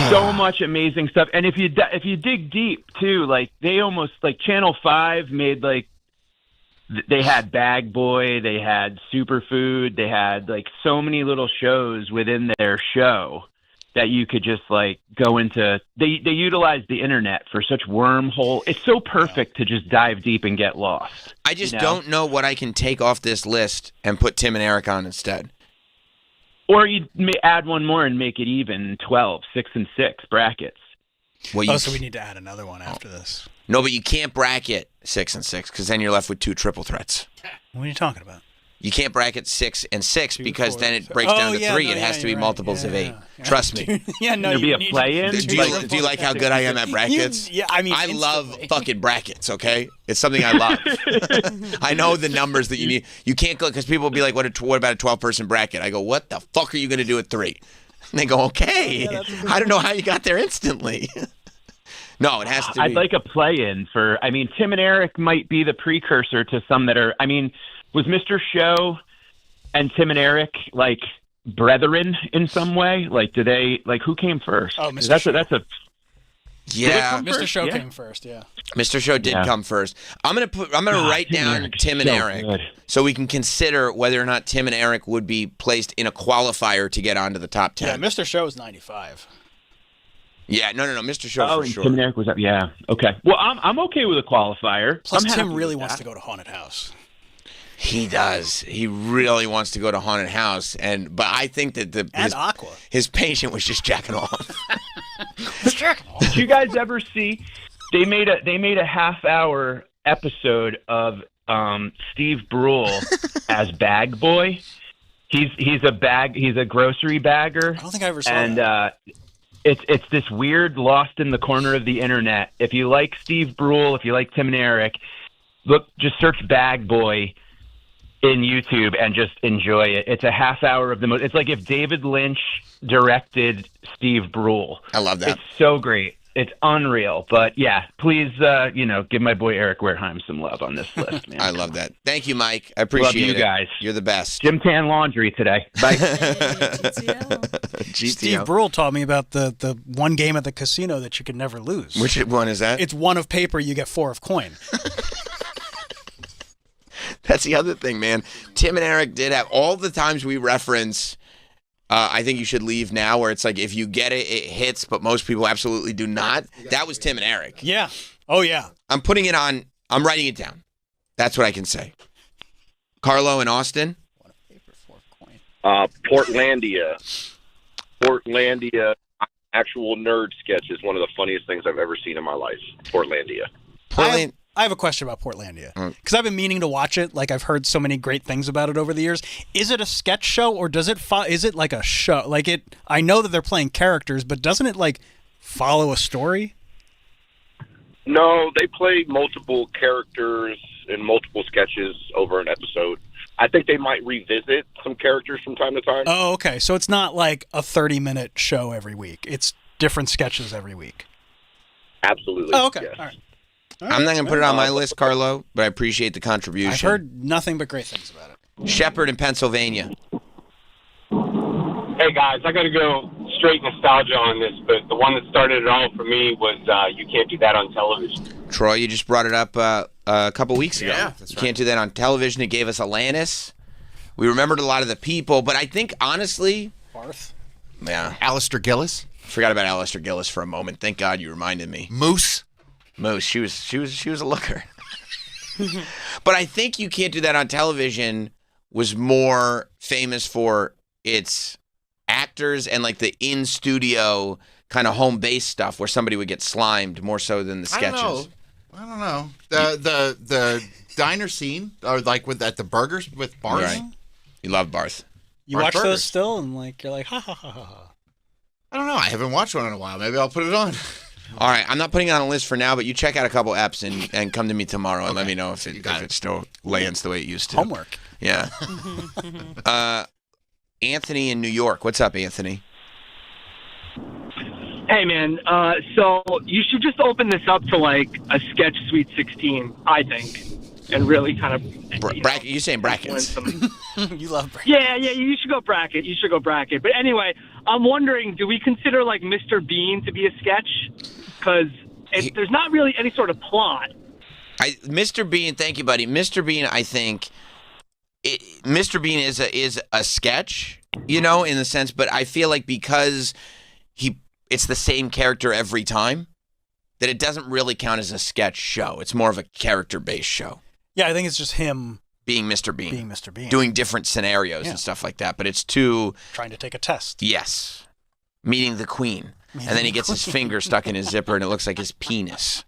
So much amazing stuff. And if you dig deep too, like they almost like Channel 5 made like they had Bag Boy, they had Superfood, they had like so many little shows within their show that you could just like go into. They utilize the internet for such wormhole. It's so perfect to just dive deep and get lost. I just don't know what I can take off this list and put Tim and Eric on instead. Or you may add one more and make it even 12, 6 and 6 brackets. Well, so we need to add another one after this. No, but you can't bracket 6 and 6 because then you're left with 2 triple threats. What are you talking about? You can't bracket 6 and 6 because then it breaks down to 3. It has to be multiples of 8. Trust me. There'll be a play-in. Do you like how good I am at brackets? I love fucking brackets. Okay, it's something I love. I know the numbers that you need. You can't go because people will be like, "What about a 12-person bracket?" I go, "What the fuck are you going to do at 3?" And they go, "Okay." I don't know how you got there instantly. No, it has to be. I'd like a play-in for. I mean, Tim and Eric might be the precursor to some that are. I mean. Was Mr. Show and Tim and Eric like brethren in some way? Like, do they like who came first? Oh, Mr. Show. Yeah. Mr. Show came first. Yeah. Mr. Show did come first. I'm gonna write down Tim and Eric so we can consider whether or not Tim and Eric would be placed in a qualifier to get onto the top 10. Yeah, Mr. Show is 95. Yeah, no, Mr. Show Oh, for and sure. Tim Eric was up. Yeah. Okay. Well, I'm okay with a qualifier. Plus, I'm Tim happy really with wants that. to go to Haunted House. He does. He really wants to go to Haunted House, but I think that Aqua. His patient was just jacking off. Did you guys ever see? They made a half-hour episode of Steve Brule as Bag Boy. He's a grocery bagger. I don't think I ever saw and, that. It's this weird lost in the corner of the internet. If you like Steve Brule, if you like Tim and Eric, just search Bag Boy in YouTube and just enjoy it. It's a half hour of the most. It's like if David Lynch directed Steve Brule. I love that. It's so great. It's unreal. But yeah, please, give my boy Eric Wareheim some love on this list, man. I love that. Thank you, Mike. I appreciate Love you it. guys. You're the best. Jim Tan Laundry today. Bye. GTO. Steve Brule taught me about the one game at the casino that you can never lose. Which one is that? It's 1 of paper, you get 4 of coin. That's the other thing, man. Tim and Eric did have all the times we reference I think you should leave now, where it's like if you get it, it hits, but most people absolutely do not. That was Tim and Eric. Yeah. Oh, yeah. I'm putting it on. I'm writing it down. That's what I can say. Carlo and Austin? Portlandia. Actual nerd sketch is one of the funniest things I've ever seen in my life. Portlandia. I have a question about Portlandia because I've been meaning to watch it. Like I've heard so many great things about it over the years. Is it a sketch show or is it like a show? Like I know that they're playing characters, but doesn't it like follow a story? No, they play multiple characters in multiple sketches over an episode. I think they might revisit some characters from time to time. Oh, okay. So it's not like a 30-minute show every week. It's different sketches every week. Absolutely. Oh, okay. Yes. All right. I'm not going to put it on my list, Carlo, but I appreciate the contribution. I've heard nothing but great things about it. Shepherd in Pennsylvania. Hey, guys, I got to go straight nostalgia on this, but the one that started it all for me was You Can't Do That on Television. Troy, you just brought it up a couple weeks ago. Yeah, that's You Can't Do That on Television. It gave us Alanis. We remembered a lot of the people, but I think, honestly... Barth? Yeah. Alistair Gillis? Forgot about Alistair Gillis for a moment. Thank God you reminded me. Moose? She was a looker. But I think You Can't Do That on Television was more famous for its actors and like the in-studio kind of home-based stuff where somebody would get slimed more so than the sketches. I don't know. The diner scene, or like at the burgers with Barth. Right. You love Barth. You watch those still and like you're like ha ha ha ha. I don't know. I haven't watched one in a while. Maybe I'll put it on. All right, I'm not putting it on a list for now, but you check out a couple eps and come to me tomorrow and let me know if it still lands the way it used to. Homework. Yeah. Anthony in New York. What's up, Anthony? Hey, man. So you should just open this up to like a sketch Sweet 16, I think, and really kind of bracket. You're saying brackets? You love brackets. Yeah. You should go bracket. But anyway, I'm wondering, do we consider like Mr. Bean to be a sketch? Because there's not really any sort of plot. Mr. Bean, thank you, buddy. Mr. Bean, I think, Mr. Bean is a sketch, in the sense, but I feel like because it's the same character every time, that it doesn't really count as a sketch show. It's more of a character-based show. Yeah, I think it's just him being Mr. Bean. Being Mr. Bean. Doing different scenarios and stuff like that, but it's too... Trying to take a test. Yes. Meeting the queen. And then he gets his finger stuck in his zipper and it looks like his penis.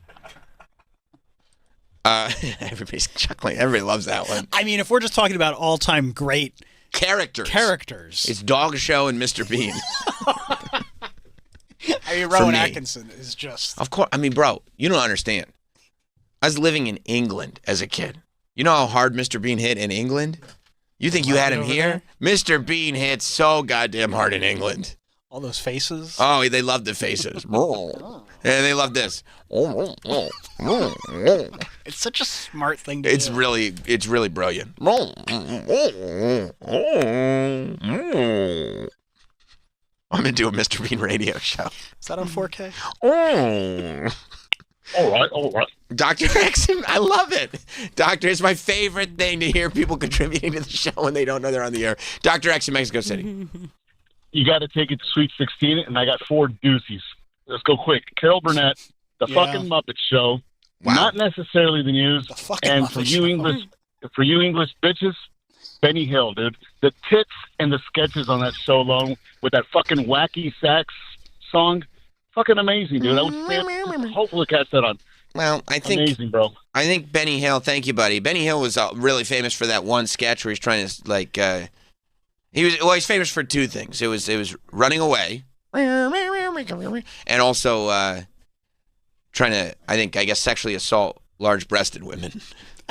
Everybody's chuckling. Everybody loves that one. I mean, if we're just talking about all-time great characters, it's Dog Show and Mr. Bean. I mean, Rowan Atkinson is just... Of course. I mean, bro, you don't understand. I was living in England as a kid. You know how hard Mr. Bean hit in England? You think you had him here? Mr. Bean hit so goddamn hard in England. All those faces. Oh, they loved the faces. And they loved this. It's such a smart thing to do. It's really brilliant. I'm going to do a Mr. Bean radio show. Is that on 4K? All right. Dr. Exum, I love it. Doctor, it's my favorite thing to hear people contributing to the show when they don't know they're on the air. Dr. X in Mexico City. You got to take it to Sweet 16, and I got 4 doozies. let's go quick. Carol Burnett, the fucking Muppet Show, not necessarily the news. And for you English bitches, Benny Hill, dude. The tits and the sketches on that show alone with that fucking wacky sax song, fucking amazing, dude. I would hopefully catch that on. Well, I think amazing, bro. I think Benny Hill. Thank you, buddy. Benny Hill was really famous for that one sketch where he's trying to he's famous for two things. It was running away, and also trying to I guess sexually assault large-breasted women.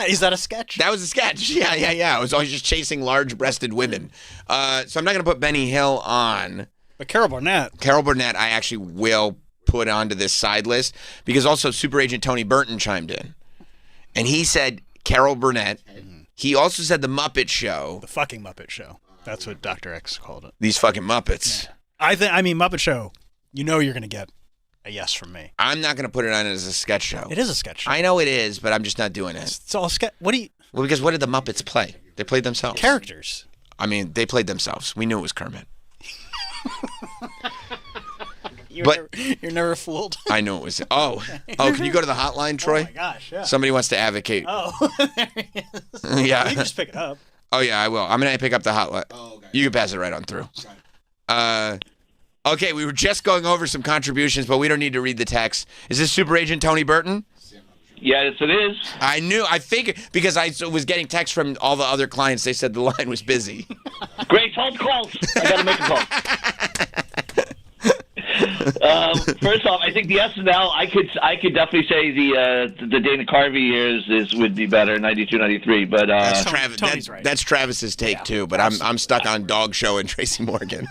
Is that a sketch? That was a sketch. Yeah. I was always just chasing large-breasted women. So I'm not going to put Benny Hill on. But Carol Burnett, I actually will put onto this side list because also Super Agent Tony Burton chimed in. And he said Carol Burnett. He also said the Muppet Show. The fucking Muppet Show. That's what Dr. X called it. These fucking Muppets. Yeah. I mean, Muppet Show, you know you're going to get a yes from me. I'm not going to put it on as a sketch show. It is a sketch show. I know it is, but I'm just not doing it. It's all sketch. What do you... Well, because what did the Muppets play? They played themselves. Characters. I mean, they played themselves. We knew it was Kermit. You're never fooled. I knew it was. Oh, can you go to the hotline, Troy? Oh my gosh, yeah. Somebody wants to advocate. Oh, there he is. Yeah. You can just pick it up. Oh yeah, I will. I'm gonna pick up the hotline. Oh, okay. You can pass it right on through. Okay, we were just going over some contributions, but we don't need to read the text. Is this Super Agent Tony Burton? Yes, it is. I figured, because I was getting texts from all the other clients. They said the line was busy. Great, hold calls. I got to make a call. First off, I think the SNL, I could definitely say the Dana Carvey years would be better, 92, 93. But that's Travis. That's Travis's take too. But I'm stuck on Dog Show and Tracy Morgan.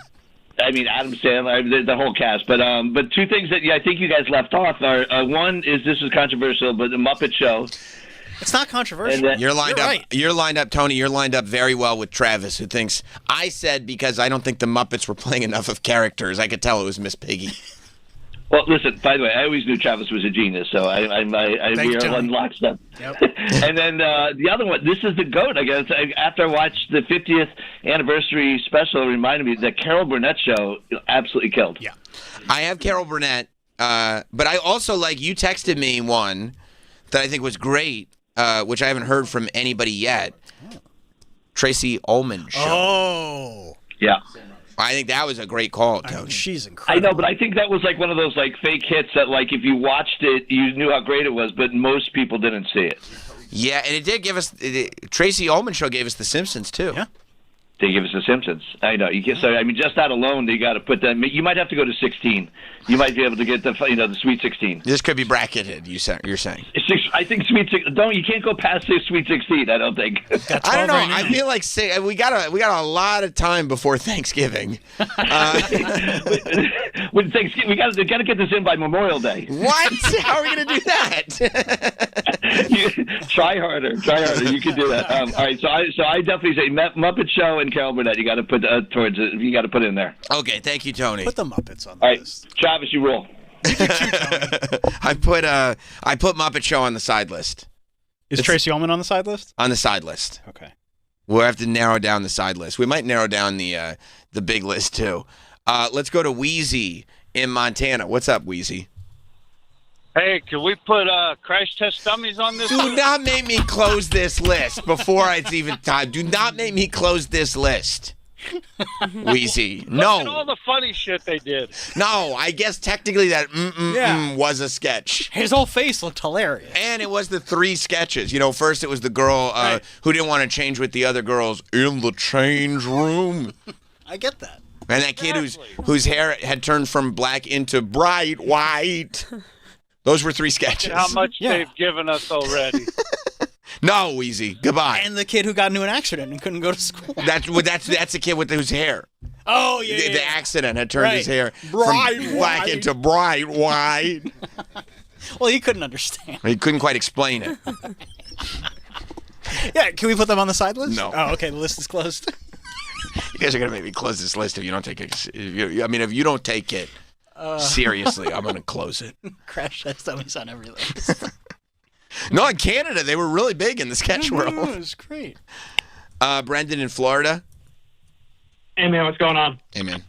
I mean, Adam Sandler, the whole cast. But two things that I think you guys left off are one is this is controversial, but the Muppet Show. It's not controversial. You're lined up. Right. You're lined up, Tony. You're lined up very well with Travis, who thinks I said because I don't think the Muppets were playing enough of characters. I could tell it was Miss Piggy. Well, listen. By the way, I always knew Travis was a genius, so we are on lockstep. Yep. And then the other one. This is the GOAT. I guess after I watched the 50th anniversary special, it reminded me that Carol Burnett show absolutely killed. Yeah, I have Carol Burnett, but I also you texted me one that I think was great. Which I haven't heard from anybody yet. Tracy Ullman show. Oh. Yeah. I think that was a great call, Tony. She's incredible. I know, but I think that was one of those fake hits that if you watched it, you knew how great it was, but most people didn't see it. Yeah, and it did give us Tracy Ullman show gave us The Simpsons too. Yeah. They give us The Simpsons. I know. So just that alone, you got to put that. You might have to go to 16. You might be able to get the Sweet 16. This could be bracketed. You're saying? I think Sweet 16. You can't go past the Sweet 16. I don't think. I don't know. I feel like we got a lot of time before Thanksgiving. With Thanksgiving, we got to get this in by Memorial Day. What? How are we going to do that? Try harder. You can do that. All right. So I definitely say Muppet Show and Carol Burnett. You got to put towards it. You got to put it in there. Okay. Thank you, Tony. Put the Muppets on the list. Travis, you roll. I put Muppet Show on the side list. Is Tracy Ullman on the side list? On the side list. Okay. We'll have to narrow down the side list. We might narrow down the big list too. Let's go to Wheezy in Montana. What's up, Wheezy? Hey, can we put Crash Test Dummies on this? Do not make me close this list before it's even time. Do not make me close this list. Wheezy. No. Look at all the funny shit they did. No, I guess technically that was a sketch. His whole face looked hilarious. And it was the three sketches. First it was the girl who didn't want to change with the other girls in the change room. I get that. And that kid whose hair had turned from black into bright white. Those were three sketches. Look at how much they've given us already. No, Wheezy. Goodbye. And the kid who got into an accident and couldn't go to school. That's the kid with whose hair. Oh, yeah. The accident had turned his hair from black into bright white. Well, he couldn't understand. He couldn't quite explain it. Yeah, can we put them on the side list? No. Oh, okay. The list is closed. You guys are gonna make me close this list if you don't take it. If you don't take it seriously, I'm gonna close it. Crash Test Dummies on every list. No, in Canada, they were really big in the sketch world. It was great. Brendan in Florida. Hey, man, what's going on? Hey, man.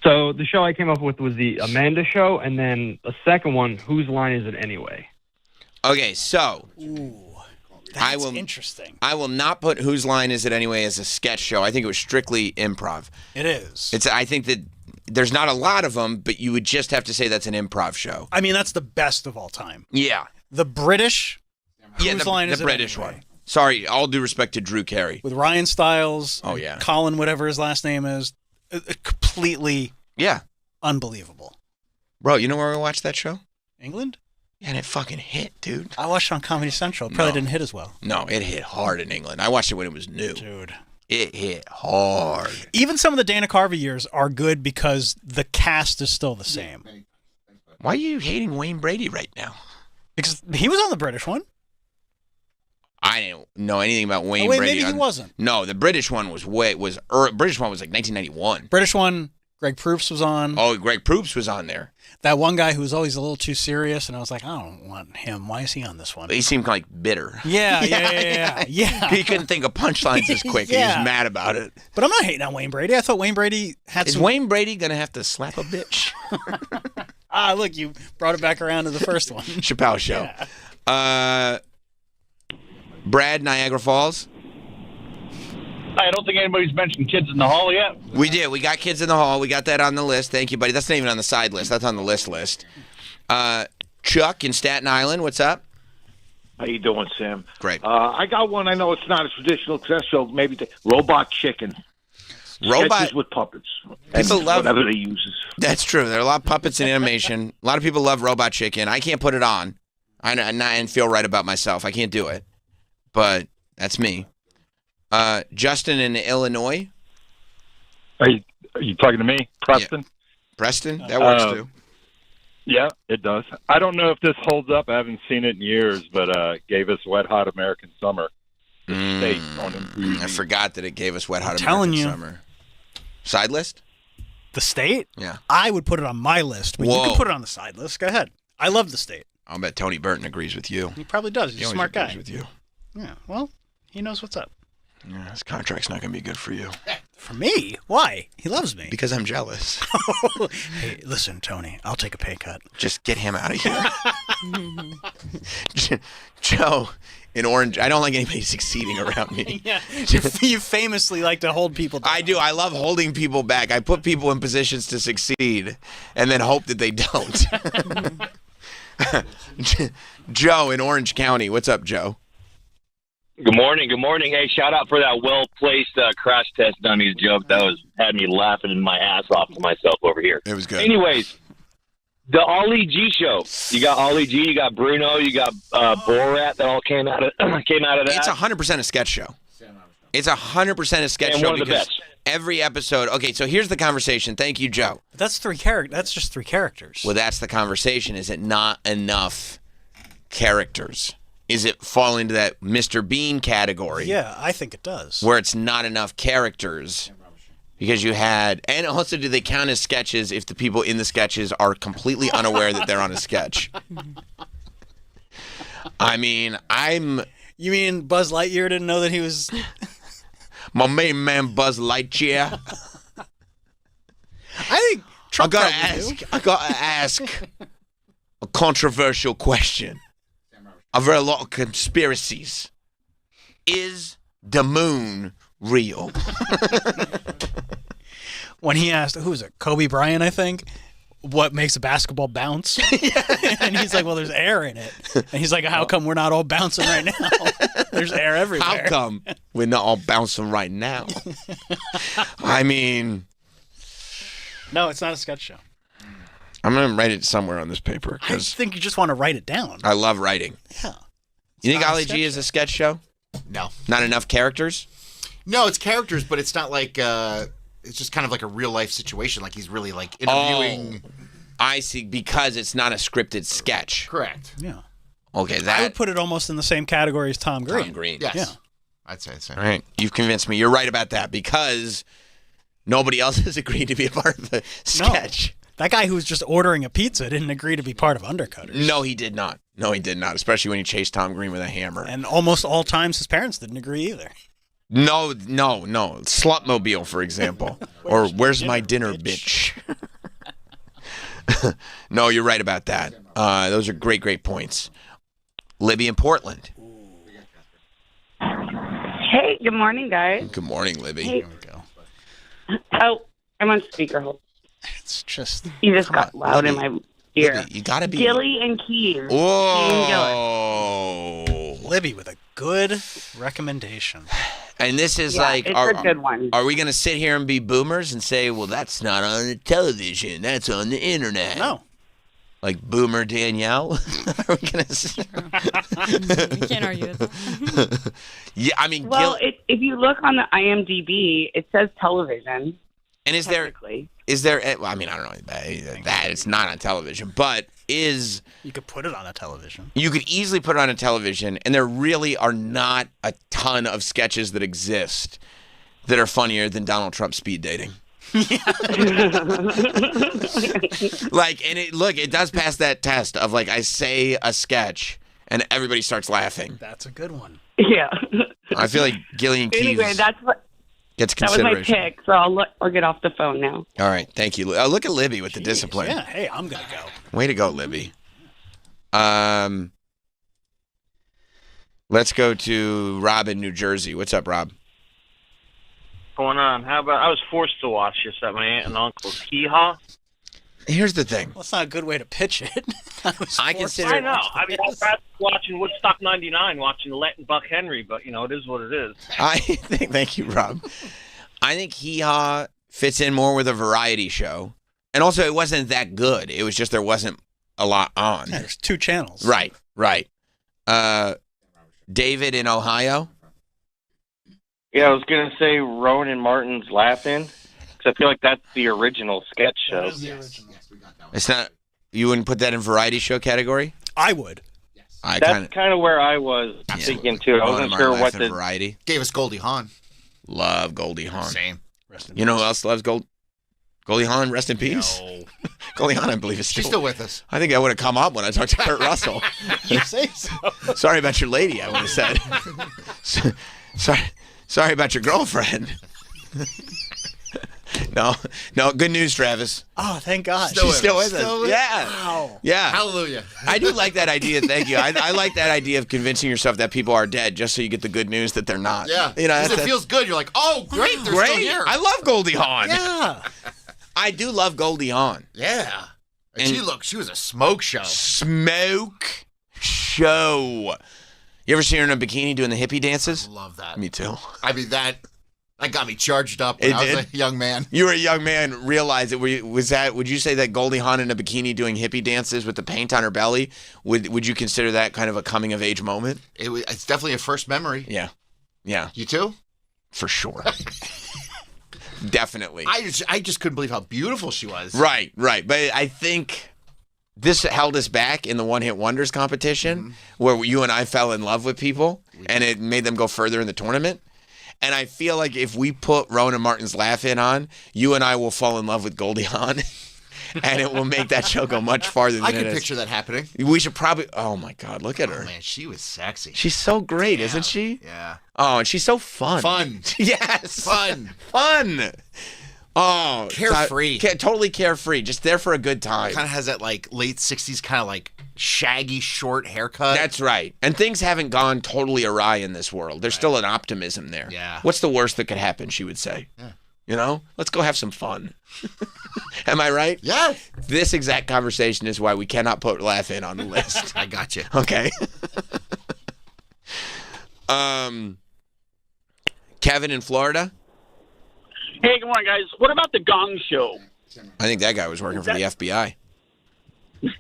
So the show I came up with was the Amanda Show, and then the second one, Whose Line Is It Anyway? Okay, so That's interesting. I will not put Whose Line Is It Anyway as a sketch show. I think it was strictly improv. It is. I think that there's not a lot of them, but you would just have to say that's an improv show. I mean, that's the best of all time. Yeah. The British. Yeah, Whose Line Is the It British Anyway? one. Sorry, all due respect to Drew Carey. With Ryan Stiles. Oh, yeah. Colin, whatever his last name is. Completely unbelievable. Bro, you know where we watched that show? England? Yeah, and it fucking hit, dude. I watched it on Comedy Central. It probably didn't hit as well. No, it hit hard in England. I watched it when it was new. Dude. It hit hard. Even some of the Dana Carvey years are good because the cast is still the same. Why are you hating Wayne Brady right now? Because he was on the British one. I didn't know anything about Wayne wait, Brady. Maybe he wasn't. No, the British one was British one was like 1991. British one, Greg Proops was on. Oh, Greg Proops was on there. That one guy who was always a little too serious, and I was like, I don't want him. Why is he on this one? He seemed like bitter. Yeah. He couldn't think of punchlines as quick. Yeah. He was mad about it. But I'm not hating on Wayne Brady. I thought Wayne Brady had Is Wayne Brady going to have to slap a bitch? Look, you brought it back around to the first one. Chappelle Show. Yeah. Brad, Niagara Falls. I don't think anybody's mentioned Kids in the Hall yet. We did. We got Kids in the Hall. We got that on the list. Thank you, buddy. That's not even on the side list. That's on the list. Chuck in Staten Island. What's up? How you doing, Sam? Great. I got one. I know it's not a traditional success show. Maybe the Robot Chicken. Sketches with puppets. People love whatever they use. That's true. There are a lot of puppets in animation. A lot of people love Robot Chicken. I can't put it on. And feel right about myself. I can't do it. But that's me. Justin in Illinois. Are you talking to me, Preston? Yeah. Preston, that works too. Yeah, it does. I don't know if this holds up. I haven't seen it in years, but gave us Wet Hot American Summer. State on MTV. I forgot that it gave us Wet Hot American Summer. Side list? The State? Yeah. I would put it on my list, but you can put it on the side list. Go ahead. I love The State. I'll bet Tony Burton agrees with you. He probably does. He's a smart guy. With you. Yeah, well, he knows what's up. Yeah, his contract's not going to be good for you. For me? Why? He loves me. Because I'm jealous. Hey, listen, Tony, I'll take a pay cut. Just get him out of here. Joe in Orange, I don't like anybody succeeding around me. Yeah, you famously like to hold people down. I do. I love holding people back. I put people in positions to succeed and then hope that they don't. Joe in Orange County. What's up, Joe? Good morning. Hey, shout out for that well-placed crash test dummies joke. That had me laughing my ass off to myself over here. It was good. Anyways, the Ollie G show. You got Ollie G, you got Bruno, you got Borat that all came out of that. It's 100% a sketch show. It's 100% a sketch and show one of the because best. Every episode. Okay, so here's the conversation. Thank you, Joe. That's just three characters. Well, that's the conversation. Is it not enough characters? Is it fall into that Mr. Bean category? Yeah, I think it does. Where it's not enough characters because you had, and also do they count as sketches if the people in the sketches are completely unaware that they're on a sketch? I mean, You mean Buzz Lightyear didn't know that he was... My main man, Buzz Lightyear. I think Trump I gotta ask a controversial question. I've read a lot of conspiracies. Is the moon real? When he asked, who was it? Kobe Bryant, I think. What makes a basketball bounce? And he's like, well, there's air in it. And he's like, how come we're not all bouncing right now? There's air everywhere. How come we're not all bouncing right now? I mean... No, it's not a sketch show. I'm going to write it somewhere on this paper. I think you just want to write it down. I love writing. Yeah. You think Ollie G is a sketch show? No. Not enough characters? No, it's characters, but it's not like... it's just kind of like a real life situation. Like he's really like interviewing. Oh, I see. Because it's not a scripted sketch. Correct. Yeah. Okay, I would put it almost in the same category as Tom Green. Tom Green. Yes. Yeah. I'd say so. All right. You've convinced me. You're right about that because nobody else has agreed to be a part of the sketch. No. That guy who was just ordering a pizza didn't agree to be part of Undercutters. No, he did not. Especially when he chased Tom Green with a hammer. And almost all times his parents didn't agree either. No. Slutmobile, for example. Or Where's My Dinner, bitch? No, you're right about that. Those are great points. Libby in Portland. Hey, good morning, guys. Good morning, Libby. Hey. There we go. Oh, I'm on speaker. Hold. It's just you just got loud Libby. in my ear. Libby, you gotta be Gilly and Keys. Whoa, Libby with a good recommendation. And this is it's a good one. Are we going to sit here and be boomers and say, well, that's not on the television, that's on the internet? No. Like Boomer Danielle? Are we going to? We can't argue with that. Yeah, I mean, well, if you look on the IMDb, it says television. And is there? Well, I mean, I don't know that it's not on television, but is you could put it on a television. You could easily put it on a television, and there really are not a ton of sketches that exist that are funnier than Donald Trump speed dating. Like, and it does pass that test of like I say a sketch and everybody starts laughing. That's a good one. Yeah. I feel like Gillian Keys Anyway, that gets was my consideration. pick, so I'll get off the phone now. All right, thank you. Look at Libby with the discipline. Yeah, hey, I'm gonna go. Way to go, Libby. Let's go to Rob in New Jersey. What's up, Rob? Going on? How about I was forced to watch this at my aunt and uncle's. Hee Haw. Here's the thing. Well, that's not a good way to pitch it. I consider. I know. I mean, I'm watching Woodstock '99, watching Let and Buck Henry, but you know, it is what it is. Thank you, Rob. I think Hee Haw fits in more with a variety show, and also it wasn't that good. It was just there wasn't a lot on. Yeah, there's 2 channels. Right. David in Ohio. Yeah, I was gonna say Rowan Martin's Laugh-In, because I feel like that's the original sketch show. That is the original. It's not. You wouldn't put that in variety show category? I would. That's kind of where I was thinking too. I wasn't sure what the variety. Gave us Goldie Hawn. Love Goldie Hawn. Same. You know who else loves Goldie Hawn? Rest in peace. No. Goldie Hawn, I believe, is She's still with us. I think I would have come up when I talked to Kurt Russell. You say so. Sorry about your lady, I would have said. Sorry about your girlfriend. No. Good news, Travis. Oh, thank God. She's still with us. Yeah. Wow. Yeah. Hallelujah. I do like that idea. Thank you. I like that idea of convincing yourself that people are dead just so you get the good news that they're not. Yeah. You know, 'Cause it feels good. You're like, oh, great, they're still here. I love Goldie Hawn. Yeah. I do love Goldie Hawn. Yeah. And she was a smoke show. Smoke show. You ever seen her in a bikini doing the hippie dances? I love that. Me too. I mean, that got me charged up when I was a young man. You were a young man. Realize it. Would you say that Goldie Hawn in a bikini doing hippie dances with the paint on her belly? Would you consider that kind of a coming of age moment? It's definitely a first memory. Yeah. You too? For sure. Definitely. I just couldn't believe how beautiful she was. Right. But I think this held us back in the One Hit Wonders competition where you and I fell in love with people and it made them go further in the tournament. And I feel like if we put Rowan Martin's Laugh-In on, you and I will fall in love with Goldie Hawn. And it will make that show go much farther than I it could is. picture that happening. We should probably... Oh, my God. Look at her. Man, she was sexy. She's so great, isn't she? Yeah. Oh, and she's so fun. Fun. Yes. Fun. Oh. Carefree. Totally carefree. Just there for a good time. Kind of has that like late 60s kind of like shaggy short haircut. That's right. And things haven't gone totally awry in this world. There's still an optimism there. Yeah. What's the worst that could happen, she would say. Yeah. You know? Let's go have some fun. Am I right? Yeah. This exact conversation is why we cannot put Laugh-In on the list. I got you. Okay. Kevin in Florida. Hey, good morning, guys. What about the Gong Show? I think that guy was working for the FBI. Is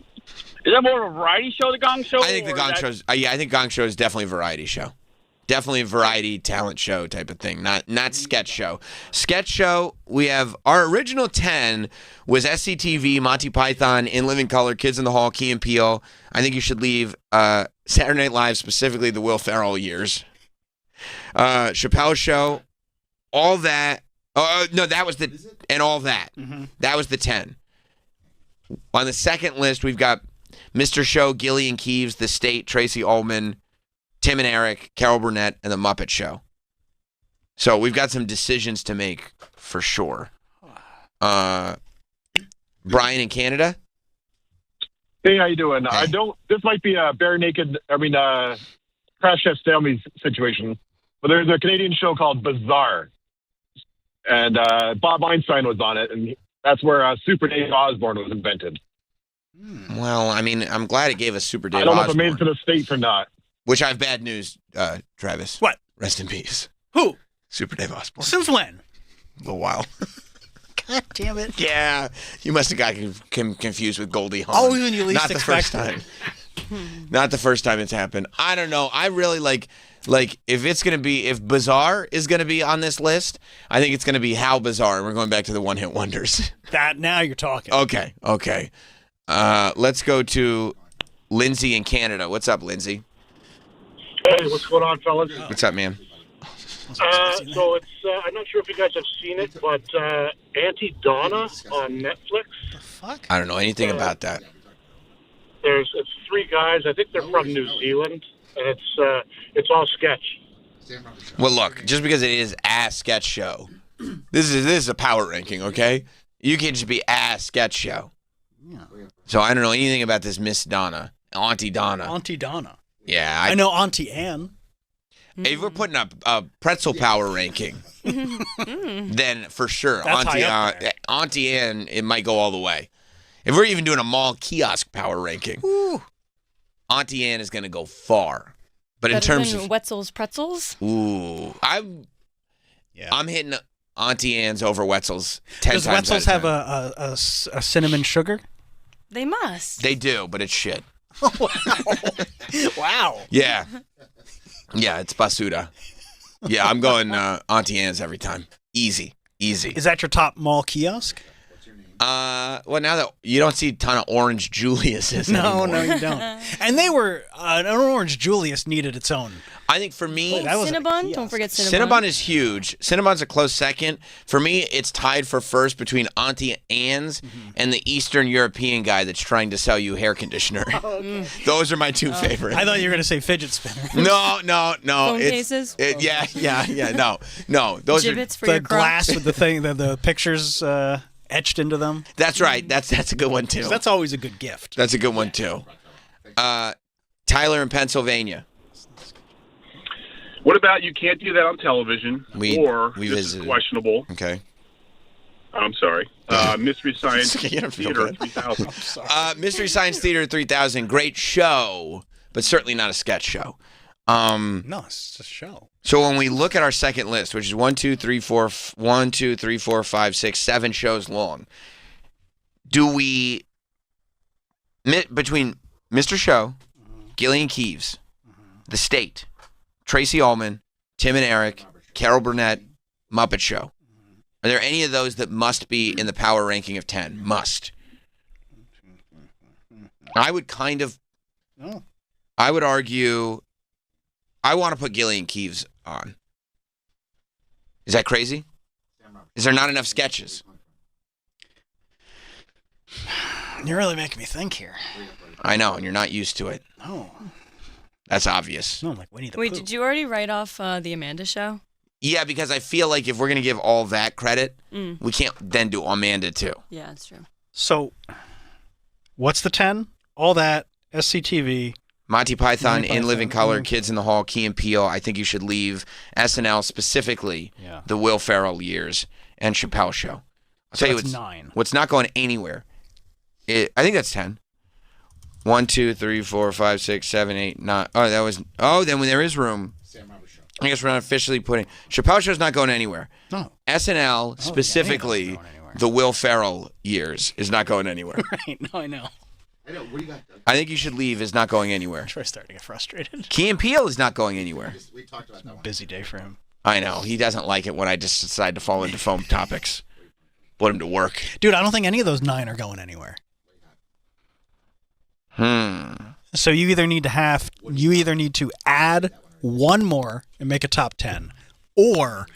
that more of a variety show, the Gong Show? I think the Gong Show. I think Gong Show is definitely a variety show. Definitely a variety talent show type of thing, not sketch show. Sketch show, we have our original 10 was SCTV, Monty Python, In Living Color, Kids in the Hall, Key and Peele. I think you should leave Saturday Night Live, specifically the Will Ferrell years. Chappelle Show, all that. No, that was and all that. Mm-hmm. That was the 10. On the second list, we've got Mr. Show, Gillian Keeves, The State, Tracy Ullman, Tim and Eric, Carol Burnett, and The Muppet Show. So we've got some decisions to make for sure. Brian in Canada? Hey, how you doing? Hey. This might be a Crash Test Dummies situation, but there's a Canadian show called Bizarre, and Bob Einstein was on it, and that's where Super Dave Osborne was invented. Well, I mean, I'm glad it gave us Super Dave I don't know Osborne. if it made it to the States or not. Which I have bad news, Travis. What? Rest in peace. Who? Super Dave Osborne. Since when? A little while. God damn it. Yeah, you must have got confused with Goldie Hawn. Oh, when you least Not the expect first time. Not the first time it's happened. I don't know. I really like if Bizarre is gonna be on this list, I think it's gonna be How Bizarre, and we're going back to the one-hit wonders. That now you're talking. Okay. Let's go to Lindsay in Canada. What's up, Lindsay? Hey, what's going on, fellas? What's up, man? So it's I'm not sure if you guys have seen it, but Auntie Donna on Netflix. The fuck? I don't know anything about that. It's 3 guys. I think they're from New Zealand, and it's all sketch. Well, look, just because it is a sketch show, this is a power ranking, okay? You can't just be a sketch show. Yeah. So I don't know anything about this Miss Donna, Auntie Donna. Auntie Donna. Yeah, I know Auntie Anne. If we're putting up a pretzel power ranking, then for sure, That's Auntie Anne, it might go all the way. If we're even doing a mall kiosk power ranking, Auntie Anne is going to go far. But in terms of Wetzel's Pretzels, I'm hitting Auntie Anne's over Wetzel's 10 Does times. Wetzel's have a cinnamon sugar? they must. They do, but it's shit. Wow. Yeah. Yeah, it's basura. Yeah, I'm going Auntie Anne's every time. Easy. Is that your top mall kiosk? Well, now that you don't see a ton of Orange Julius's No, anymore. you don't. And they were an Orange Julius needed its own. I think for me, Cinnabon. Don't forget Cinnabon. Cinnabon is huge. Cinnabon's a close second. For me, it's tied for first between Auntie Anne's and the Eastern European guy that's trying to sell you hair conditioner. Those are my two favorites. I thought you were going to say fidget spinner. No. Phone cases? No. Those Gibbets are for your glass with the thing, the pictures etched into them. That's right. That's a good one too. That's always a good gift. That's a good one too. Tyler in Pennsylvania. What about you can't do that on television, we this visited. is questionable. Okay. I'm sorry. Mystery Science Theater 3000. Mystery Science Theater 3000, great show, but certainly not a sketch show. No, it's a show. So when we look at our second list, which is 1, 2, 3, 4, 5, 6, 7 shows long, do we between Mr. Show, Gillian Keeves, The State, Tracy Ullman, Tim and Eric, Carol Burnett, Muppet Show. Are there any of those that must be in the power ranking of 10? Must. I would I would argue, I want to put Gillian Keeves on. Is that crazy? Is there not enough sketches? You're really making me think here. I know, and you're not used to it. No. That's obvious. No, I'm like Winnie the Wait, Pooh. did you already write off the Amanda Show? Yeah, because I feel like if we're going to give all that credit, we can't then do Amanda too. Yeah, that's true. So, what's the 10? All that, SCTV. Monty Python, In Living Color, Kids in the Hall, Key and Peele. I think you should leave SNL, specifically the Will Ferrell years, and Chappelle Show. I'll tell you that's 9. What's not going anywhere. I think that's 10. 1, 2, 3, 4, 5, 6, 7, 8, 9. Oh, that was. Oh, then when there is room. I guess we're not officially putting. Chappelle Show's not going anywhere. No. SNL, specifically, the Will Ferrell years, is not going anywhere. Right. No, I know. What do you got, Doug? I think you should leave is not going anywhere. I'm starting to get frustrated. Key and Peele is not going anywhere. We talked about that one. Busy day for him. I know. He doesn't like it when I just decide to fall into foam topics. Put him to work. Dude, I don't think any of those 9 are going anywhere. So you either need to add 1 more and make a top 10, or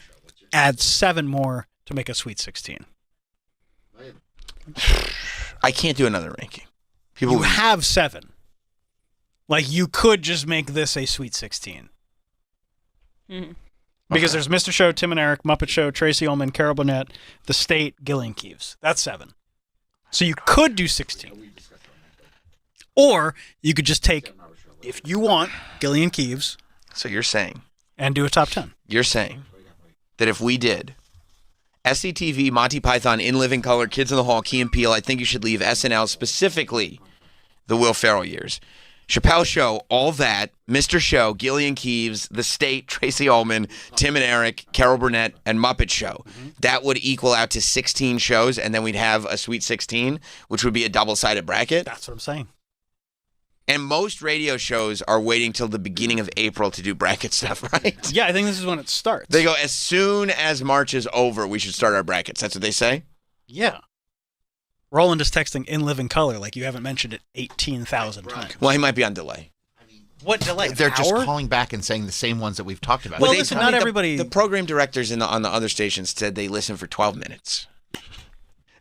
add 7 more to make a Sweet 16. I can't do another ranking. You have 7. Like, you could just make this a Sweet 16. Because there's Mr. Show, Tim and Eric, Muppet Show, Tracy Ullman, Carol Burnett, The State, Gillian Keeves. That's 7. So you could do 16. Or you could just take, if you want, Gillian Keeves. So you're saying. And do a top 10. You're saying that if we did SCTV, Monty Python, In Living Color, Kids in the Hall, Key and Peele, I think you should leave SNL, specifically the Will Ferrell years. Chappelle Show, all that, Mr. Show, Gillian Keeves, The State, Tracy Ullman, Tim and Eric, Carol Burnett, and Muppet Show. That would equal out to 16 shows, and then we'd have a Sweet 16, which would be a double-sided bracket. That's what I'm saying. And most radio shows are waiting till the beginning of April to do bracket stuff, right? Yeah, I think this is when it starts. They go, as soon as March is over, we should start our brackets. That's what they say? Yeah. Roland is texting In Living Color like you haven't mentioned it 18,000 times. Well, he might be on delay. What delay? They're just calling back and saying the same ones that we've talked about. Well, listen, not everybody... The program directors on the other stations said they listen for 12 minutes.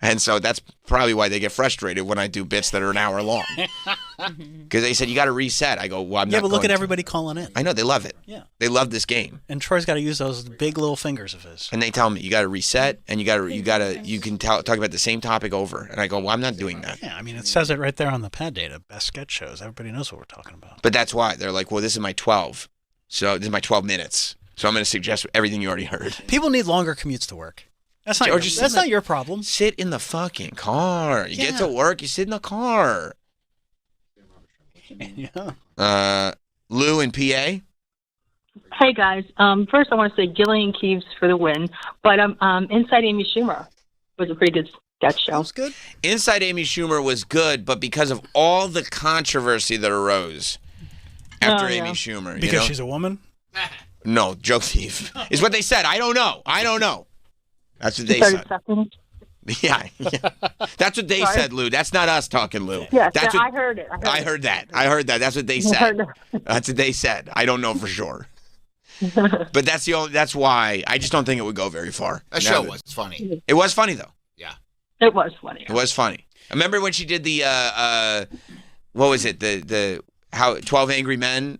And so that's probably why they get frustrated when I do bits that are an hour long. Because they said, you got to reset. I go, well, I'm not. Yeah, but look at everybody calling in. I know, they love it. Yeah. They love this game. And Troy's got to use those big little fingers of his. And they tell me, you got to reset, and you can talk about the same topic over. And I go, well, I'm not doing that. Yeah, I mean, it says it right there on the pad data, best sketch shows. Everybody knows what we're talking about. But that's why. They're like, well, this is my 12. So this is my 12 minutes. So I'm going to suggest everything you already heard. People need longer commutes to work. That's not your problem. Sit in the fucking car. You get to work, you sit in the car. Yeah. Lou in PA? Hey, guys. First, I want to say Gillian Keeves for the win. But Inside Amy Schumer was a pretty good sketch show. That was good. Inside Amy Schumer was good, but because of all the controversy that arose after Amy Schumer. Because she's a woman? No, joke thief. Is what they said. I don't know. That's what they said. Yeah. That's what they said, Lou. That's not us talking, Lou. Yes, That's I heard it. I heard that. That's what they said. That's what they said. I don't know for sure. But that's why I just don't think it would go very far. That show was funny. It was funny though. Yeah. It was funny. It was funny. I remember when she did the what was it? The 12 Angry Men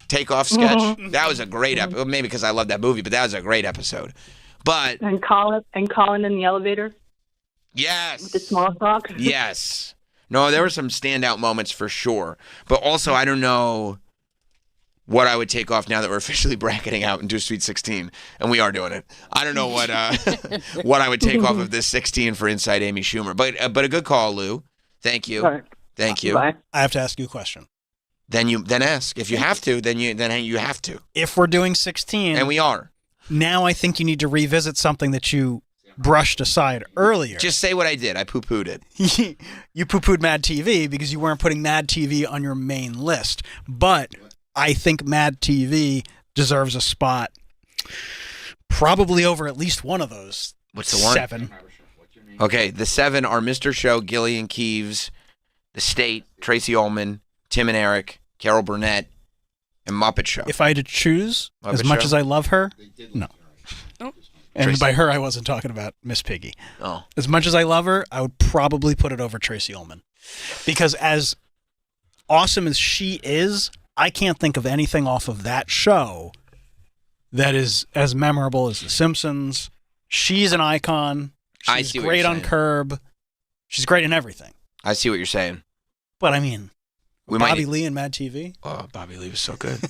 takeoff sketch. Mm-hmm. That was a great episode. Maybe because I love that movie, but that was a great episode. But and Colin in the elevator. Yes. With the small talk. Yes. No, there were some standout moments for sure. But also, I don't know what I would take off now that we're officially bracketing out and do Sweet 16, and we are doing it. I don't know what what I would take off of this 16 for Inside Amy Schumer. But a good call, Lou. Thank you. Right. Thank you. Bye. I have to ask you a question. Then ask. If you have to, then you have to. If we're doing 16, and we are. Now I think you need to revisit something that you brushed aside earlier. Just say what I did. I poo-pooed it. You poo-pooed Mad TV because you weren't putting Mad TV on your main list. But I think Mad TV deserves a spot probably over at least one of those. What's the one? 7. Okay, the 7 are Mr. Show, Gillian Keeves, The State, Tracy Ullman, Tim and Eric, Carol Burnett, and Muppet Show. If I had to choose, Muppet as much Show? as I love her, no. Oh. And Tracy. by her, I wasn't talking about Miss Piggy. Oh. As much as I love her, I would probably put it over Tracy Ullman. Because as awesome as she is, I can't think of anything off of that show that is as memorable as The Simpsons. She's an icon. I She's see what great you're on saying. Curb. She's great in everything. I see what you're saying. But I mean, We Bobby might- Lee and Mad TV. Oh, Bobby Lee was so good.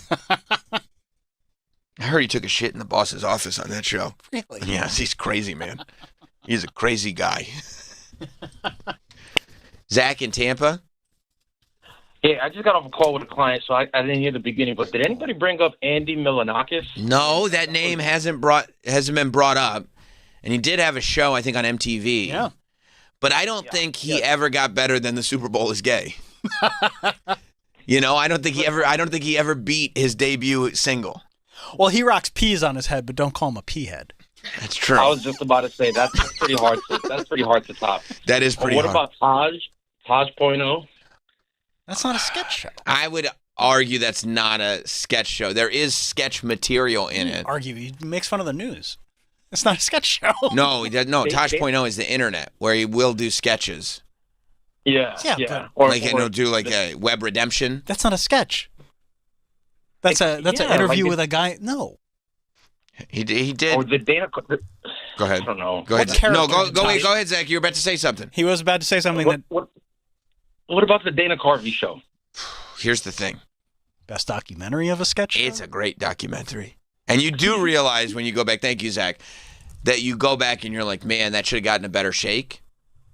I heard he took a shit in the boss's office on that show. Really? Yes, he's crazy, man. He's a crazy guy. Zach in Tampa? Yeah, I just got off a call with a client, so I didn't hear the beginning. But did anybody bring up Andy Milonakis? No, that name hasn't been brought up. And he did have a show, I think, on MTV. Yeah. But I don't think he ever got better than The Super Bowl is Gay. I don't think he ever beat his debut single. Well, he rocks peas on his head, but don't call him a pea head. That's true. I was just about to say that's pretty hard. That's pretty hard to top. That is pretty What hard. about Taj Point? That's not a sketch show. I would argue that's not a sketch show. There is sketch material in it. Argue. He makes fun of the news. It's not a sketch show. No, he does. No, They- Tosh.0 is the internet where he will do sketches. Yeah. Like he'll do like a web redemption. That's not a sketch. That's an interview with a guy. No. He did. Or did Dana? Go ahead. I don't know. Go ahead. What No, character go did ahead, Zach. You were about to say something. He was about to say something What What about the Dana Carvey show? Here's the thing. Best documentary of a sketch show? It's a great documentary. And you do realize when you go back, thank you, Zach, that you go back and you're like, man, that should have gotten a better shake.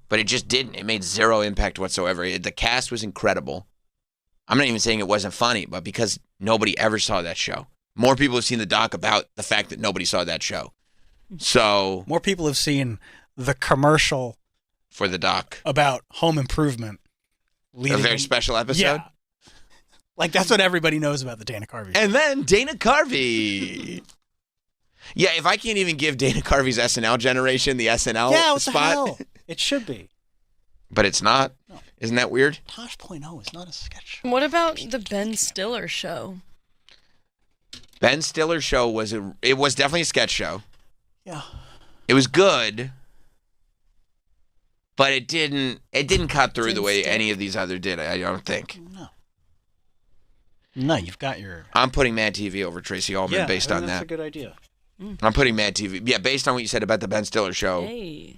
But it just didn't. It made zero impact whatsoever. The cast was incredible. I'm not even saying it wasn't funny, but because nobody ever saw that show. More people have seen the doc about the fact that nobody saw that show. So more people have seen the commercial for the doc about home improvement. A very special episode? Yeah. Like, that's what everybody knows about the Dana Carvey show. And then Dana Carvey. Yeah, if I can't even give Dana Carvey's SNL generation the SNL what spot. The hell? It should be. But it's not. No. Isn't that weird? Tosh.0 is not a sketch. What about the Ben Stiller show? Ben Stiller show was definitely a sketch show. Yeah. It was good. But it didn't cut through the way any of these other did, I don't think. No, you've got your... I'm putting Mad TV over Tracy Ullman based on that. That's a good idea. I'm putting Mad TV... Yeah, based on what you said about the Ben Stiller show. Hey.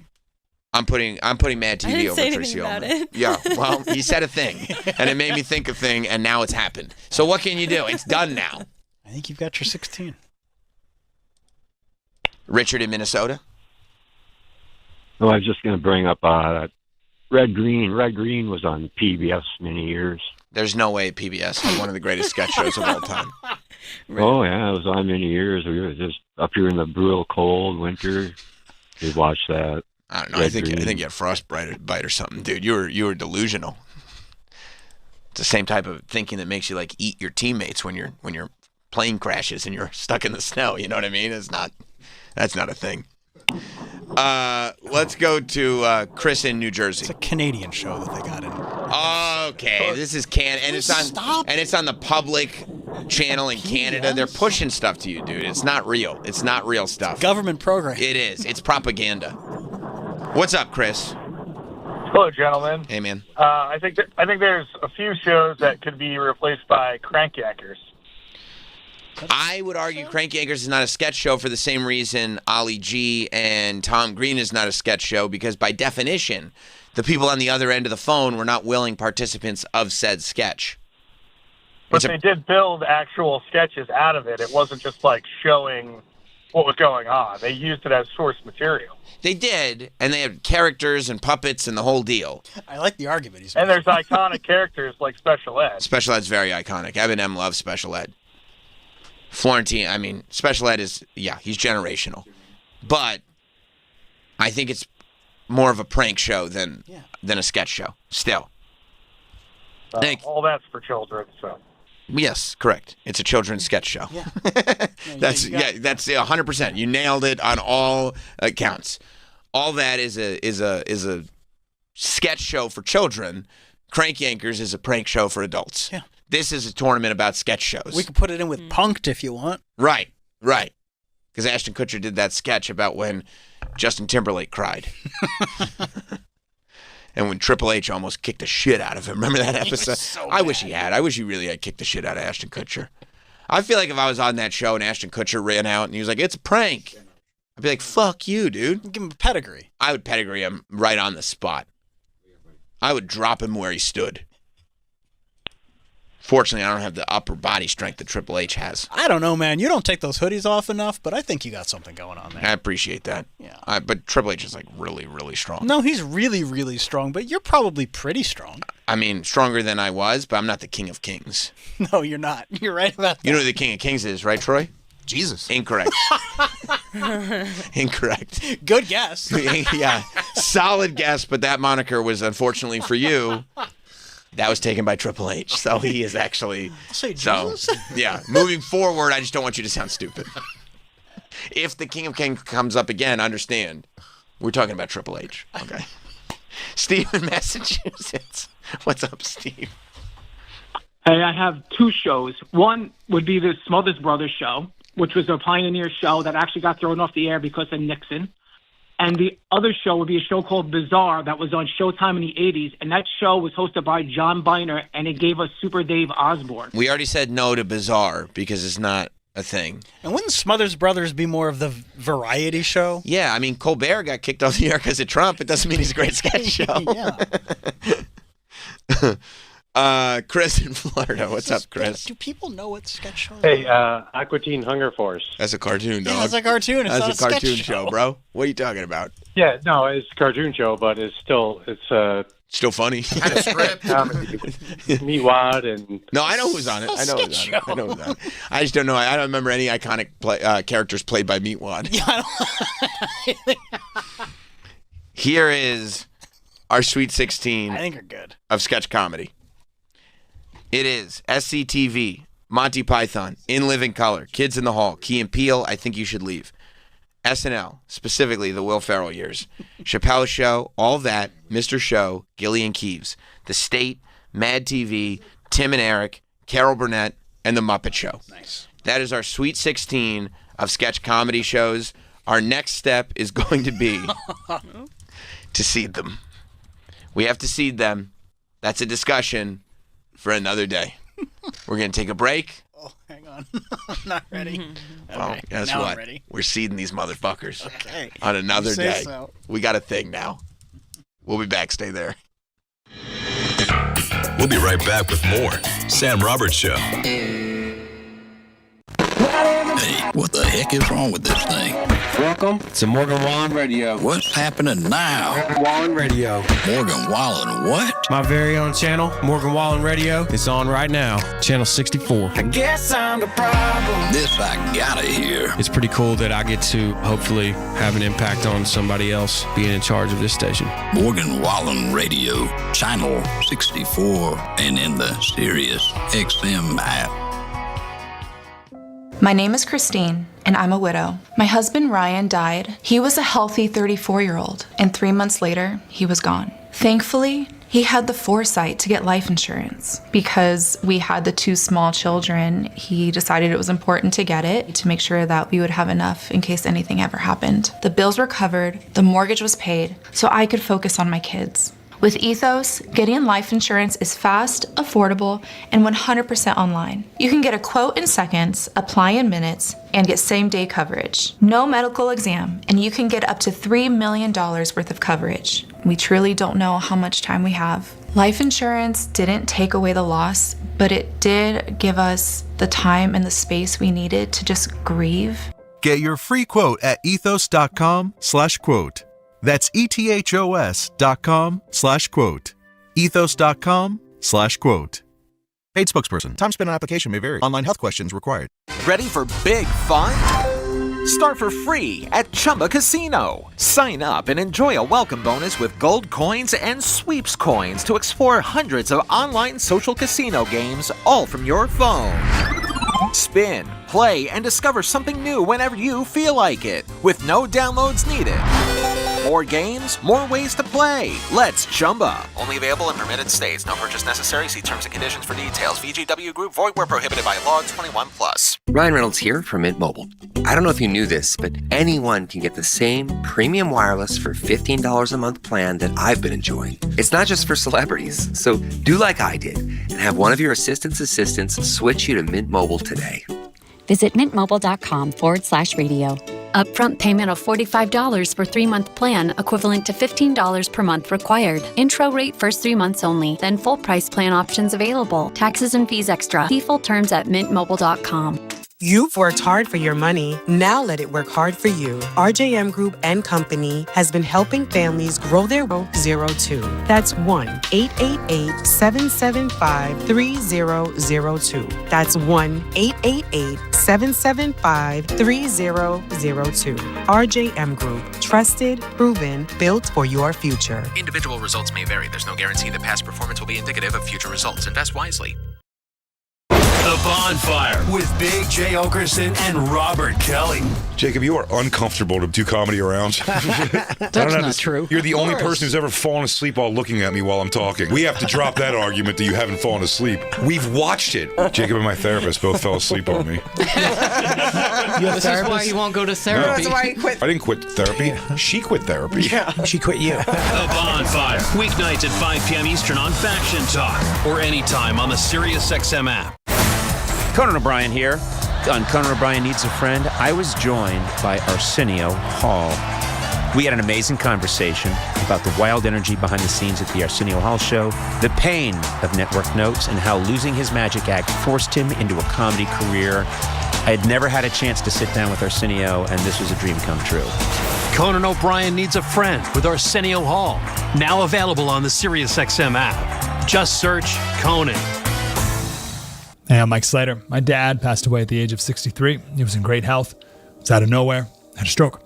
I'm putting Mad TV over Tracy Ullman. It. Yeah, well, he said a thing, and it made me think a thing, and now it's happened. So what can you do? It's done now. I think you've got your 16. Richard in Minnesota? Oh, I was just going to bring up Red Green. Red Green was on PBS many years. There's no way PBS had one of the greatest sketch shows of all time. Oh, yeah, it was on many years. We were just up here in the brutal cold winter. We'd watch that. I don't know. I think you had frostbite or something, dude. You were delusional. It's the same type of thinking that makes you like eat your teammates when your plane crashes and you're stuck in the snow. You know what I mean? That's not a thing. Let's go to Chris in New Jersey. It's a Canadian show that they got in. Okay, this is and it's on the public channel in Canada. They're pushing stuff to you, dude. It's not real. It's not real stuff. Government program. It is. It's propaganda. What's up, Chris? Hello, gentlemen. Hey, man. I think there's a few shows that could be replaced by Crank Yankers. I would argue Crank Yankers is not a sketch show for the same reason Ali G and Tom Green is not a sketch show, because by definition, the people on the other end of the phone were not willing participants of said sketch. But they did build actual sketches out of it. It wasn't just like showing what was going on. They used it as source material. They did, and they had characters and puppets and the whole deal. I like the argument he's making. And there's iconic characters like Special Ed. Special Ed's very iconic. Eminem loves Special Ed. Florentine, I mean, Special Ed is, he's generational. But I think it's more of a prank show than a sketch show, still. All that's for children, so. Yes, correct. It's a children's sketch show. Yeah. That's 100%. You nailed it on all accounts. All that is a sketch show for children. Crank Yankers is a prank show for adults. Yeah. This is a tournament about sketch shows. We could put it in with Punk'd if you want. Right. Because Ashton Kutcher did that sketch about when Justin Timberlake cried. And when Triple H almost kicked the shit out of him. Remember that episode? I wish he had. I wish he really had kicked the shit out of Ashton Kutcher. I feel like if I was on that show and Ashton Kutcher ran out and he was like, it's a prank, I'd be like, fuck you, dude. Give him a pedigree. I would pedigree him right on the spot. I would drop him where he stood. Fortunately, I don't have the upper body strength that Triple H has. I don't know, man. You don't take those hoodies off enough, but I think you got something going on there. I appreciate that. Yeah. But Triple H is like really, really strong. No, he's really, really strong, but you're probably pretty strong. I mean, stronger than I was, but I'm not the King of Kings. No, you're not. You're right about that. You know who the King of Kings is, right, Troy? Jesus. Incorrect. Incorrect. Good guess. Yeah. Solid guess, but that moniker was, unfortunately for you, that was taken by Triple H. So he is actually... yeah. Moving forward, I just don't want you to sound stupid. If the King of Kings comes up again, understand, we're talking about Triple H. Okay. Steve in Massachusetts. What's up, Steve? Hey, I have two shows. One would be the Smothers Brothers show, which was a pioneer show that actually got thrown off the air because of Nixon. And the other show would be a show called Bizarre that was on Showtime in the 80s, and that show was hosted by John Biner, and it gave us Super Dave Osborne. We already said no to Bizarre because it's not a thing. And wouldn't Smothers Brothers be more of the variety show? Yeah, I mean, Colbert got kicked off the air because of Trump. It doesn't mean he's a great sketch show. Yeah. Chris in Florida. What's up, Chris? Do people know what sketch show? Hey, Aqua Teen Hunger Force. That's a cartoon, dog. Yeah, it's a cartoon. It's That's not a cartoon sketch show, bro. What are you talking about? Yeah, no, it's a cartoon show, but it's still funny. Kind of script. Meatwad and no, I know who's on it. I know who's on it. I just don't know. I don't remember any iconic characters played by Meatwad. Yeah. Here is our Sweet 16. I think are good of sketch comedy. It is SCTV, Monty Python, In Living Color, Kids in the Hall, Key and Peele, I Think You Should Leave. SNL, specifically the Will Ferrell years. Chappelle's Show, All That, Mr. Show, Gillian Keeves. The State, Mad TV, Tim and Eric, Carol Burnett, and The Muppet Show. Nice. That is our Sweet 16 of sketch comedy shows. Our next step is going to be to seed them. We have to seed them. That's a discussion for another day. We're going to take a break. Oh, hang on. I'm not ready. Well, guess now what? I'm ready. We're seeding these motherfuckers Okay. on another You say day. so. We got a thing now. We'll be back. Stay there. We'll be right back with more Sam Roberts Show. Hey, what the heck is wrong with this thing? Welcome to Morgan Wallen Radio. What's happening now? Morgan Wallen Radio. Morgan Wallen what? My very own channel, Morgan Wallen Radio, is on right now. Channel 64. I guess I'm the problem. This I gotta hear. It's pretty cool that I get to hopefully have an impact on somebody else being in charge of this station. Morgan Wallen Radio, Channel 64, and in the Sirius XM app. My name is Christine, and I'm a widow. My husband, Ryan, died. He was a healthy 34-year-old, and 3 months later, he was gone. Thankfully, he had the foresight to get life insurance. Because we had the 2 small children, he decided it was important to get it to make sure that we would have enough in case anything ever happened. The bills were covered, the mortgage was paid, so I could focus on my kids. With Ethos, getting life insurance is fast, affordable, and 100% online. You can get a quote in seconds, apply in minutes, and get same-day coverage. No medical exam, and you can get up to $3 million worth of coverage. We truly don't know how much time we have. Life insurance didn't take away the loss, but it did give us the time and the space we needed to just grieve. Get your free quote at ethos.com/quote. That's ethos.com/quote. Ethos.com/quote. Paid spokesperson. Time spent on application may vary. Online health questions required. Ready for big fun? Start for free at Chumba Casino. Sign up and enjoy a welcome bonus with gold coins and sweeps coins to explore hundreds of online social casino games, all from your phone. Spin, play, and discover something new whenever you feel like it, with no downloads needed. More games, more ways to play. Let's Chumba. Only available in permitted states. No purchase necessary. See terms and conditions for details. VGW Group. Void where prohibited by law. 21+. Ryan Reynolds here from Mint Mobile. I don't know if you knew this, but anyone can get the same premium wireless for $15 a month plan that I've been enjoying. It's not just for celebrities. So do like I did and have one of your assistants switch you to Mint Mobile today. Visit mintmobile.com/radio. Upfront payment of $45 for 3-month plan, equivalent to $15 per month required. Intro rate first 3 months only, then full price plan options available. Taxes and fees extra. See full terms at mintmobile.com. You've worked hard for your money. Now let it work hard for you. RJM Group and Company has been helping families grow their 02. That's 1-888-775-3002. That's 1-888-775-3002. RJM Group. Trusted, proven, built for your future. Individual results may vary. There's no guarantee that past performance will be indicative of future results. Invest wisely. The Bonfire with Big J. Okerson and Robert Kelly. Jacob, you are uncomfortable to do comedy around. That's not true. You're the only person who's ever fallen asleep while looking at me while I'm talking. We have to drop that argument that you haven't fallen asleep. We've watched it. Jacob and my therapist both fell asleep on me. This is why you won't go to therapy. No. That's why he quit. I didn't quit therapy. Yeah. She quit therapy. Yeah. She quit you. The Bonfire. Weeknights at 5 p.m. Eastern on Faction Talk or anytime on the SiriusXM app. Conan O'Brien here. On Conan O'Brien Needs a Friend, I was joined by Arsenio Hall. We had an amazing conversation about the wild energy behind the scenes at the Arsenio Hall show, the pain of network notes, and how losing his magic act forced him into a comedy career. I had never had a chance to sit down with Arsenio, and this was a dream come true. Conan O'Brien Needs a Friend with Arsenio Hall. Now available on the SiriusXM app. Just search Conan. Hey, I'm Mike Slater. My dad passed away at the age of 63. He was in great health. Was out of nowhere. Had a stroke.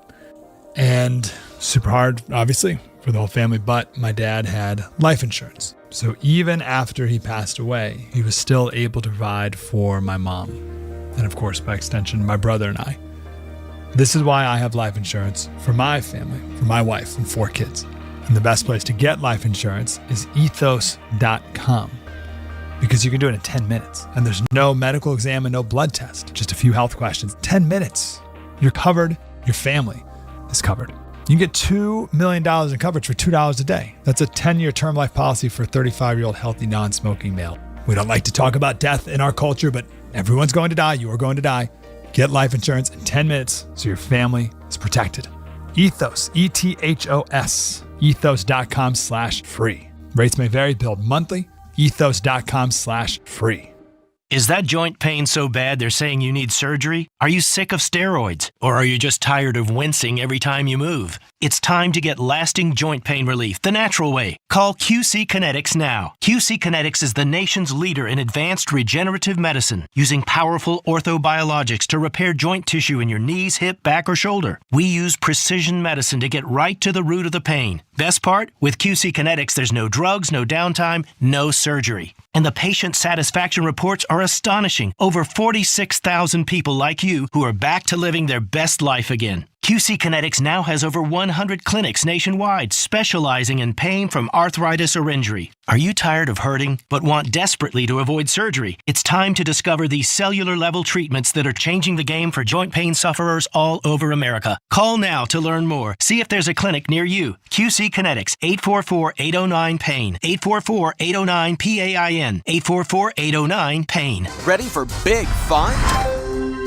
And super hard, obviously, for the whole family. But my dad had life insurance. So even after he passed away, he was still able to provide for my mom. And of course, by extension, my brother and I. This is why I have life insurance for my family, for my wife and 4 kids. And the best place to get life insurance is ethos.com. Because you can do it in 10 minutes. And there's no medical exam and no blood test. Just a few health questions. 10 minutes. You're covered. Your family is covered. You can get $2 million in coverage for $2 a day. That's a 10-year term life policy for a 35-year-old healthy, non-smoking male. We don't like to talk about death in our culture, but everyone's going to die. You are going to die. Get life insurance in 10 minutes so your family is protected. Ethos, E-T-H-O-S, ethos.com/free. Rates may vary, billed monthly. Ethos.com/free. Is that joint pain so bad they're saying you need surgery? Are you sick of steroids? Or are you just tired of wincing every time you move? It's time to get lasting joint pain relief the natural way. Call QC Kinetics now. QC Kinetics is the nation's leader in advanced regenerative medicine, using powerful orthobiologics to repair joint tissue in your knees, hip, back, or shoulder. We use precision medicine to get right to the root of the pain. Best part? With QC Kinetics, there's no drugs, no downtime, no surgery. And the patient satisfaction reports are astonishing. Over 46,000 people like you who are back to living their best life again. QC Kinetics now has over 100 clinics nationwide specializing in pain from arthritis or injury. Are you tired of hurting but want desperately to avoid surgery? It's time to discover these cellular-level treatments that are changing the game for joint pain sufferers all over America. Call now to learn more. See if there's a clinic near you. QC Kinetics, 844-809-PAIN. 844-809-PAIN. 844-809-PAIN. Ready for big fun?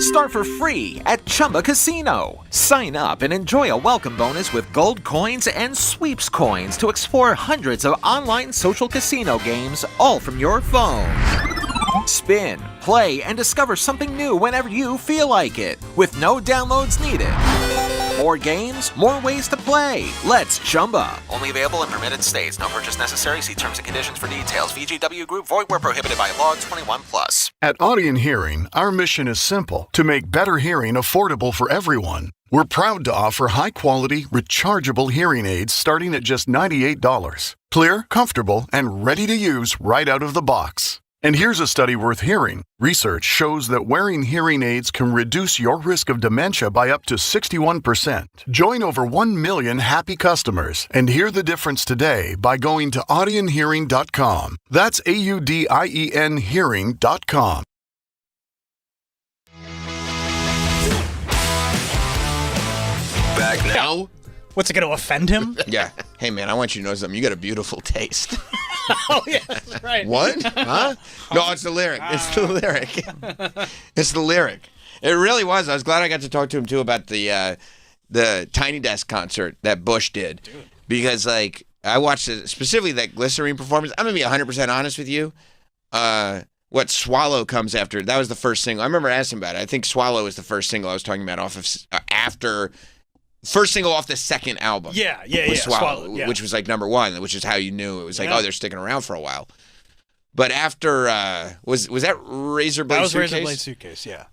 Start for free at Chumba Casino. Sign up and enjoy a welcome bonus with gold coins and sweeps coins to explore hundreds of online social casino games, all from your phone. Spin, play, and discover something new whenever you feel like it, with no downloads needed. More games, more ways to play. Let's Chumba. Only available in permitted states. No purchase necessary. See terms and conditions for details. VGW Group. Void where prohibited by law. 21+. At Audion Hearing, our mission is simple: to make better hearing affordable for everyone. We're proud to offer high-quality, rechargeable hearing aids starting at just $98. Clear, comfortable, and ready to use right out of the box. And here's a study worth hearing. Research shows that wearing hearing aids can reduce your risk of dementia by up to 61%. Join over 1 million happy customers and hear the difference today by going to audionhearing.com. That's AUDIEN hearing.com. Back now? What's it going to offend him? Yeah. Hey, man, I want you to know something. You got a beautiful taste. Oh, yeah, that's right. What? Huh? No, it's the lyric. It's the lyric. It's the lyric. It really was. I was glad I got to talk to him, too, about the Tiny Desk concert that Bush did. Dude. Because, like, I watched specifically that Glycerine performance. I'm going to be 100% honest with you. What Swallow comes after, that was the first single. I remember asking about it. I think Swallow was the first single I was talking about off of after... First single off the second album. Yeah. Swallow, which was like number 1, which is how you knew it was like, oh, they're sticking around for a while. But after, was that Razor Blade Suitcase? That was Razor Blade Suitcase, yeah.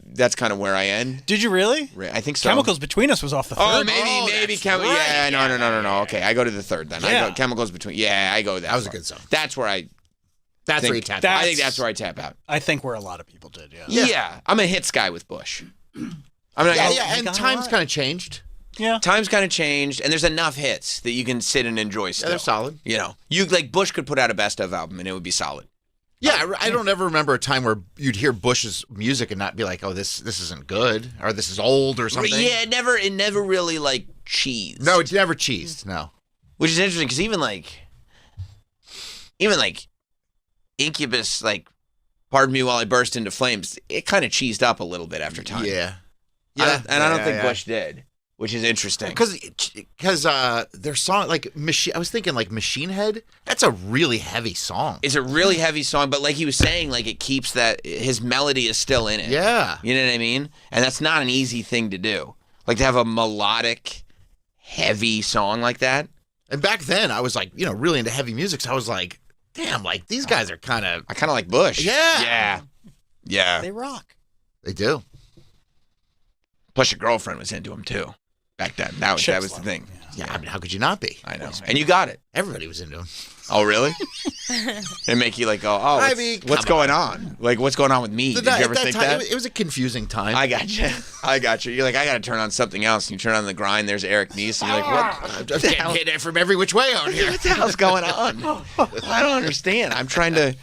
That's kind of where I end. Did you really? I think so. Chemicals Between Us was off the third. Oh, maybe. Yeah, no. Okay, I go to the third then. Yeah. I go Chemicals Between. Yeah, I go that. That was a good song. That's where I. That's where you tap out. I think that's where I tap out. I think where a lot of people did, yeah. Yeah, I'm a hits guy with Bush. And times kind of changed. Yeah. Times kind of changed, and there's enough hits that you can sit and enjoy still. Yeah, they're solid. You know, Bush could put out a best of album, and it would be solid. Yeah, I don't ever remember a time where you'd hear Bush's music and not be like, oh, this isn't good, or this is old, or something. Yeah, it never really, like, cheesed. No, it's never cheesed, no. Which is interesting, because even Incubus, like, Pardon Me While I Burst Into Flames, it kind of cheesed up a little bit after time. Yeah. I don't think Bush did. which is interesting. Because their song, like Machine, I was thinking like Machine Head. That's a really heavy song. It's a really heavy song, but like he was saying, like it keeps that his melody is still in it. Yeah, you know what I mean. And that's not an easy thing to do. Like to have a melodic, heavy song like that. And back then, I was like, really into heavy music. So I was like, damn, like these guys are kind of. I kind of like Bush. Yeah. They rock. They do. Plus, your girlfriend was into him too. Back then, that was the thing. Yeah, I mean, how could you not be? I know, and you got it. Everybody was into him. Oh, really? It make you like go, what's going on? Like, what's going on with me? Did you ever think that? It was a confusing time. I got you. You're like, I got to turn on something else. And you turn on The Grind. There's Eric Nies. And you're like, what? I'm just getting hit from every which way out here. What the hell's going on? I don't understand. I'm trying to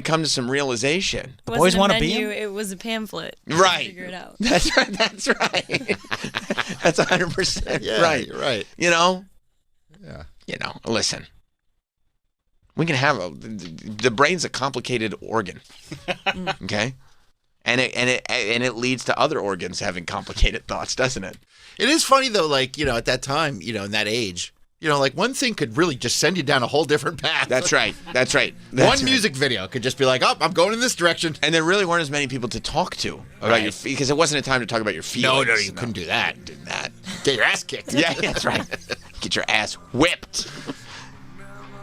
come to some realization. The boys want to be him? It was a pamphlet. Right. Figure it out. That's right. That's right. That's 100% right. You're right. Yeah. Listen. We can have the brain's a complicated organ, okay, and it leads to other organs having complicated thoughts, doesn't it? It is funny though, like at that time, in that age, like one thing could really just send you down a whole different path. That's right. One music video could just be like, oh, I'm going in this direction, and there really weren't as many people to talk to about your because it wasn't a time to talk about your feelings. No, you couldn't do that. Get your ass kicked. Yeah, that's right. Get your ass whipped.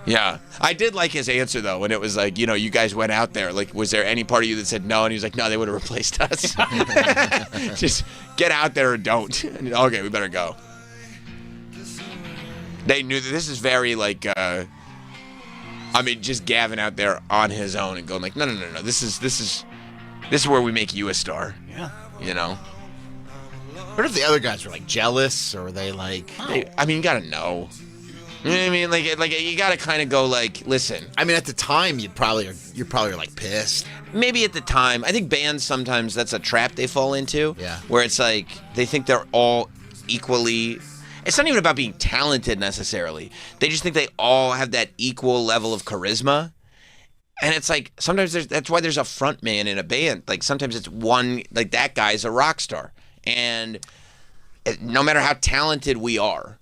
Yeah. I did like his answer, though, when it was like, you guys went out there. Like, was there any part of you that said no? And he was like, no, they would have replaced us. Just get out there or don't. And, okay, we better go. They knew that this is very, like, just Gavin out there on his own and going like, no. This is where we make you a star. Yeah. What if the other guys were, like, jealous or they, like... you got to know. You know what I mean? Like you got to kind of go like, listen. I mean, at the time, you're probably like pissed. Maybe at the time. I think bands sometimes that's a trap they fall into. Yeah. Where it's like they think they're all equally. It's not even about being talented necessarily. They just think they all have that equal level of charisma. And it's like sometimes that's why there's a front man in a band. Like sometimes it's one like that guy's a rock star, and no matter how talented we are,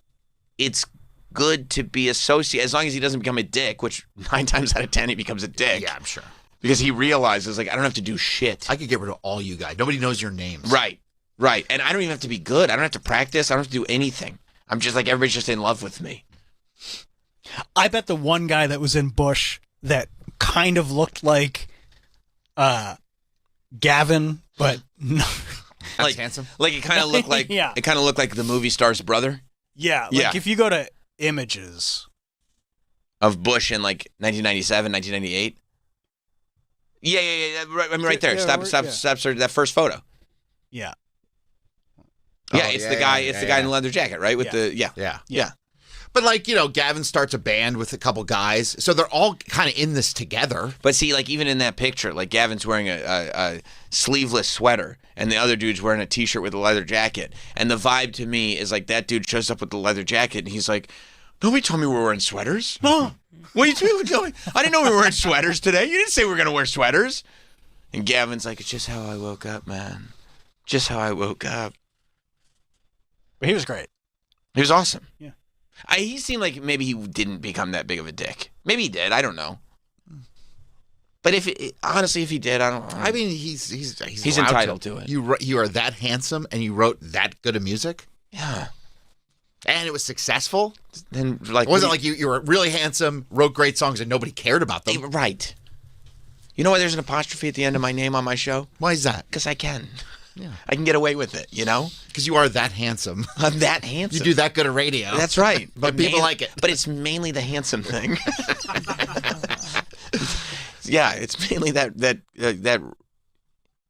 it's good to be associated as long as he doesn't become a dick, which 9 times out of 10 he becomes a dick. Yeah, I'm sure. Because he realizes like I don't have to do shit. I could get rid of all you guys. Nobody knows your names. Right. And I don't even have to be good. I don't have to practice. I don't have to do anything. I'm just like everybody's just in love with me. I bet the one guy that was in Bush that kind of looked like Gavin, but no. Like handsome. Like it kind of looked like Yeah. It kind of looked like the movie star's brother. Yeah, if you go to images of Bush in like 1997, 1998. Yeah. Right there. Stop. That first photo. Yeah. Yeah, it's the guy. It's the guy in the leather jacket, right? With Yeah. But like Gavin starts a band with a couple guys, so they're all kind of in this together. But see, like even in that picture, like Gavin's wearing a sleeveless sweater, and the other dude's wearing a t-shirt with a leather jacket. And the vibe to me is like that dude shows up with the leather jacket, and he's like, "Nobody told me we were wearing sweaters. No, what are you doing? I didn't know we were wearing sweaters today. You didn't say we were gonna wear sweaters." And Gavin's like, "It's just how I woke up, man. Just how I woke up." But he was great. He was awesome. Yeah. He seemed like maybe he didn't become that big of a dick. Maybe he did. I don't know. But honestly, if he did, I don't know. I mean, he's entitled to it. You are that handsome, and you wrote that good of music. Yeah. And it was successful. Then like, it wasn't like you were really handsome, wrote great songs, and nobody cared about them. Right. You know why there's an apostrophe at the end of my name on my show? Why is that? Because I can. Yeah. I can get away with it, Because you are that handsome. I'm that handsome. You do that good at radio. That's right. But people like it. But it's mainly the handsome thing. Yeah, it's mainly that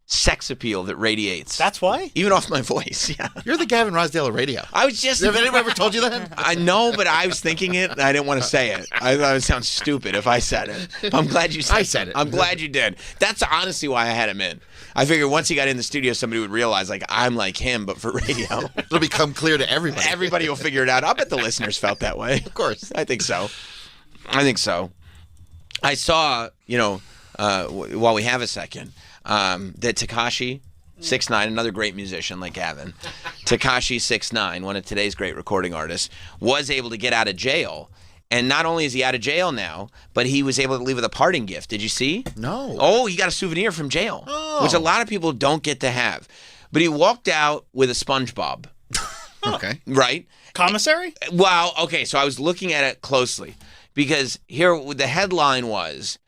sex appeal that radiates. That's why? Even off my voice, yeah. You're the Gavin Rossdale of radio. I was just... Have anyone ever told you that? I know, but I was thinking it, and I didn't want to say it. I thought it would sound stupid if I said it. I'm glad you said it. I said it. I'm glad you did. That's honestly why I had him in. I figured once he got in the studio, somebody would realize, like, I'm like him, but for radio. It'll become clear to everybody. Everybody will figure it out. I'll bet the listeners felt that way. Of course. I think so. I saw, while we have a second, that Tekashi 6ix9ine, another great musician like Gavin, Tekashi 6ix9ine, one of today's great recording artists, was able to get out of jail. And not only is he out of jail now, but he was able to leave with a parting gift. Did you see? No. Oh, he got a souvenir from jail, which a lot of people don't get to have. But he walked out with a SpongeBob. Okay. Right? Commissary? Well, okay, so I was looking at it closely because here the headline was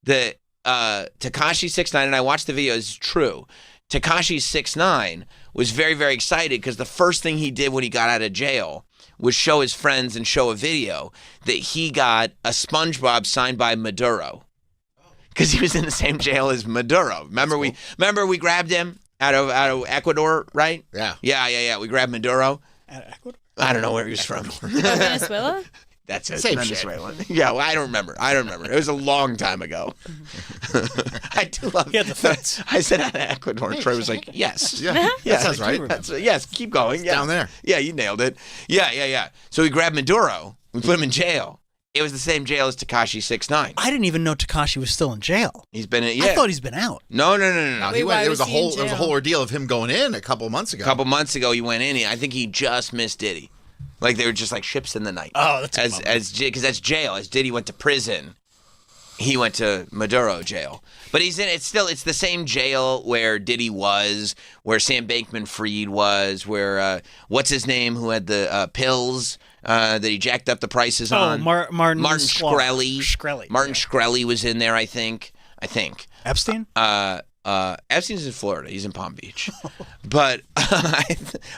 that Tekashi 6ix9ine, and I watched the video, is true. Tekashi 6ix9ine was very, very excited because the first thing he did when he got out of jail was show his friends and show a video that he got a SpongeBob signed by Maduro because he was in the same jail as Maduro. Remember we grabbed him out of Ecuador, right? Yeah. Yeah. We grabbed Maduro. Out of Ecuador? I don't know where he was from. Venezuela? That's it. Same Venezuela. Yeah, well, I don't remember. It was a long time ago. I do love the fence. I said out of Ecuador. Troy was like, yes. Yeah, that sounds right. Yes, keep going. Yeah. Down there. Yeah, you nailed it. Yeah. So we grabbed Maduro. We put him in jail. It was the same jail as Tekashi 6ix9ine. I didn't even know Tekashi was still in jail. He's been in. I thought he's been out. No. He went, there was a whole ordeal of him going in a couple months ago. A couple months ago, he went in. I think he just missed Diddy. Like they were just like ships in the night. Oh, that's because that's jail. As Diddy went to prison, he went to Maduro jail. But he's in. It's the same jail where Diddy was, where Sam Bankman-Fried was, where what's his name who had the pills that he jacked up the prices on. Martin Shkreli. Martin Shkreli was in there. I think. Epstein. Epstein's in Florida. He's in Palm Beach, but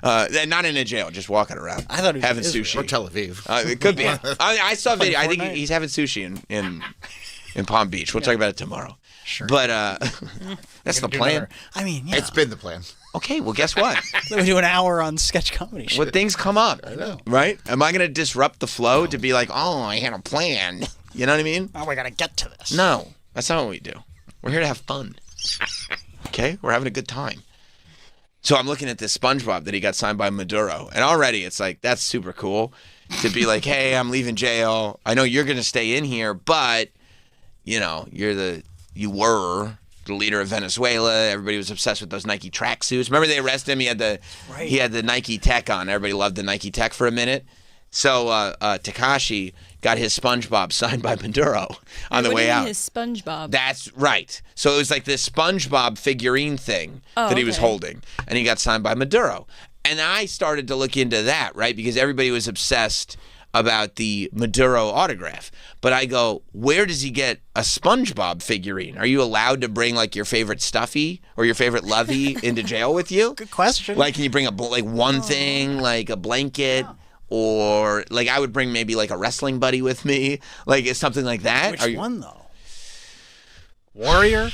not in a jail, just walking around. I thought he was having in sushi or Tel Aviv. It could be. I saw a video. I think he's having sushi in Palm Beach. We'll talk about it tomorrow. Sure. But that's the plan. I mean, yeah. It's been the plan. Okay, well, guess what? We do an hour on sketch comedy. When things come up, I know, right? Am I going to disrupt the flow to be like, oh, I had a plan? You know what I mean? Oh, we got to get to this. No, that's not what we do. We're here to have fun. Okay, we're having a good time. So I'm looking at this SpongeBob that he got signed by Maduro, and already it's like that's super cool to be like, hey, I'm leaving jail. I know you're going to stay in here, but you know you were the leader of Venezuela. Everybody was obsessed with those Nike tracksuits. Remember they arrested him? He had the Nike Tech on. Everybody loved the Nike Tech for a minute. So Tekashi got his SpongeBob signed by Maduro on the way out. His SpongeBob. That's right. So it was like this SpongeBob figurine thing that he was holding, and he got signed by Maduro. And I started to look into that, right, because everybody was obsessed about the Maduro autograph. But I go, where does he get a SpongeBob figurine? Are you allowed to bring like your favorite Stuffy or your favorite Lovey into jail with you? Good question. Like, can you bring one thing, like a blanket? Yeah. Or, like, I would bring maybe, like, a wrestling buddy with me. Like, something like that. Which one, though? Warrior?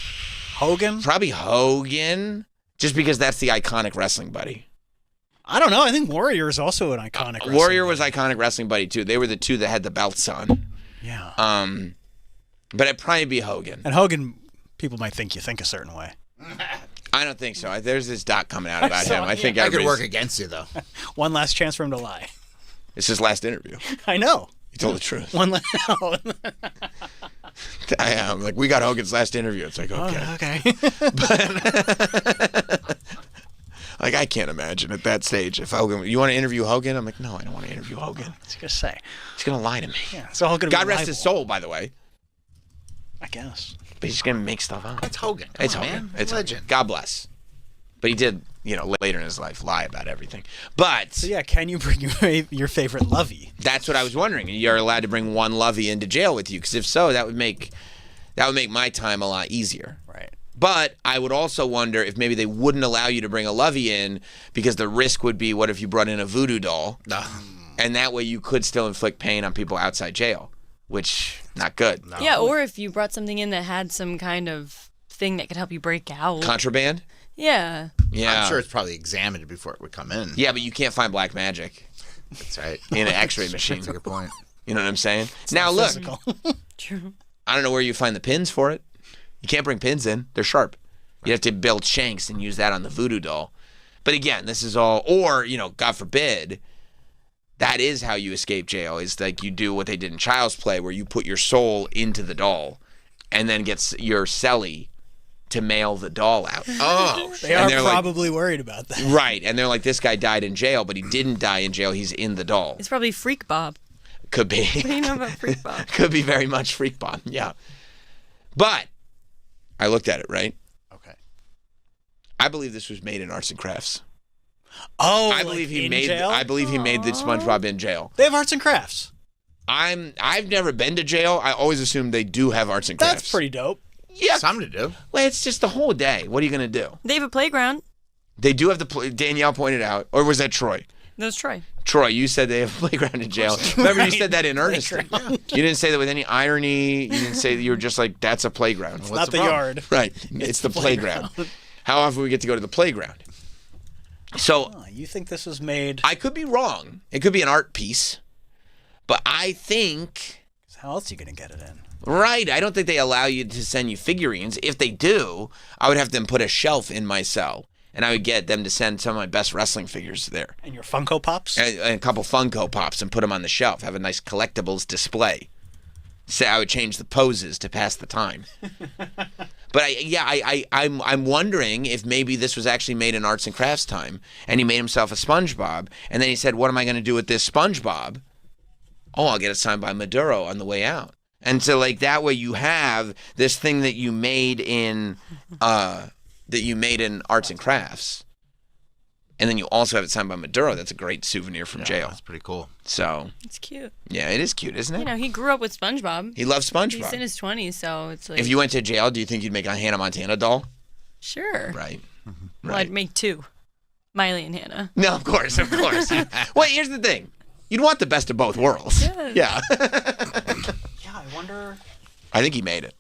Hogan? Probably Hogan. Just because that's the iconic wrestling buddy. I don't know. I think Warrior is also an iconic wrestling Warrior was iconic wrestling buddy, too. They were the two that had the belts on. Yeah. But it'd probably be Hogan. And Hogan, people might think you think a certain way. I don't think so. There's this doc coming out about him. I think I could work against you, though. One last chance for him to lie. It's his last interview. I know. He told the truth. One last. I am like, we got Hogan's last interview. It's like, okay. Oh, okay. But, like, I can't imagine at that stage if Hogan. You want to interview Hogan? I'm like, no, I don't want to interview Hogan. What's he gonna say? He's gonna lie to me. Yeah. So Hogan. God rest his soul, by the way. I guess. But he's gonna make stuff up. It's Hogan. It's Hogan. Man. It's legend. Hogan. God bless. But he did, later in his life, lie about everything. But so yeah, can you bring your favorite Lovey? That's what I was wondering. You're allowed to bring one Lovey into jail with you, because if so, that would make my time a lot easier. Right. But I would also wonder if maybe they wouldn't allow you to bring a Lovey in because the risk would be, what if you brought in a voodoo doll? And that way you could still inflict pain on people outside jail, which not good. No. Yeah, or if you brought something in that had some kind of thing that could help you break out. Contraband? Yeah. I'm sure it's probably examined before it would come in. Yeah, but you can't find black magic. That's right. In an X-ray machine. That's a good point. You know what I'm saying? Now look. True. I don't know where you find the pins for it. You can't bring pins in. They're sharp. You have to build shanks and use that on the voodoo doll. But again, this is all, or, God forbid, that is how you escape jail, is like you do what they did in Child's Play, where you put your soul into the doll and then get your cellie to mail the doll out. Oh, they are probably worried about that. Right, and they're like, this guy died in jail, but he didn't die in jail. He's in the doll. It's probably Freak Bob. Could be. What do you know about Freak Bob? Could be very much Freak Bob, yeah. But I looked at it, right? Okay. I believe this was made in arts and crafts. Oh, I believe he in made. jail? I believe he made the SpongeBob in jail. They have arts and crafts. I've never been to jail. I always assume they do have arts and crafts. That's pretty dope. Yeah, something to do. Well, it's just the whole day. What are you gonna do? They have a playground. They do have the. Danielle pointed out, or was that Troy? That was Troy. Troy, you said they have a playground in jail. Remember, you said that in earnest. You didn't say that with any irony. You didn't say that you were just like, that's a playground. It's not the yard. Right. It's the playground. How often we get to go to the playground? So you think this was made? I could be wrong. It could be an art piece, but I think. How else are you gonna get it in? Right. I don't think they allow you to send you figurines. If they do, I would have them put a shelf in my cell, and I would get them to send some of my best wrestling figures there. And your Funko Pops? And a couple Funko Pops, and put them on the shelf. Have a nice collectibles display. So I would change the poses to pass the time. But I'm wondering if maybe this was actually made in arts and crafts time, and he made himself a SpongeBob, and then he said, "What am I going to do with this SpongeBob? Oh, I'll get it signed by Maduro on the way out." And so, like, that way you have this thing that you made in arts and crafts, and then you also have it signed by Maduro. That's a great souvenir from jail. That's pretty cool. So It's cute. yeah, it is cute, isn't it? You know, he grew up with SpongeBob. He loves SpongeBob. He's in his 20s, so it's like. If you went to jail, do you think you'd make a Hannah Montana doll? Sure. Right. Well, I'd make two. Miley and Hannah. No, of course. Well, here's the thing. You'd want the best of both worlds. Yes. Yeah. Yeah, I wonder. I think he made it.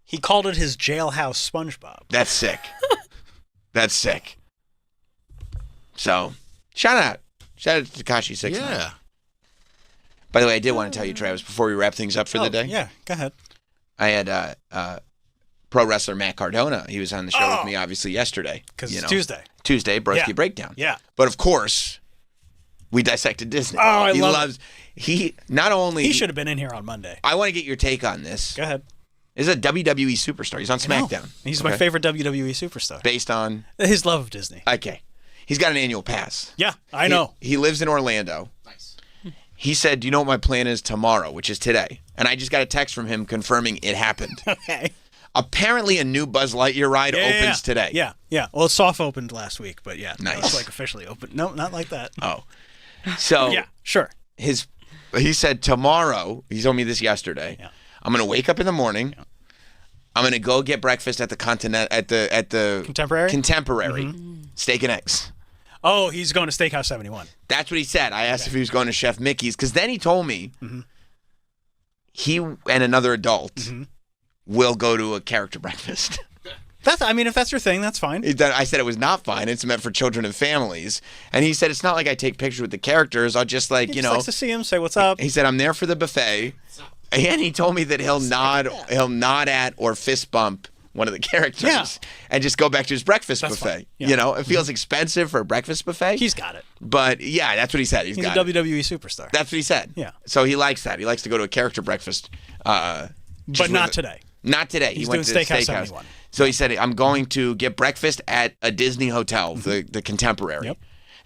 He called it his jailhouse SpongeBob. That's sick. That's sick. So, shout out to Tekashi 6ix9ine. Yeah. By the way, I did want to tell you, Travis, before we wrap things up for the day. Yeah, go ahead. I had pro wrestler Matt Cardona. He was on the show with me, obviously, yesterday. Because it's Tuesday. Tuesday, Broski Yeah. Breakdown. Yeah. But of course, we dissected Disney. Oh, I he love loves. He not only He should have been in here on Monday. I want to get your take on this. Go ahead. He's a WWE superstar. He's on SmackDown. He's my favorite WWE superstar. Based on his love of Disney. Okay. He's got an annual pass. Yeah, I know. He lives in Orlando. Nice. He said, "Do you know what my plan is tomorrow?" Which is today. And I just got a text from him confirming it happened. Okay. Apparently, a new Buzz Lightyear ride opens today. Yeah. Well, it soft opened last week, but yeah, Nice. it's like officially open. No, not like that. Oh, so yeah, sure. He said tomorrow. He told me this yesterday. Yeah. I'm gonna wake up in the morning. Yeah. I'm gonna go get breakfast at the Contemporary steak and eggs. Oh, he's going to Steakhouse 71. That's what he said. I asked if he was going to Chef Mickey's, because then he told me he and another adult will go to a character breakfast. If that's your thing, that's fine. I said it was not fine. It's meant for children and families. And he said, it's not like I take pictures with the characters. I'll just He just likes to see him, say what's up. He said, I'm there for the buffet. And he told me that he'll nod at or fist bump one of the characters and just go back to his breakfast buffet. Yeah. It feels expensive for a breakfast buffet. He's got it. But yeah, that's what he said. He's got a WWE superstar. That's what he said. Yeah. So he likes that. He likes to go to a character breakfast. But not today. Not today. He's he went doing to Steakhouse Steakhouse. 71. So he said, I'm going to get breakfast at a Disney hotel, the Contemporary. Yep.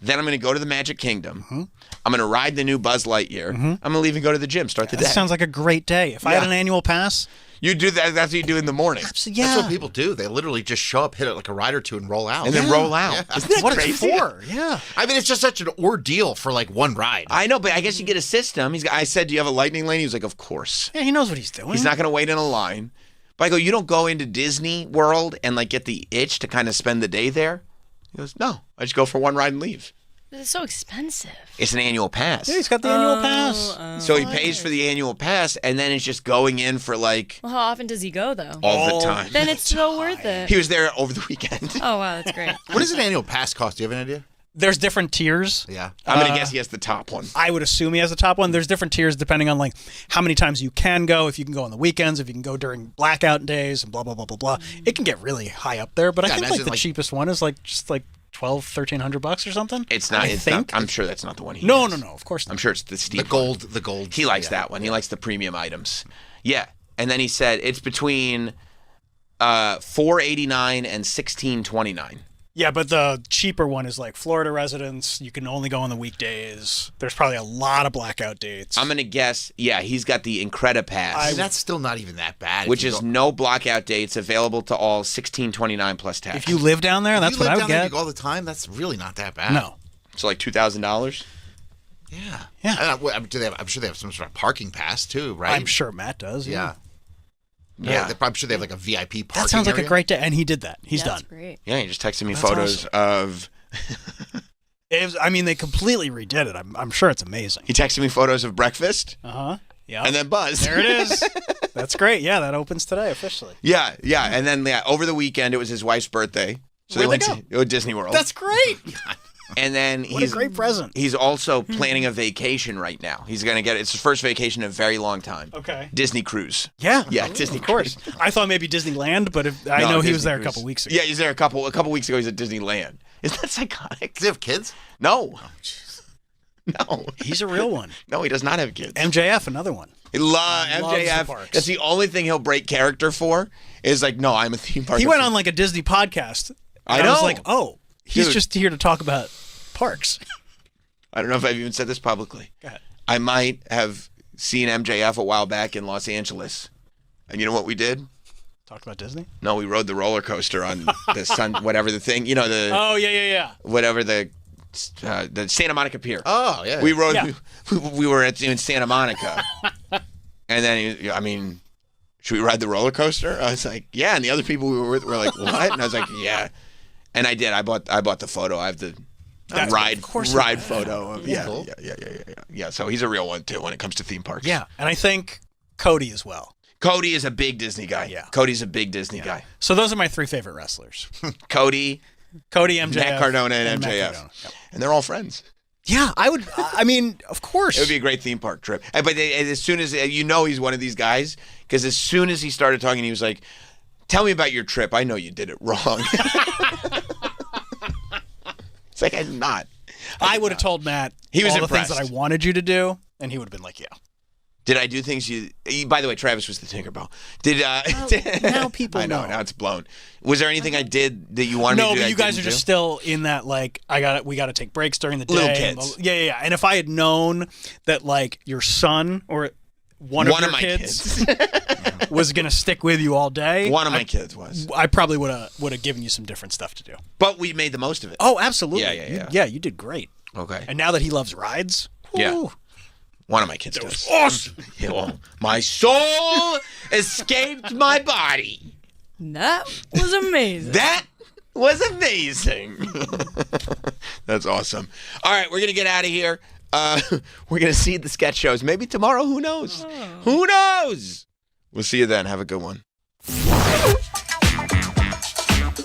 Then I'm going to go to the Magic Kingdom. I'm going to ride the new Buzz Lightyear. I'm going to leave and go to the gym, start the day. That sounds like a great day. If I had an annual pass. You do that. That's what you do in the morning. Yeah. That's what people do. They literally just show up, hit it like a ride or two, and roll out. And then roll out. Yeah. Isn't that what crazy? it's for. Yeah. I mean, it's just such an ordeal for like one ride. I know, but I guess you get a system. I said, do you have a lightning lane? He was like, of course. Yeah, he knows what he's doing. He's not going to wait in a line. But I go, you don't go into Disney World and like get the itch to kind of spend the day there? He goes, no. I just go for one ride and leave. It's so expensive. It's an annual pass. Yeah, he's got the annual pass. So he pays for the annual pass, and then it's just going in for like Well, how often does he go, though? all the time. Then it's so worth it. He was there over the weekend. Oh, wow, that's great. What does an annual pass cost? Do you have an idea? There's different tiers. Yeah. I'm going to guess he has the top one. I would assume he has the top one. There's different tiers depending on like how many times you can go, if you can go on the weekends, if you can go during blackout days, and blah, blah, blah, blah, blah. It can get really high up there, but I think like the cheapest one is like just like $1,200-$1,300 or something. It's not. I It's think. not. I'm sure that's not the one he No, has. no, of course not. I'm sure it's the steep The gold. He likes that one. He likes the premium items. Yeah. And then he said it's between $489 and $1,629. Yeah, but the cheaper one is like Florida residents. You can only go on the weekdays. There's probably a lot of blackout dates. I'm going to guess, he's got the Incredipass. That's still not even that bad. Which is no blackout dates, available to all, $1,629 plus tax. If you live down there, that's what I would get. If you go all the time, that's really not that bad. No. So like $2,000? Yeah. I'm sure they have some sort of parking pass too, right? I'm sure Matt does. Yeah. I'm sure they have like a VIP parking That sounds like area. a great day. And he did that. He's done. Great. Yeah, he just texted me That's photos of... they completely redid it. I'm sure it's amazing. He texted me photos of breakfast. Uh-huh. Yeah. And then Buzz. There it is. That's great. Yeah, that opens today officially. Yeah. And then over the weekend, it was his wife's birthday. So Where'd they went to Disney World. That's great. And then What a great present. He's also planning a vacation right now. He's going to get it's his first vacation in a very long time. Okay. Disney cruise. Yeah. Disney of course. cruise. I thought maybe Disneyland, but I know he was there a couple weeks ago. Yeah, he's there a couple weeks ago. He's at Disneyland. Isn't that psychotic? Does he have kids? No. No. He's a real one. No, he does not have kids. MJF, another one. He loves MJF. the parks. That's the only thing he'll break character for is like, no, I'm a theme park. He went on like a Disney podcast. I and know. I was like, oh, he's Dude. just here to talk about parks. I don't know if I've even said this publicly. Go ahead. I might have seen MJF a while back in Los Angeles. And you know what we did? Talked about Disney? No, we rode the roller coaster on the sun, whatever the thing, the... Oh, yeah. Whatever the Santa Monica Pier. Oh, yeah. We rode, Yeah. we were in Santa Monica. And then, should we ride the roller coaster? I was like, yeah. And the other people we were with were like, what? And I was like, yeah. And I did. I bought the photo. I have the ride photo. Of, Cool. Yeah. So he's a real one, too, when it comes to theme parks. Yeah. And I think Cody as well. Cody is a big Disney guy. Yeah. Cody's a big Disney guy. So those are my three favorite wrestlers. Cody, MJF, Matt Cardona, and Matt MJF. Cardona. Yep. And they're all friends. Yeah, of course. It would be a great theme park trip. But as soon as, he's one of these guys, because as soon as he started talking, he was like, tell me about your trip. I know you did it wrong. It's like, I'm not. I would have told Matt He was all impressed. the things that I wanted you to do, and he would have been like, yeah. Did I do things by the way, Travis was the Tinkerbell. Now people I know. Now it's blown. Was there anything I did that you wanted me to do? No, but that you I guys are didn't just do? still in that, like, we got to take breaks during the day. Little kids. Yeah. And if I had known that, like, your son or one of your my kids was going to stick with you all day. One of my kids was. I probably would have given you some different stuff to do. But we made the most of it. Oh, absolutely. Yeah. You did great. Okay. And now that he loves rides, Yeah. One of my kids does. Awesome. Yeah, well, my soul escaped my body. That was amazing. That was amazing. That's awesome. All right, we're going to get out of here. We're going to see the sketch shows. Maybe tomorrow. Who knows? Who knows? We'll see you then. Have a good one.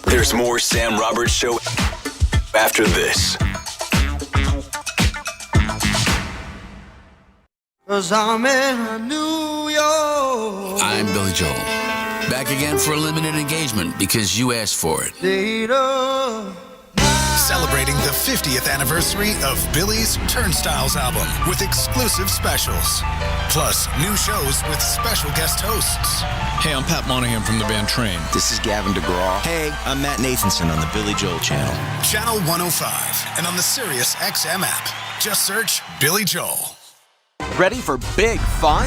There's more Sam Roberts Show after this. 'Cause I'm in New York. I'm Billy Joel. Back again for a limited engagement because you asked for it. Celebrating the 50th anniversary of Billy's Turnstiles album with exclusive specials. Plus, new shows with special guest hosts. Hey, I'm Pat Monahan from the band Train. This is Gavin DeGraw. Hey, I'm Matt Nathanson on the Billy Joel channel. Channel 105 and on the Sirius XM app. Just search Billy Joel. Ready for big fun?